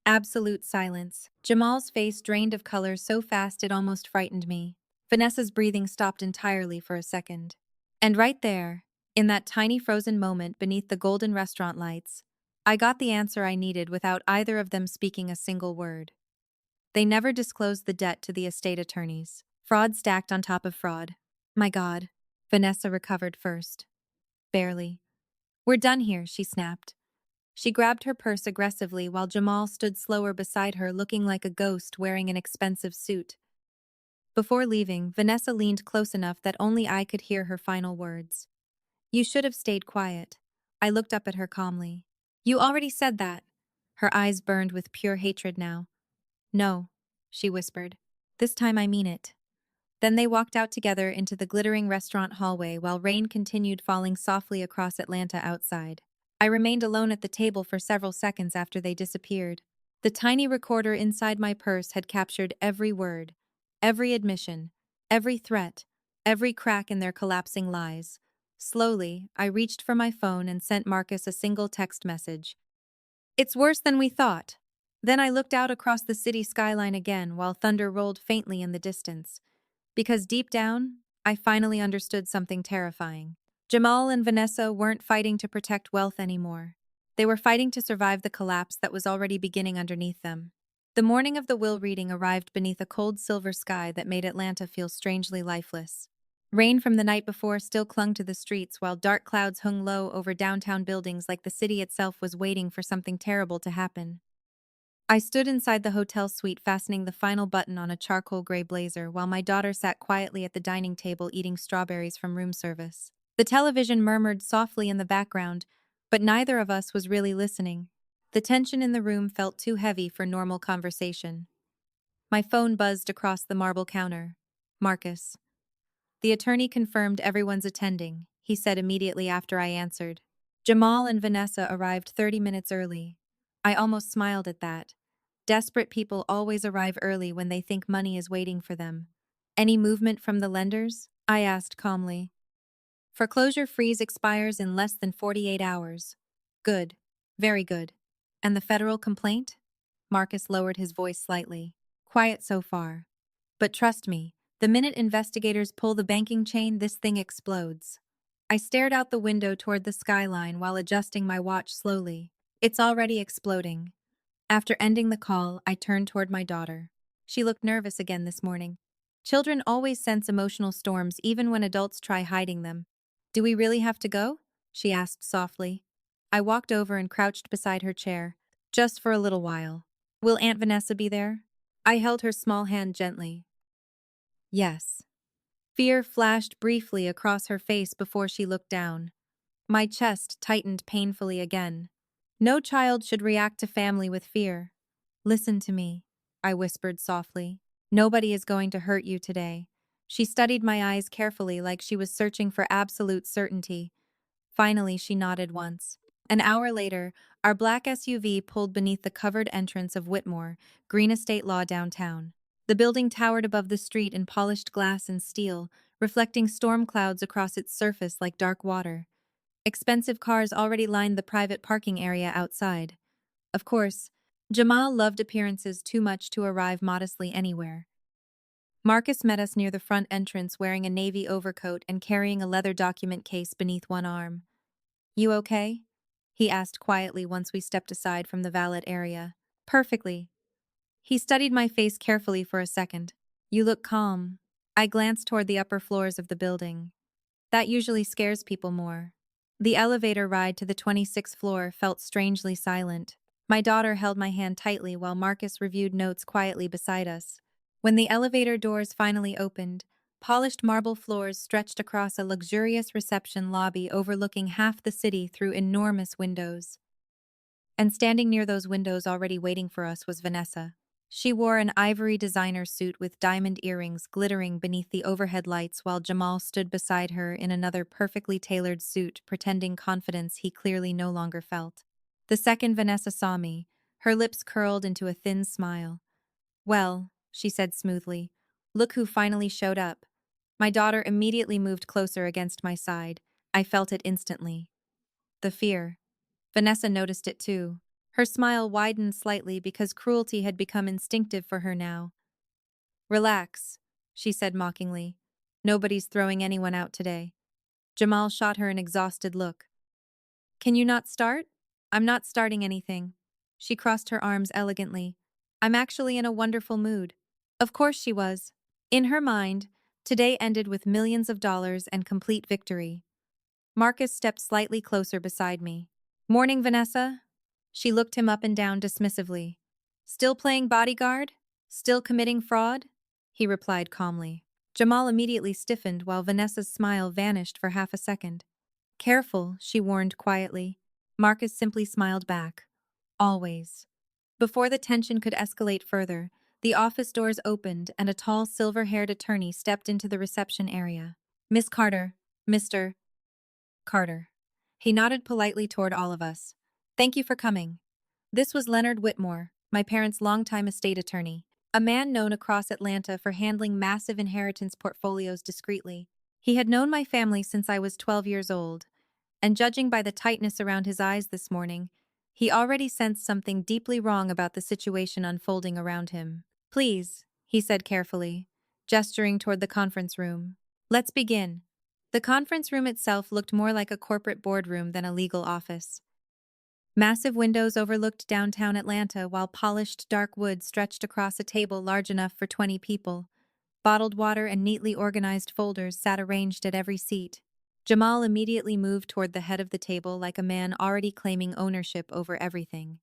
Absolute silence. Jamal's face drained of color so fast it almost frightened me. Vanessa's breathing stopped entirely for a second. And right there, in that tiny frozen moment beneath the golden restaurant lights, I got the answer I needed without either of them speaking a single word. They never disclosed the debt to the estate attorneys. Fraud stacked on top of fraud. My God. Vanessa recovered first. Barely. We're done here, she snapped. She grabbed her purse aggressively while Jamal stood slower beside her looking like a ghost wearing an expensive suit. Before leaving, Vanessa leaned close enough that only I could hear her final words. You should have stayed quiet. I looked up at her calmly. You already said that. Her eyes burned with pure hatred now. No, she whispered. This time I mean it. Then they walked out together into the glittering restaurant hallway while rain continued falling softly across Atlanta outside. I remained alone at the table for several seconds after they disappeared. The tiny recorder inside my purse had captured every word, every admission, every threat, every crack in their collapsing lies. Slowly, I reached for my phone and sent Marcus a single text message. It's worse than we thought. Then I looked out across the city skyline again while thunder rolled faintly in the distance. Because deep down, I finally understood something terrifying. Jamal and Vanessa weren't fighting to protect wealth anymore. They were fighting to survive the collapse that was already beginning underneath them. The morning of the will reading arrived beneath a cold silver sky that made Atlanta feel strangely lifeless. Rain from the night before still clung to the streets while dark clouds hung low over downtown buildings like the city itself was waiting for something terrible to happen. I stood inside the hotel suite fastening the final button on a charcoal gray blazer while my daughter sat quietly at the dining table eating strawberries from room service. The television murmured softly in the background, but neither of us was really listening. The tension in the room felt too heavy for normal conversation. My phone buzzed across the marble counter. Marcus. The attorney confirmed everyone's attending, he said immediately after I answered. Jamal and Vanessa arrived 30 minutes early. I almost smiled at that. Desperate people always arrive early when they think money is waiting for them. Any movement from the lenders? I asked calmly. Foreclosure freeze expires in less than 48 hours. Good. Very good. And the federal complaint? Marcus lowered his voice slightly. Quiet so far. But trust me, the minute investigators pull the banking chain, this thing explodes. I stared out the window toward the skyline while adjusting my watch slowly. It's already exploding. After ending the call, I turned toward my daughter. She looked nervous again this morning. Children always sense emotional storms even when adults try hiding them. Do we really have to go? She asked softly. I walked over and crouched beside her chair. Just for a little while. Will Aunt Vanessa be there? I held her small hand gently. Yes. Fear flashed briefly across her face before she looked down. My chest tightened painfully again. No child should react to family with fear. Listen to me, I whispered softly. Nobody is going to hurt you today. She studied my eyes carefully like she was searching for absolute certainty. Finally, she nodded once. An hour later, our black SUV pulled beneath the covered entrance of Whitmore, Green Estate Law downtown. The building towered above the street in polished glass and steel, reflecting storm clouds across its surface like dark water. Expensive cars already lined the private parking area outside. Of course, Jamal loved appearances too much to arrive modestly anywhere. Marcus met us near the front entrance wearing a navy overcoat and carrying a leather document case beneath one arm. You okay? He asked quietly once we stepped aside from the valet area. Perfectly. He studied my face carefully for a second. You look calm. I glanced toward the upper floors of the building. That usually scares people more. The elevator ride to the 26th floor felt strangely silent. My daughter held my hand tightly while Marcus reviewed notes quietly beside us. When the elevator doors finally opened, polished marble floors stretched across a luxurious reception lobby overlooking half the city through enormous windows. And standing near those windows already waiting for us was Vanessa. She wore an ivory designer suit with diamond earrings glittering beneath the overhead lights while Jamal stood beside her in another perfectly tailored suit, pretending confidence he clearly no longer felt. The second Vanessa saw me, her lips curled into a thin smile. Well, she said smoothly, look who finally showed up. My daughter immediately moved closer against my side. I felt it instantly. The fear. Vanessa noticed it too. Her smile widened slightly because cruelty had become instinctive for her now. Relax, she said mockingly. Nobody's throwing anyone out today. Jamal shot her an exhausted look. Can you not start? I'm not starting anything. She crossed her arms elegantly. I'm actually in a wonderful mood. Of course she was. In her mind, today ended with millions of dollars and complete victory. Marcus stepped slightly closer beside me. Morning, Vanessa. She looked him up and down dismissively. Still playing bodyguard? Still committing fraud? He replied calmly. Jamal immediately stiffened while Vanessa's smile vanished for half a second. Careful, she warned quietly. Marcus simply smiled back. Always. Before the tension could escalate further, the office doors opened and a tall silver-haired attorney stepped into the reception area. Miss Carter, Mr. Carter. He nodded politely toward all of us. Thank you for coming. This was Leonard Whitmore, my parents' longtime estate attorney, a man known across Atlanta for handling massive inheritance portfolios discreetly. He had known my family since I was 12 years old, and judging by the tightness around his eyes this morning, he already sensed something deeply wrong about the situation unfolding around him. Please, he said carefully, gesturing toward the conference room. Let's begin. The conference room itself looked more like a corporate boardroom than a legal office. Massive windows overlooked downtown Atlanta, while polished dark wood stretched across a table large enough for 20 people. Bottled water and neatly organized folders sat arranged at every seat. Jamal immediately moved toward the head of the table like a man already claiming ownership over everything.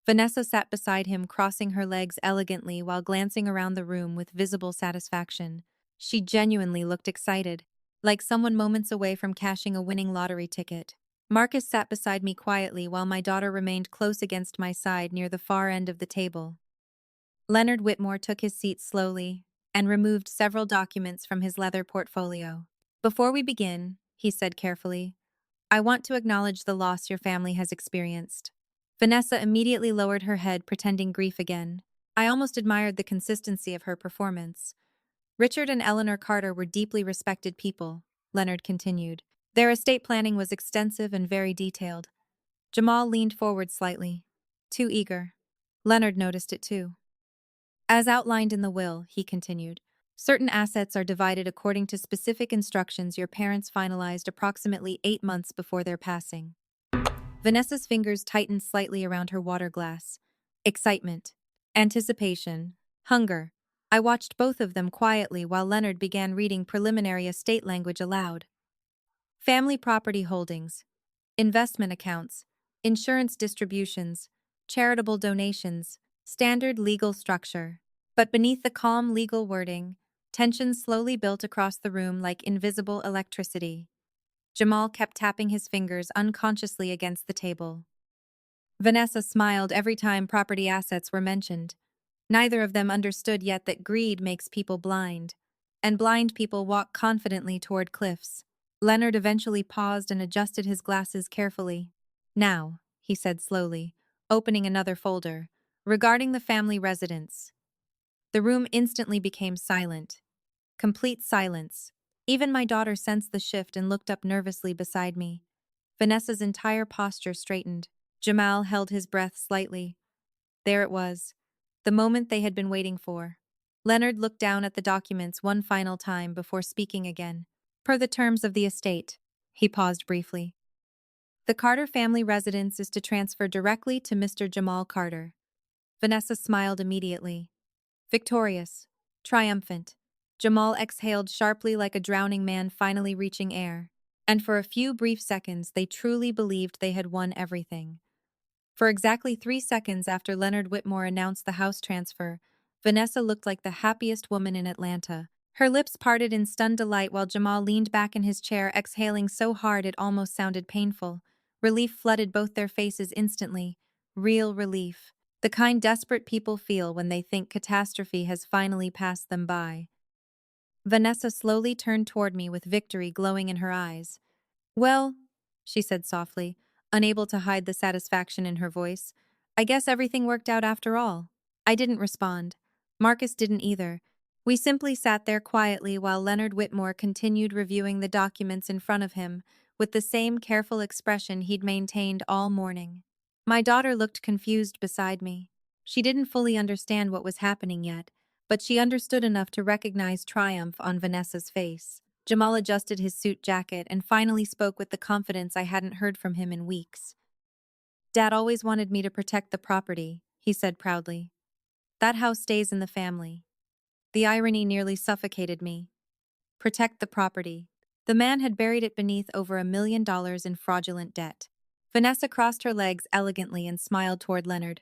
Vanessa sat beside him, crossing her legs elegantly while glancing around the room with visible satisfaction. She genuinely looked excited, like someone moments away from cashing a winning lottery ticket. Marcus sat beside me quietly while my daughter remained close against my side near the far end of the table. Leonard Whitmore took his seat slowly and removed several documents from his leather portfolio. "Before we begin," he said carefully, "I want to acknowledge the loss your family has experienced." Vanessa immediately lowered her head, pretending grief again. I almost admired the consistency of her performance. "Richard and Eleanor Carter were deeply respected people," Leonard continued. "Their estate planning was extensive and very detailed." Jamal leaned forward slightly. Too eager. Leonard noticed it too. "As outlined in the will," he continued, "certain assets are divided according to specific instructions your parents finalized approximately 8 months before their passing." Vanessa's fingers tightened slightly around her water glass. Excitement, anticipation, hunger. I watched both of them quietly while Leonard began reading preliminary estate language aloud. Family property holdings, investment accounts, insurance distributions, charitable donations, standard legal structure. But beneath the calm legal wording, tension slowly built across the room like invisible electricity. Jamal kept tapping his fingers unconsciously against the table. Vanessa smiled every time property assets were mentioned. Neither of them understood yet that greed makes people blind, and blind people walk confidently toward cliffs. Leonard eventually paused and adjusted his glasses carefully. "Now," he said slowly, opening another folder, "regarding the family residence." The room instantly became silent. Complete silence. Even my daughter sensed the shift and looked up nervously beside me. Vanessa's entire posture straightened. Jamal held his breath slightly. There it was, the moment they had been waiting for. Leonard looked down at the documents one final time before speaking again. "Per the terms of the estate," he paused briefly, "the Carter family residence is to transfer directly to Mr. Jamal Carter." Vanessa smiled immediately. Victorious. Triumphant. Jamal exhaled sharply like a drowning man finally reaching air. And for a few brief seconds, they truly believed they had won everything. For exactly 3 seconds after Leonard Whitmore announced the house transfer, Vanessa looked like the happiest woman in Atlanta. Her lips parted in stunned delight while Jamal leaned back in his chair, exhaling so hard it almost sounded painful. Relief flooded both their faces instantly. Real relief. The kind desperate people feel when they think catastrophe has finally passed them by. Vanessa slowly turned toward me with victory glowing in her eyes. "Well," she said softly, unable to hide the satisfaction in her voice, "I guess everything worked out after all." I didn't respond. Marcus didn't either. We simply sat there quietly while Leonard Whitmore continued reviewing the documents in front of him with the same careful expression he'd maintained all morning. My daughter looked confused beside me. She didn't fully understand what was happening yet, but she understood enough to recognize triumph on Vanessa's face. Jamal adjusted his suit jacket and finally spoke with the confidence I hadn't heard from him in weeks. "Dad always wanted me to protect the property," he said proudly. "That house stays in the family." The irony nearly suffocated me. Protect the property. The man had buried it beneath over $1 million in fraudulent debt. Vanessa crossed her legs elegantly and smiled toward Leonard.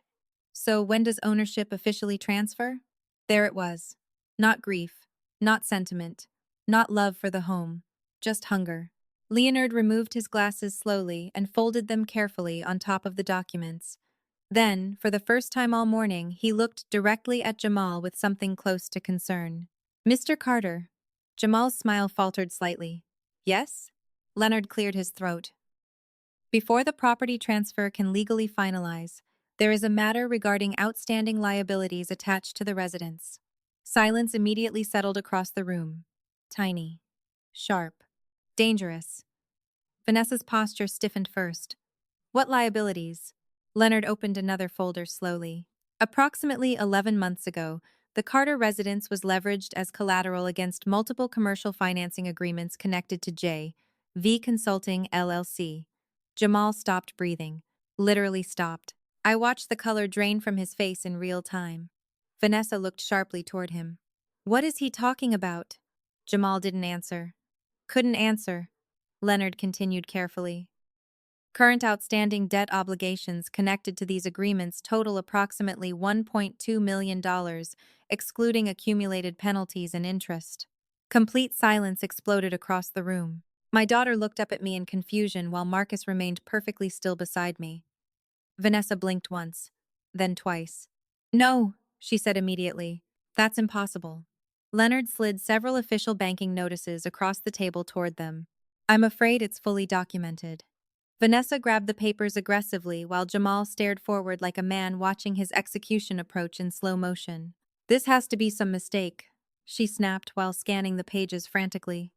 "So when does ownership officially transfer?" There it was. Not grief, not sentiment, not love for the home, just hunger. Leonard removed his glasses slowly and folded them carefully on top of the documents. Then, for the first time all morning, he looked directly at Jamal with something close to concern. "Mr. Carter." Jamal's smile faltered slightly. "Yes?" Leonard cleared his throat. "Before the property transfer can legally finalize, there is a matter regarding outstanding liabilities attached to the residence." Silence immediately settled across the room. Tiny. Sharp. Dangerous. Vanessa's posture stiffened first. "What liabilities?" Leonard opened another folder slowly. "Approximately 11 months ago, The Carter residence was leveraged as collateral against multiple commercial financing agreements connected to J.V. Consulting LLC. Jamal stopped breathing. Literally stopped. I watched the color drain from his face in real time. Vanessa looked sharply toward him. What is he talking about? Jamal didn't answer. Couldn't answer. Leonard continued carefully. Current outstanding debt obligations connected to these agreements total approximately $1.2 million, excluding accumulated penalties and interest. Complete silence exploded across the room. My daughter looked up at me in confusion while Marcus remained perfectly still beside me. Vanessa blinked once, then twice. No, she said immediately. That's impossible. Leonard slid several official banking notices across the table toward them. I'm afraid it's fully documented. Vanessa grabbed the papers aggressively while Jamal stared forward like a man watching his execution approach in slow motion. This has to be some mistake, she snapped while scanning the pages frantically.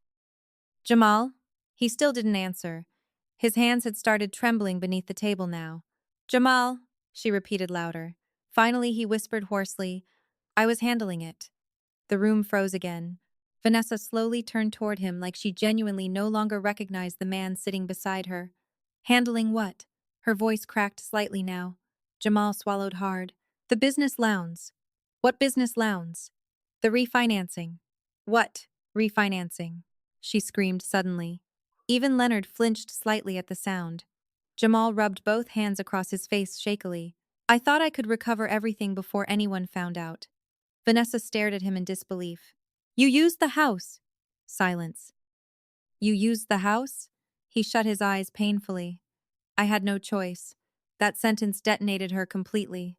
Jamal? He still didn't answer. His hands had started trembling beneath the table now. Jamal, she repeated louder. Finally, he whispered hoarsely, I was handling it. The room froze again. Vanessa slowly turned toward him like she genuinely no longer recognized the man sitting beside her. Handling what? Her voice cracked slightly now. Jamal swallowed hard. The business loans. What business loans? The refinancing. What? Refinancing? She screamed suddenly. Even Leonard flinched slightly at the sound. Jamal rubbed both hands across his face shakily. I thought I could recover everything before anyone found out. Vanessa stared at him in disbelief. You used the house. Silence. You used the house? He shut his eyes painfully. I had no choice. That sentence detonated her completely.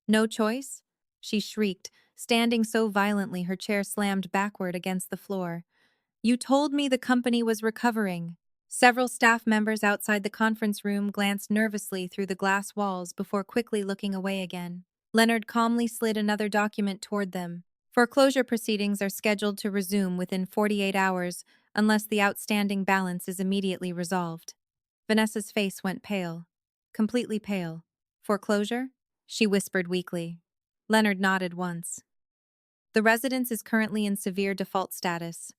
No choice? She shrieked, standing so violently her chair slammed backward against the floor. You told me the company was recovering. Several staff members outside the conference room glanced nervously through the glass walls before quickly looking away again. Leonard calmly slid another document toward them. Foreclosure proceedings are scheduled to resume within 48 hours unless the outstanding balance is immediately resolved. Vanessa's face went pale. Completely pale. Foreclosure? She whispered weakly. Leonard nodded once. The residence is currently in severe default status.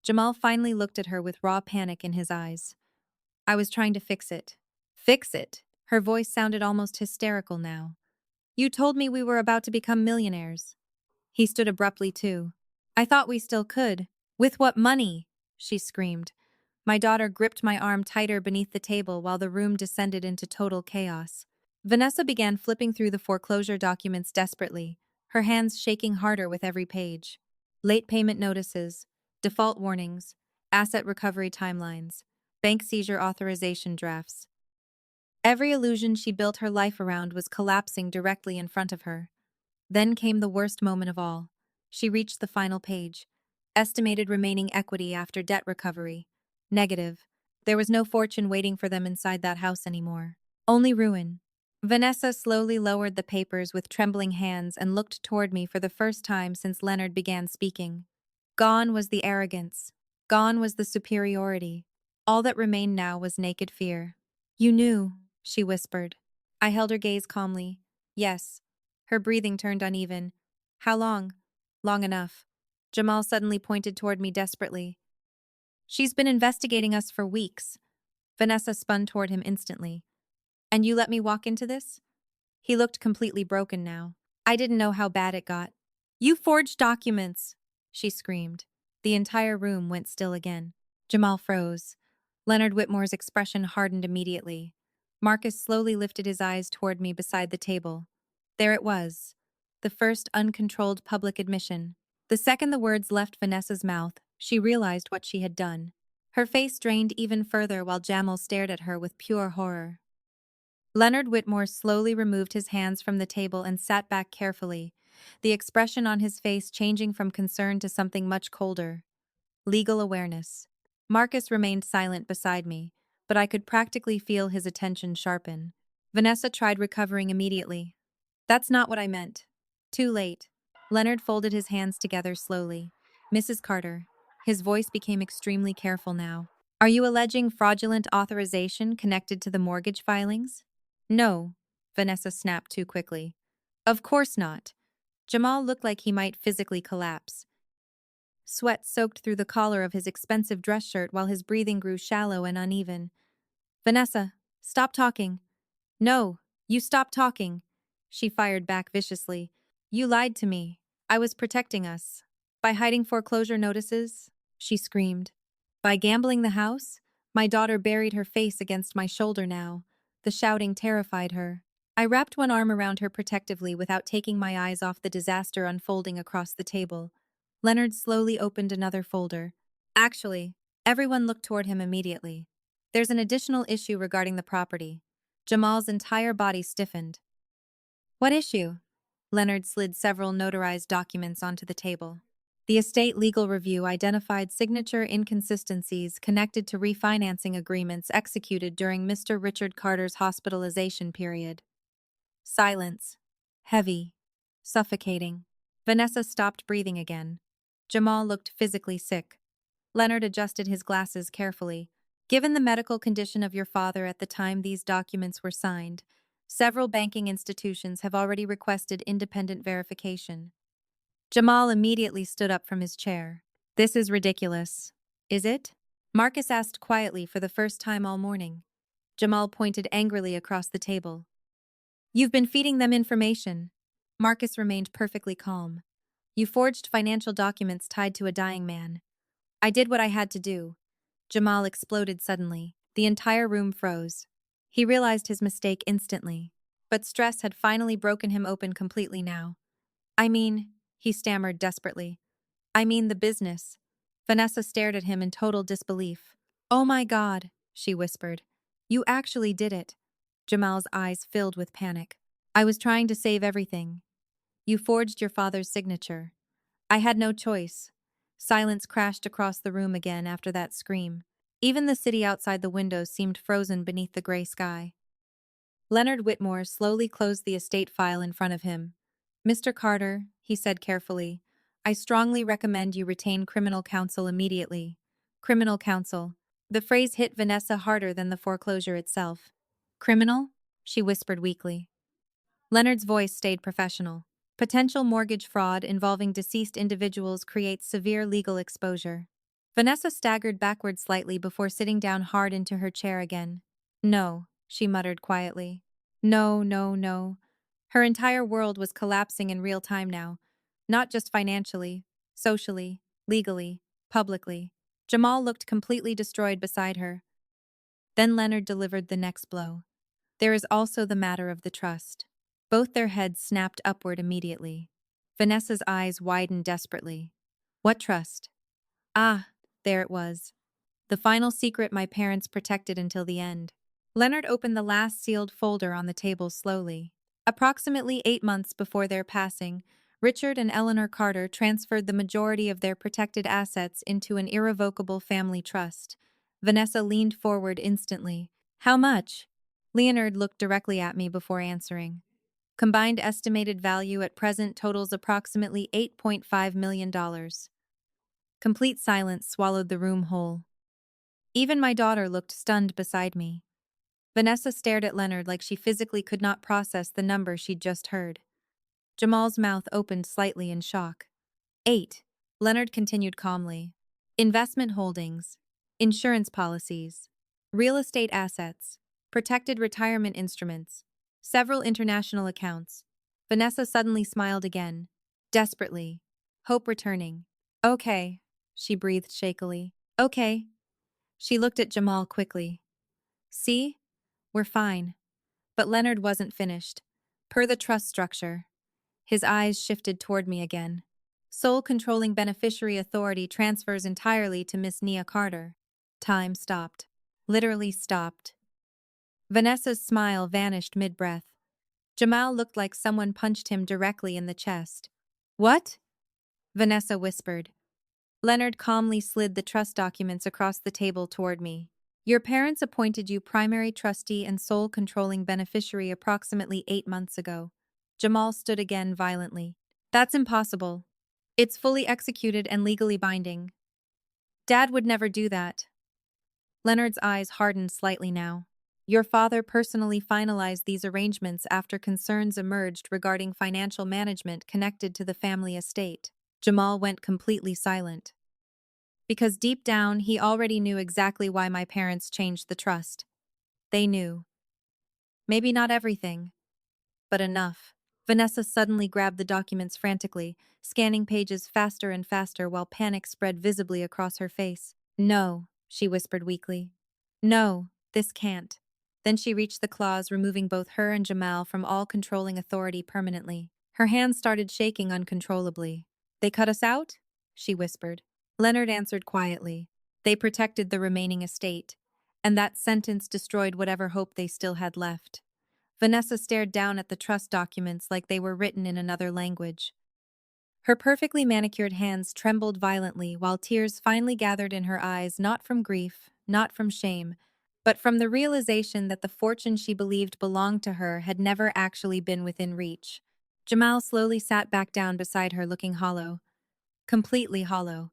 Jamal finally looked at her with raw panic in his eyes. I was trying to fix it. Fix it? Her voice sounded almost hysterical now. You told me we were about to become millionaires. He stood abruptly too. I thought we still could. With what money? She screamed. My daughter gripped my arm tighter beneath the table while the room descended into total chaos. Vanessa began flipping through the foreclosure documents desperately, her hands shaking harder with every page. Late payment notices, default warnings, asset recovery timelines, bank seizure authorization drafts. Every illusion she built her life around was collapsing directly in front of her. Then came the worst moment of all. She reached the final page. Estimated remaining equity after debt recovery. Negative. There was no fortune waiting for them inside that house anymore. Only ruin. Vanessa slowly lowered the papers with trembling hands and looked toward me for the first time since Leonard began speaking. Gone was the arrogance. Gone was the superiority. All that remained now was naked fear. You knew, she whispered. I held her gaze calmly. Yes. Her breathing turned uneven. How long? Long enough. Jamal suddenly pointed toward me desperately. She's been investigating us for weeks. Vanessa spun toward him instantly. And you let me walk into this? He looked completely broken now. I didn't know how bad it got. You forged documents, she screamed. The entire room went still again. Jamal froze. Leonard Whitmore's expression hardened immediately. Marcus slowly lifted his eyes toward me beside the table. There it was. The first uncontrolled public admission. The second the words left Vanessa's mouth, she realized what she had done. Her face drained even further while Jamal stared at her with pure horror. Leonard Whitmore slowly removed his hands from the table and sat back carefully, the expression on his face changing from concern to something much colder. Legal awareness. Marcus remained silent beside me, but I could practically feel his attention sharpen. Vanessa tried recovering immediately. That's not what I meant. Too late. Leonard folded his hands together slowly. Mrs. Carter. His voice became extremely careful now. Are you alleging fraudulent authorization connected to the mortgage filings? No, Vanessa snapped too quickly. Of course not. Jamal looked like he might physically collapse. Sweat soaked through the collar of his expensive dress shirt while his breathing grew shallow and uneven. Vanessa, stop talking. No, you stop talking. She fired back viciously. You lied to me. I was protecting us. By hiding foreclosure notices? She screamed. By gambling the house? My daughter buried her face against my shoulder now. The shouting terrified her. I wrapped one arm around her protectively without taking my eyes off the disaster unfolding across the table. Leonard slowly opened another folder. Actually, everyone looked toward him immediately. There's an additional issue regarding the property. Jamal's entire body stiffened. What issue? Leonard slid several notarized documents onto the table. The estate legal review identified signature inconsistencies connected to refinancing agreements executed during Mr. Richard Carter's hospitalization period. Silence. Heavy. Suffocating. Vanessa stopped breathing again. Jamal looked physically sick. Leonard adjusted his glasses carefully. Given the medical condition of your father at the time these documents were signed, several banking institutions have already requested independent verification. Jamal immediately stood up from his chair. This is ridiculous. Is it? Marcus asked quietly for the first time all morning. Jamal pointed angrily across the table. You've been feeding them information. Marcus remained perfectly calm. You forged financial documents tied to a dying man. I did what I had to do. Jamal exploded suddenly. The entire room froze. He realized his mistake instantly. But stress had finally broken him open completely now. I mean, he stammered desperately. I mean the business. Vanessa stared at him in total disbelief. Oh my God, she whispered. You actually did it. Jamal's eyes filled with panic. I was trying to save everything. You forged your father's signature. I had no choice. Silence crashed across the room again after that scream. Even the city outside the windows seemed frozen beneath the gray sky. Leonard Whitmore slowly closed the estate file in front of him. Mr. Carter, he said carefully, I strongly recommend you retain criminal counsel immediately. Criminal counsel. The phrase hit Vanessa harder than the foreclosure itself. Criminal? She whispered weakly. Leonard's voice stayed professional. Potential mortgage fraud involving deceased individuals creates severe legal exposure. Vanessa staggered backward slightly before sitting down hard into her chair again. No, she muttered quietly. No, no, no. Her entire world was collapsing in real time now. Not just financially, socially, legally, publicly. Jamal looked completely destroyed beside her. Then Leonard delivered the next blow. There is also the matter of the trust. Both their heads snapped upward immediately. Vanessa's eyes widened desperately. What trust? Ah, there it was. The final secret my parents protected until the end. Leonard opened the last sealed folder on the table slowly. Approximately 8 months before their passing, Richard and Eleanor Carter transferred the majority of their protected assets into an irrevocable family trust. Vanessa leaned forward instantly. How much? Leonard looked directly at me before answering. Combined estimated value at present totals approximately $8.5 million. Complete silence swallowed the room whole. Even my daughter looked stunned beside me. Vanessa stared at Leonard like she physically could not process the number she'd just heard. Jamal's mouth opened slightly in shock. 8. Leonard continued calmly. Investment holdings, insurance policies, real estate assets, protected retirement instruments, several international accounts. Vanessa suddenly smiled again, desperately, hope returning. Okay, she breathed shakily. Okay. She looked at Jamal quickly. See? We're fine. But Leonard wasn't finished. Per the trust structure. His eyes shifted toward me again. Sole controlling beneficiary authority transfers entirely to Miss Nia Carter. Time stopped. Literally stopped. Vanessa's smile vanished mid-breath. Jamal looked like someone punched him directly in the chest. What? Vanessa whispered. Leonard calmly slid the trust documents across the table toward me. Your parents appointed you primary trustee and sole controlling beneficiary approximately 8 months ago. Jamal stood again violently. That's impossible. It's fully executed and legally binding. Dad would never do that. Leonard's eyes hardened slightly now. Your father personally finalized these arrangements after concerns emerged regarding financial management connected to the family estate. Jamal went completely silent. Because deep down, he already knew exactly why my parents changed the trust. They knew. Maybe not everything, but enough. Vanessa suddenly grabbed the documents frantically, scanning pages faster and faster while panic spread visibly across her face. No, she whispered weakly. No, this can't. Then she reached the clause, removing both her and Jamal from all controlling authority permanently. Her hands started shaking uncontrollably. They cut us out? She whispered. Leonard answered quietly. They protected the remaining estate, and that sentence destroyed whatever hope they still had left. Vanessa stared down at the trust documents like they were written in another language. Her perfectly manicured hands trembled violently while tears finally gathered in her eyes, not from grief, not from shame, but from the realization that the fortune she believed belonged to her had never actually been within reach. Jamal slowly sat back down beside her, looking hollow. Completely hollow.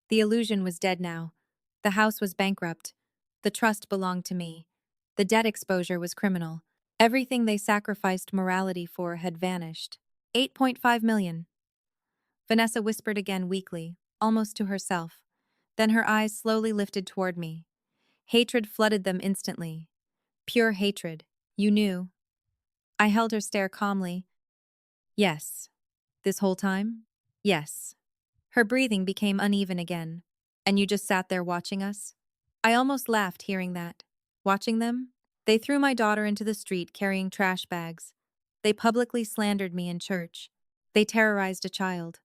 The illusion was dead now. The house was bankrupt. The trust belonged to me. The debt exposure was criminal. Everything they sacrificed morality for had vanished. 8.5 million. Vanessa whispered again weakly, almost to herself. Then her eyes slowly lifted toward me. Hatred flooded them instantly. Pure hatred. You knew. I held her stare calmly. Yes. This whole time? Yes. Her breathing became uneven again. And you just sat there watching us? I almost laughed hearing that. Watching them? They threw my daughter into the street carrying trash bags. They publicly slandered me in church. They terrorized a child.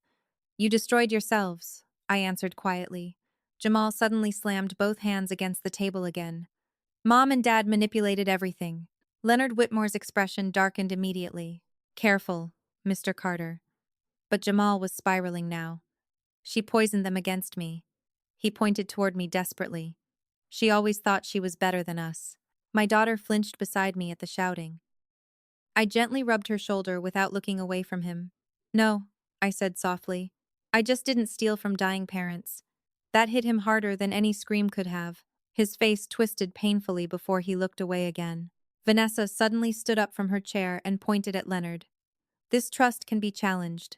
You destroyed yourselves, I answered quietly. Jamal suddenly slammed both hands against the table again. Mom and Dad manipulated everything. Leonard Whitmore's expression darkened immediately. Careful, Mr. Carter. But Jamal was spiraling now. She poisoned them against me. He pointed toward me desperately. She always thought she was better than us. My daughter flinched beside me at the shouting. I gently rubbed her shoulder without looking away from him. No, I said softly. I just didn't steal from dying parents. That hit him harder than any scream could have. His face twisted painfully before he looked away again. Vanessa suddenly stood up from her chair and pointed at Leonard. This trust can be challenged.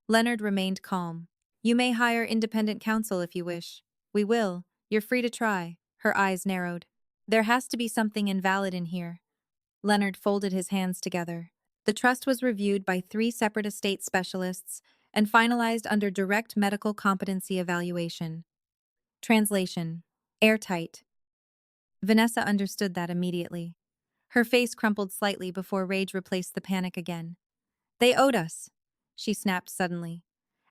Leonard remained calm. You may hire independent counsel if you wish. We will. You're free to try. Her eyes narrowed. There has to be something invalid in here. Leonard folded his hands together. The trust was reviewed by 3 separate estate specialists and finalized under direct medical competency evaluation. Translation: airtight. Vanessa understood that immediately. Her face crumpled slightly before rage replaced the panic again. They owed us, she snapped suddenly.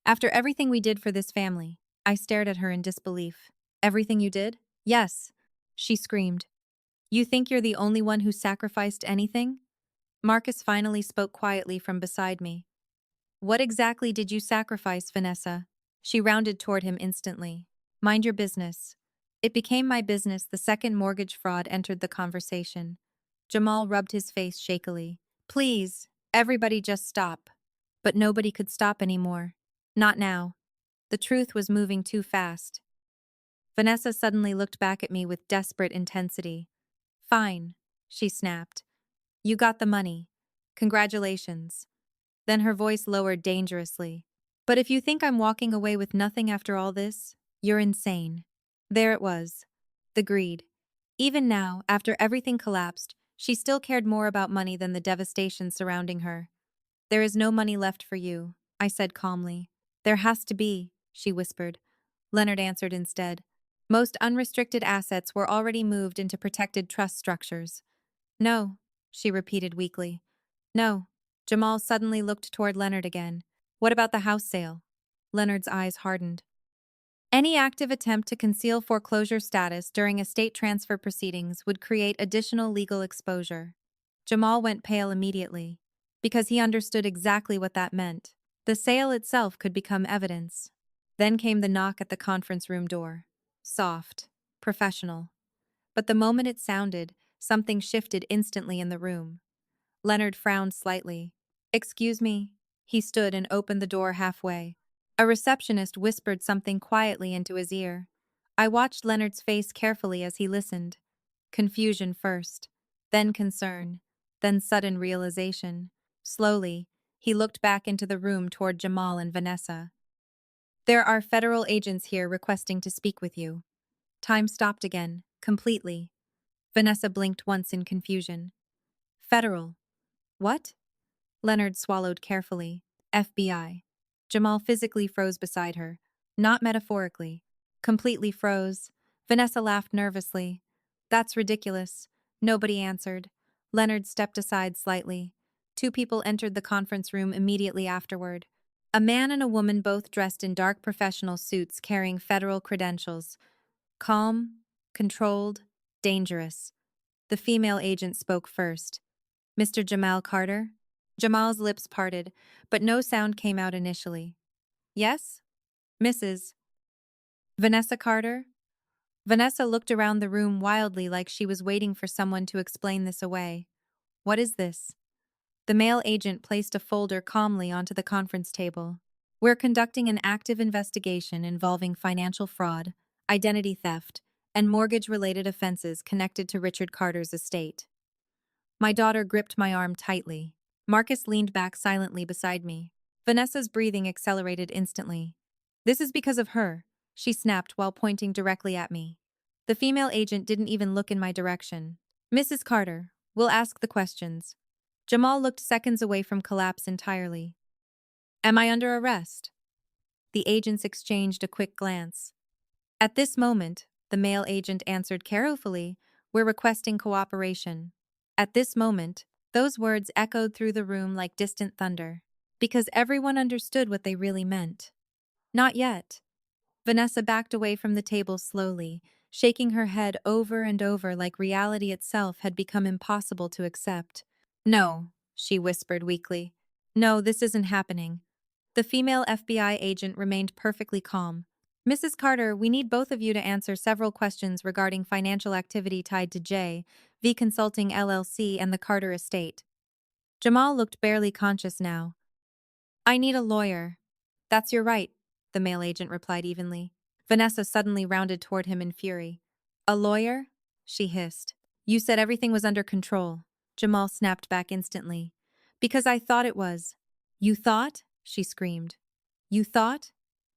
After everything we did for this family. I stared at her in disbelief. Everything you did? Yes, she screamed. You think you're the only one who sacrificed anything? Marcus finally spoke quietly from beside me. What exactly did you sacrifice, Vanessa? She rounded toward him instantly. Mind your business. It became my business the second mortgage fraud entered the conversation. Jamal rubbed his face shakily. Please, everybody just stop. But nobody could stop anymore. Not now. The truth was moving too fast. Vanessa suddenly looked back at me with desperate intensity. Fine, she snapped. You got the money. Congratulations. Then her voice lowered dangerously. But if you think I'm walking away with nothing after all this, you're insane. There it was. The greed. Even now, after everything collapsed, she still cared more about money than the devastation surrounding her. There is no money left for you, I said calmly. There has to be, she whispered. Leonard answered instead. Most unrestricted assets were already moved into protected trust structures. No, she repeated weakly. No. Jamal suddenly looked toward Leonard again. What about the house sale? Leonard's eyes hardened. Any active attempt to conceal foreclosure status during estate transfer proceedings would create additional legal exposure. Jamal went pale immediately, because he understood exactly what that meant. The sale itself could become evidence. Then came the knock at the conference room door. Soft, professional. But the moment it sounded, something shifted instantly in the room. Leonard frowned slightly. Excuse me. He stood and opened the door halfway. A receptionist whispered something quietly into his ear. I watched Leonard's face carefully as he listened. Confusion first. then concern, then sudden realization. Slowly, he looked back into the room toward Jamal and Vanessa. There are federal agents here requesting to speak with you. Time stopped again, completely. Vanessa blinked once in confusion. Federal. What? Leonard swallowed carefully. FBI. Jamal physically froze beside her. Not metaphorically. Completely froze. Vanessa laughed nervously. That's ridiculous. Nobody answered. Leonard stepped aside slightly. Two people entered the conference room immediately afterward. A man and a woman both dressed in dark professional suits carrying federal credentials. Calm, controlled, dangerous. The female agent spoke first. Mr. Jamal Carter? Jamal's lips parted, but no sound came out initially. Yes? Mrs. Vanessa Carter? Vanessa looked around the room wildly like she was waiting for someone to explain this away. What is this? The male agent placed a folder calmly onto the conference table. We're conducting an active investigation involving financial fraud, identity theft, and mortgage-related offenses connected to Richard Carter's estate. My daughter gripped my arm tightly. Marcus leaned back silently beside me. Vanessa's breathing accelerated instantly. This is because of her, she snapped while pointing directly at me. The female agent didn't even look in my direction. Mrs. Carter, we'll ask the questions. Jamal looked seconds away from collapse entirely. Am I under arrest? The agents exchanged a quick glance. At this moment, the male agent answered carefully, we're requesting cooperation. At this moment, those words echoed through the room like distant thunder, because everyone understood what they really meant. Not yet. Vanessa backed away from the table slowly, shaking her head over and over like reality itself had become impossible to accept. No, she whispered weakly. No, this isn't happening. The female FBI agent remained perfectly calm. Mrs. Carter, we need both of you to answer several questions regarding financial activity tied to J.V. Consulting LLC and the Carter estate. Jamal looked barely conscious now. I need a lawyer. That's your right, the male agent replied evenly. Vanessa suddenly rounded toward him in fury. A lawyer? She hissed. You said everything was under control. Jamal snapped back instantly. Because I thought it was. You thought? She screamed. You thought?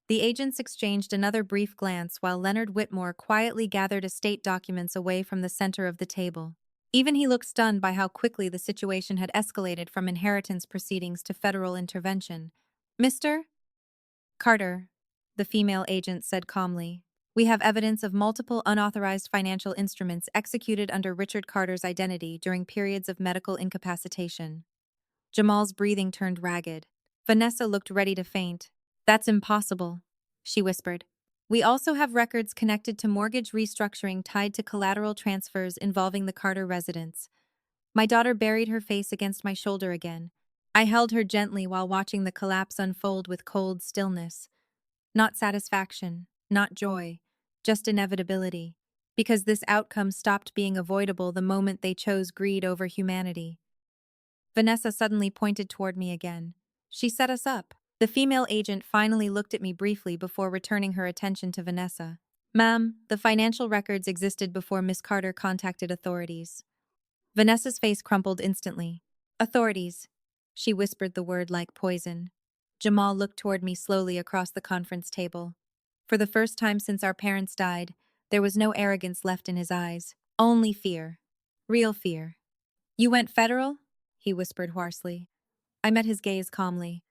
The agents exchanged another brief glance while Leonard Whitmore quietly gathered estate documents away from the center of the table. Even he looked stunned by how quickly the situation had escalated from inheritance proceedings to federal intervention. Mr. Carter, the female agent said calmly, we have evidence of multiple unauthorized financial instruments executed under Richard Carter's identity during periods of medical incapacitation. Jamal's breathing turned ragged. Vanessa looked ready to faint. That's impossible, she whispered. We also have records connected to mortgage restructuring tied to collateral transfers involving the Carter residence. My daughter buried her face against my shoulder again. I held her gently while watching the collapse unfold with cold stillness. Not satisfaction, not joy, just inevitability. Because this outcome stopped being avoidable the moment they chose greed over humanity. Vanessa suddenly pointed toward me again. She set us up. The female agent finally looked at me briefly before returning her attention to Vanessa. Ma'am, the financial records existed before Miss Carter contacted authorities. Vanessa's face crumpled instantly. Authorities. She whispered the word like poison. Jamal looked toward me slowly across the conference table. For the first time since our parents died, there was no arrogance left in his eyes. Only fear. Real fear. You went federal? He whispered hoarsely. I met his gaze calmly.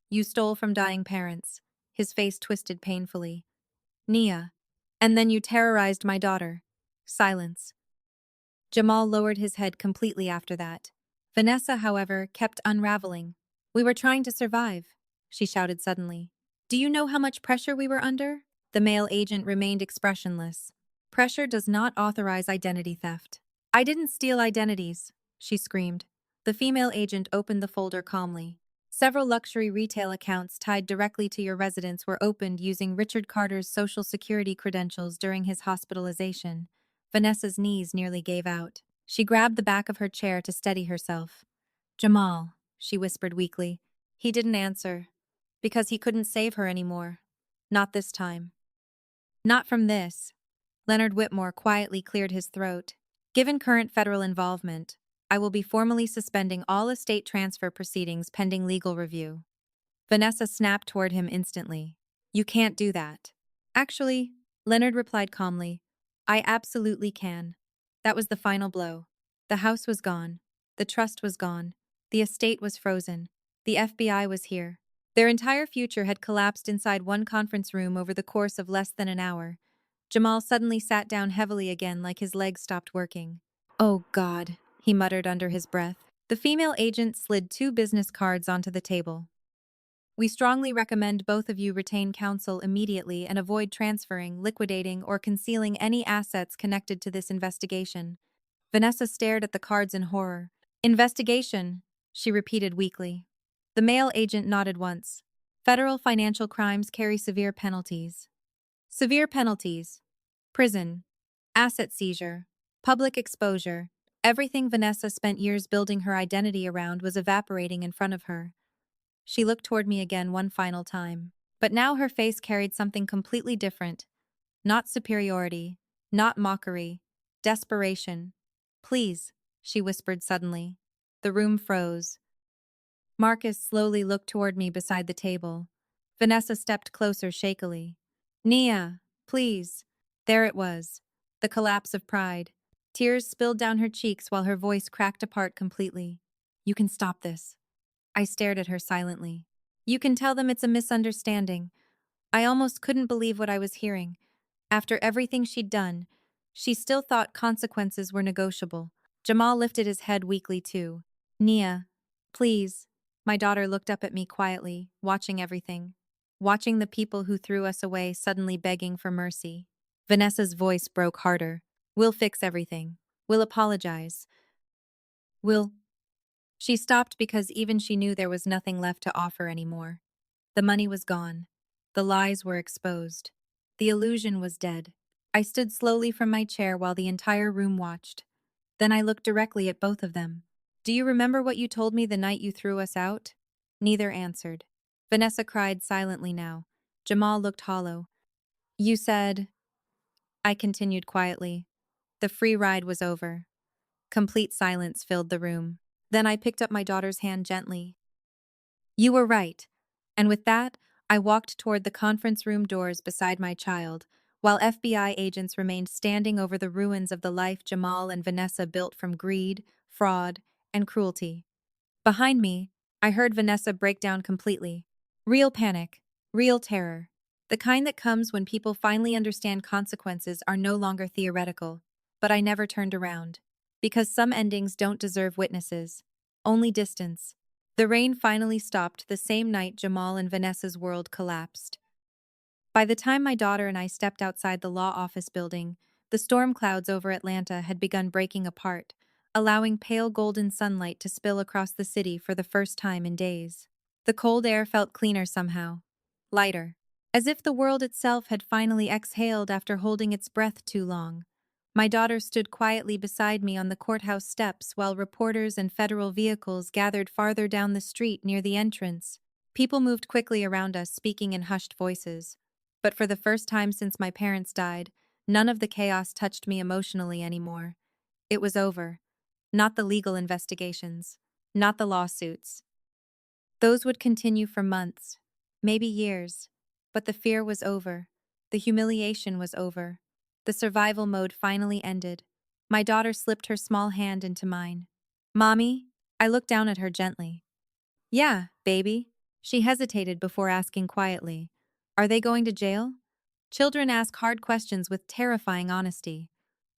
You stole from dying parents. His face twisted painfully. Nia. And then you terrorized my daughter. Silence. Jamal lowered his head completely after that. Vanessa, however, kept unraveling. We were trying to survive, she shouted suddenly. Do you know how much pressure we were under? The male agent remained expressionless. Pressure does not authorize identity theft. I didn't steal identities, she screamed. The female agent opened the folder calmly. Several luxury retail accounts tied directly to your residence were opened using Richard Carter's Social Security credentials during his hospitalization. Vanessa's knees nearly gave out. She grabbed the back of her chair to steady herself. Jamal, she whispered weakly. He didn't answer. Because he couldn't save her anymore. Not this time. Not from this. Leonard Whitmore quietly cleared his throat. Given current federal involvement, I will be formally suspending all estate transfer proceedings pending legal review. Vanessa snapped toward him instantly. You can't do that. Actually, Leonard replied calmly, I absolutely can. That was the final blow. The house was gone. The trust was gone. The estate was frozen. The FBI was here. Their entire future had collapsed inside one conference room over the course of less than an hour. Jamal suddenly sat down heavily again like his legs stopped working. Oh, God, he muttered under his breath. The female agent slid 2 business cards onto the table. We strongly recommend both of you retain counsel immediately and avoid transferring, liquidating, or concealing any assets connected to this investigation. Vanessa stared at the cards in horror. Investigation, she repeated weakly. The male agent nodded once. Federal financial crimes carry severe penalties. Severe penalties. Prison. Asset seizure. Public exposure. Everything Vanessa spent years building her identity around was evaporating in front of her. She looked toward me again one final time. But now her face carried something completely different. Not superiority. Not mockery. Desperation. Please, she whispered suddenly. The room froze. Marcus slowly looked toward me beside the table. Vanessa stepped closer shakily. Nia, please. There it was. The collapse of pride. Tears spilled down her cheeks while her voice cracked apart completely. You can stop this. I stared at her silently. You can tell them it's a misunderstanding. I almost couldn't believe what I was hearing. After everything she'd done, she still thought consequences were negotiable. Jamal lifted his head weakly too. Nia, please. My daughter looked up at me quietly, watching everything. Watching the people who threw us away suddenly begging for mercy. Vanessa's voice broke harder. We'll fix everything. We'll apologize. We'll... She stopped because even she knew there was nothing left to offer anymore. The money was gone. The lies were exposed. The illusion was dead. I stood slowly from my chair while the entire room watched. Then I looked directly at both of them. Do you remember what you told me the night you threw us out? Neither answered. Vanessa cried silently now. Jamal looked hollow. You said... I continued quietly. The free ride was over. Complete silence filled the room. Then I picked up my daughter's hand gently. You were right. And with that, I walked toward the conference room doors beside my child, while FBI agents remained standing over the ruins of the life Jamal and Vanessa built from greed, fraud, and cruelty. Behind me, I heard Vanessa break down completely. Real panic, real terror. The kind that comes when people finally understand consequences are no longer theoretical. But I never turned around. Because some endings don't deserve witnesses. Only distance. The rain finally stopped the same night Jamal and Vanessa's world collapsed. By the time my daughter and I stepped outside the law office building, the storm clouds over Atlanta had begun breaking apart, allowing pale golden sunlight to spill across the city for the first time in days. The cold air felt cleaner somehow, lighter, as if the world itself had finally exhaled after holding its breath too long. My daughter stood quietly beside me on the courthouse steps while reporters and federal vehicles gathered farther down the street near the entrance. People moved quickly around us, speaking in hushed voices. But for the first time since my parents died, none of the chaos touched me emotionally anymore. It was over. Not the legal investigations. Not the lawsuits. Those would continue for months, maybe years. But the fear was over. The humiliation was over. The survival mode finally ended. My daughter slipped her small hand into mine. Mommy? I looked down at her gently. Yeah, baby. She hesitated before asking quietly. Are they going to jail? Children ask hard questions with terrifying honesty.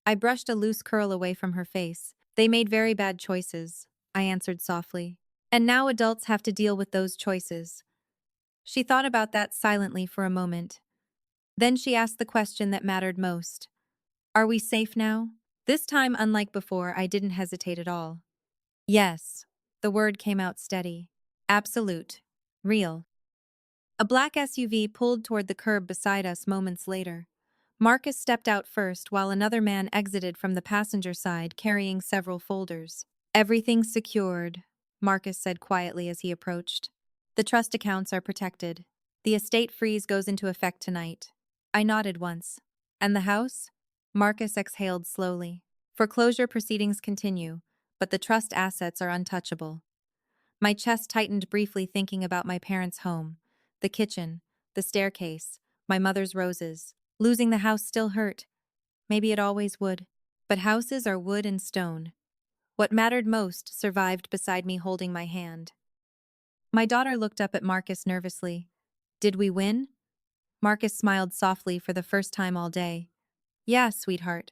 I brushed a loose curl away from her face. They made very bad choices, I answered softly. And now adults have to deal with those choices. She thought about that silently for a moment. Then she asked the question that mattered most. Are we safe now? This time, unlike before, I didn't hesitate at all. Yes. The word came out steady. Absolute. Real. A black SUV pulled toward the curb beside us moments later. Marcus stepped out first while another man exited from the passenger side carrying several folders. Everything's secured, Marcus said quietly as he approached. The trust accounts are protected. The estate freeze goes into effect tonight. I nodded once. And the house? Marcus exhaled slowly. Foreclosure proceedings continue, but the trust assets are untouchable. My chest tightened briefly thinking about my parents' home, the kitchen, the staircase, my mother's roses. Losing the house still hurt. Maybe it always would. But houses are wood and stone. What mattered most survived beside me holding my hand. My daughter looked up at Marcus nervously. Did we win? Marcus smiled softly for the first time all day. Yeah, sweetheart.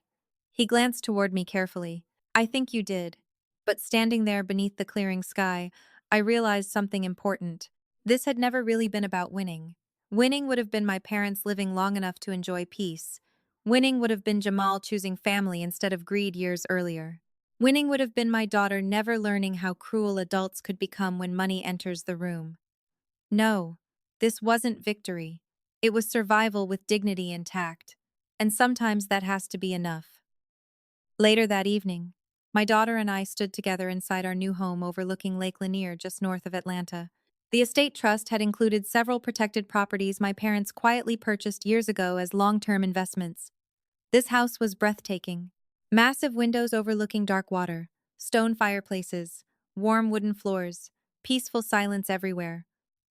He glanced toward me carefully. I think you did. But standing there beneath the clearing sky, I realized something important. This had never really been about winning. Winning would have been my parents living long enough to enjoy peace. Winning would have been Jamal choosing family instead of greed years earlier. Winning would have been my daughter never learning how cruel adults could become when money enters the room. No, this wasn't victory. It was survival with dignity intact. And sometimes that has to be enough. Later that evening, my daughter and I stood together inside our new home overlooking Lake Lanier just north of Atlanta. The estate trust had included several protected properties my parents quietly purchased years ago as long-term investments. This house was breathtaking. Massive windows overlooking dark water, stone fireplaces, warm wooden floors, peaceful silence everywhere.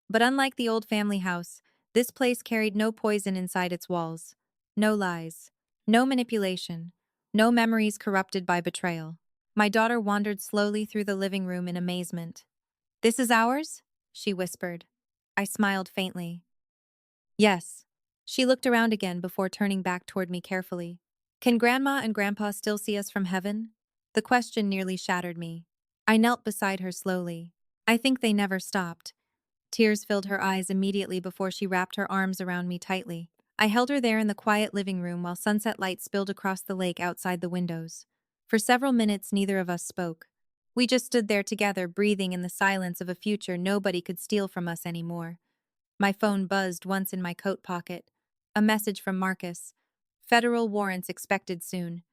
But unlike the old family house, this place carried no poison inside its walls. No lies. No manipulation. No memories corrupted by betrayal. My daughter wandered slowly through the living room in amazement. This is ours? She whispered. I smiled faintly. Yes. She looked around again before turning back toward me carefully. Can Grandma and Grandpa still see us from heaven? The question nearly shattered me. I knelt beside her slowly. I think they never stopped. Tears filled her eyes immediately before she wrapped her arms around me tightly. I held her there in the quiet living room while sunset light spilled across the lake outside the windows. For several minutes, neither of us spoke. We just stood there together, breathing in the silence of a future nobody could steal from us anymore. My phone buzzed once in my coat pocket. A message from Marcus. Federal warrants expected soon.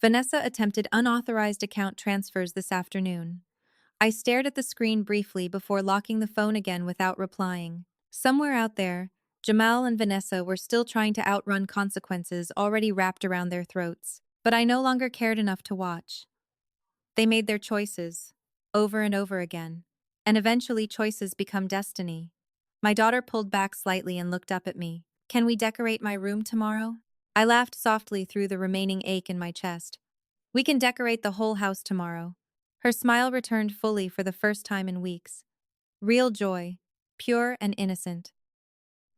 Vanessa attempted unauthorized account transfers this afternoon. I stared at the screen briefly before locking the phone again without replying. Somewhere out there, Jamal and Vanessa were still trying to outrun consequences already wrapped around their throats. But I no longer cared enough to watch. They made their choices, over and over again. And eventually choices become destiny. My daughter pulled back slightly and looked up at me. Can we decorate my room tomorrow? I laughed softly through the remaining ache in my chest. We can decorate the whole house tomorrow. Her smile returned fully for the first time in weeks. Real joy, pure and innocent.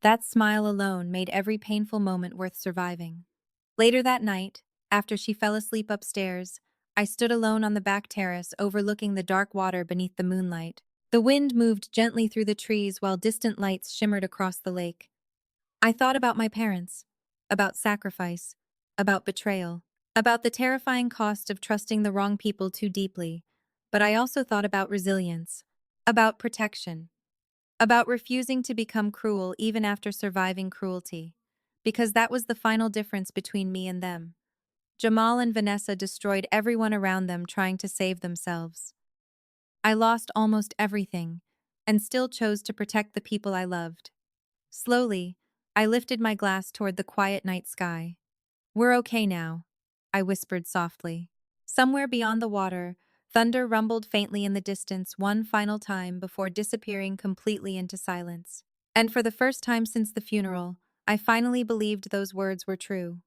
That smile alone made every painful moment worth surviving. Later that night, after she fell asleep upstairs, I stood alone on the back terrace overlooking the dark water beneath the moonlight. The wind moved gently through the trees while distant lights shimmered across the lake. I thought about my parents, about sacrifice, about betrayal, about the terrifying cost of trusting the wrong people too deeply, but I also thought about resilience, about protection, about refusing to become cruel even after surviving cruelty, because that was the final difference between me and them. Jamal and Vanessa destroyed everyone around them trying to save themselves. I lost almost everything, and still chose to protect the people I loved. Slowly, I lifted my glass toward the quiet night sky. We're okay now, I whispered softly. Somewhere beyond the water, thunder rumbled faintly in the distance one final time before disappearing completely into silence. And for the first time since the funeral, I finally believed those words were true.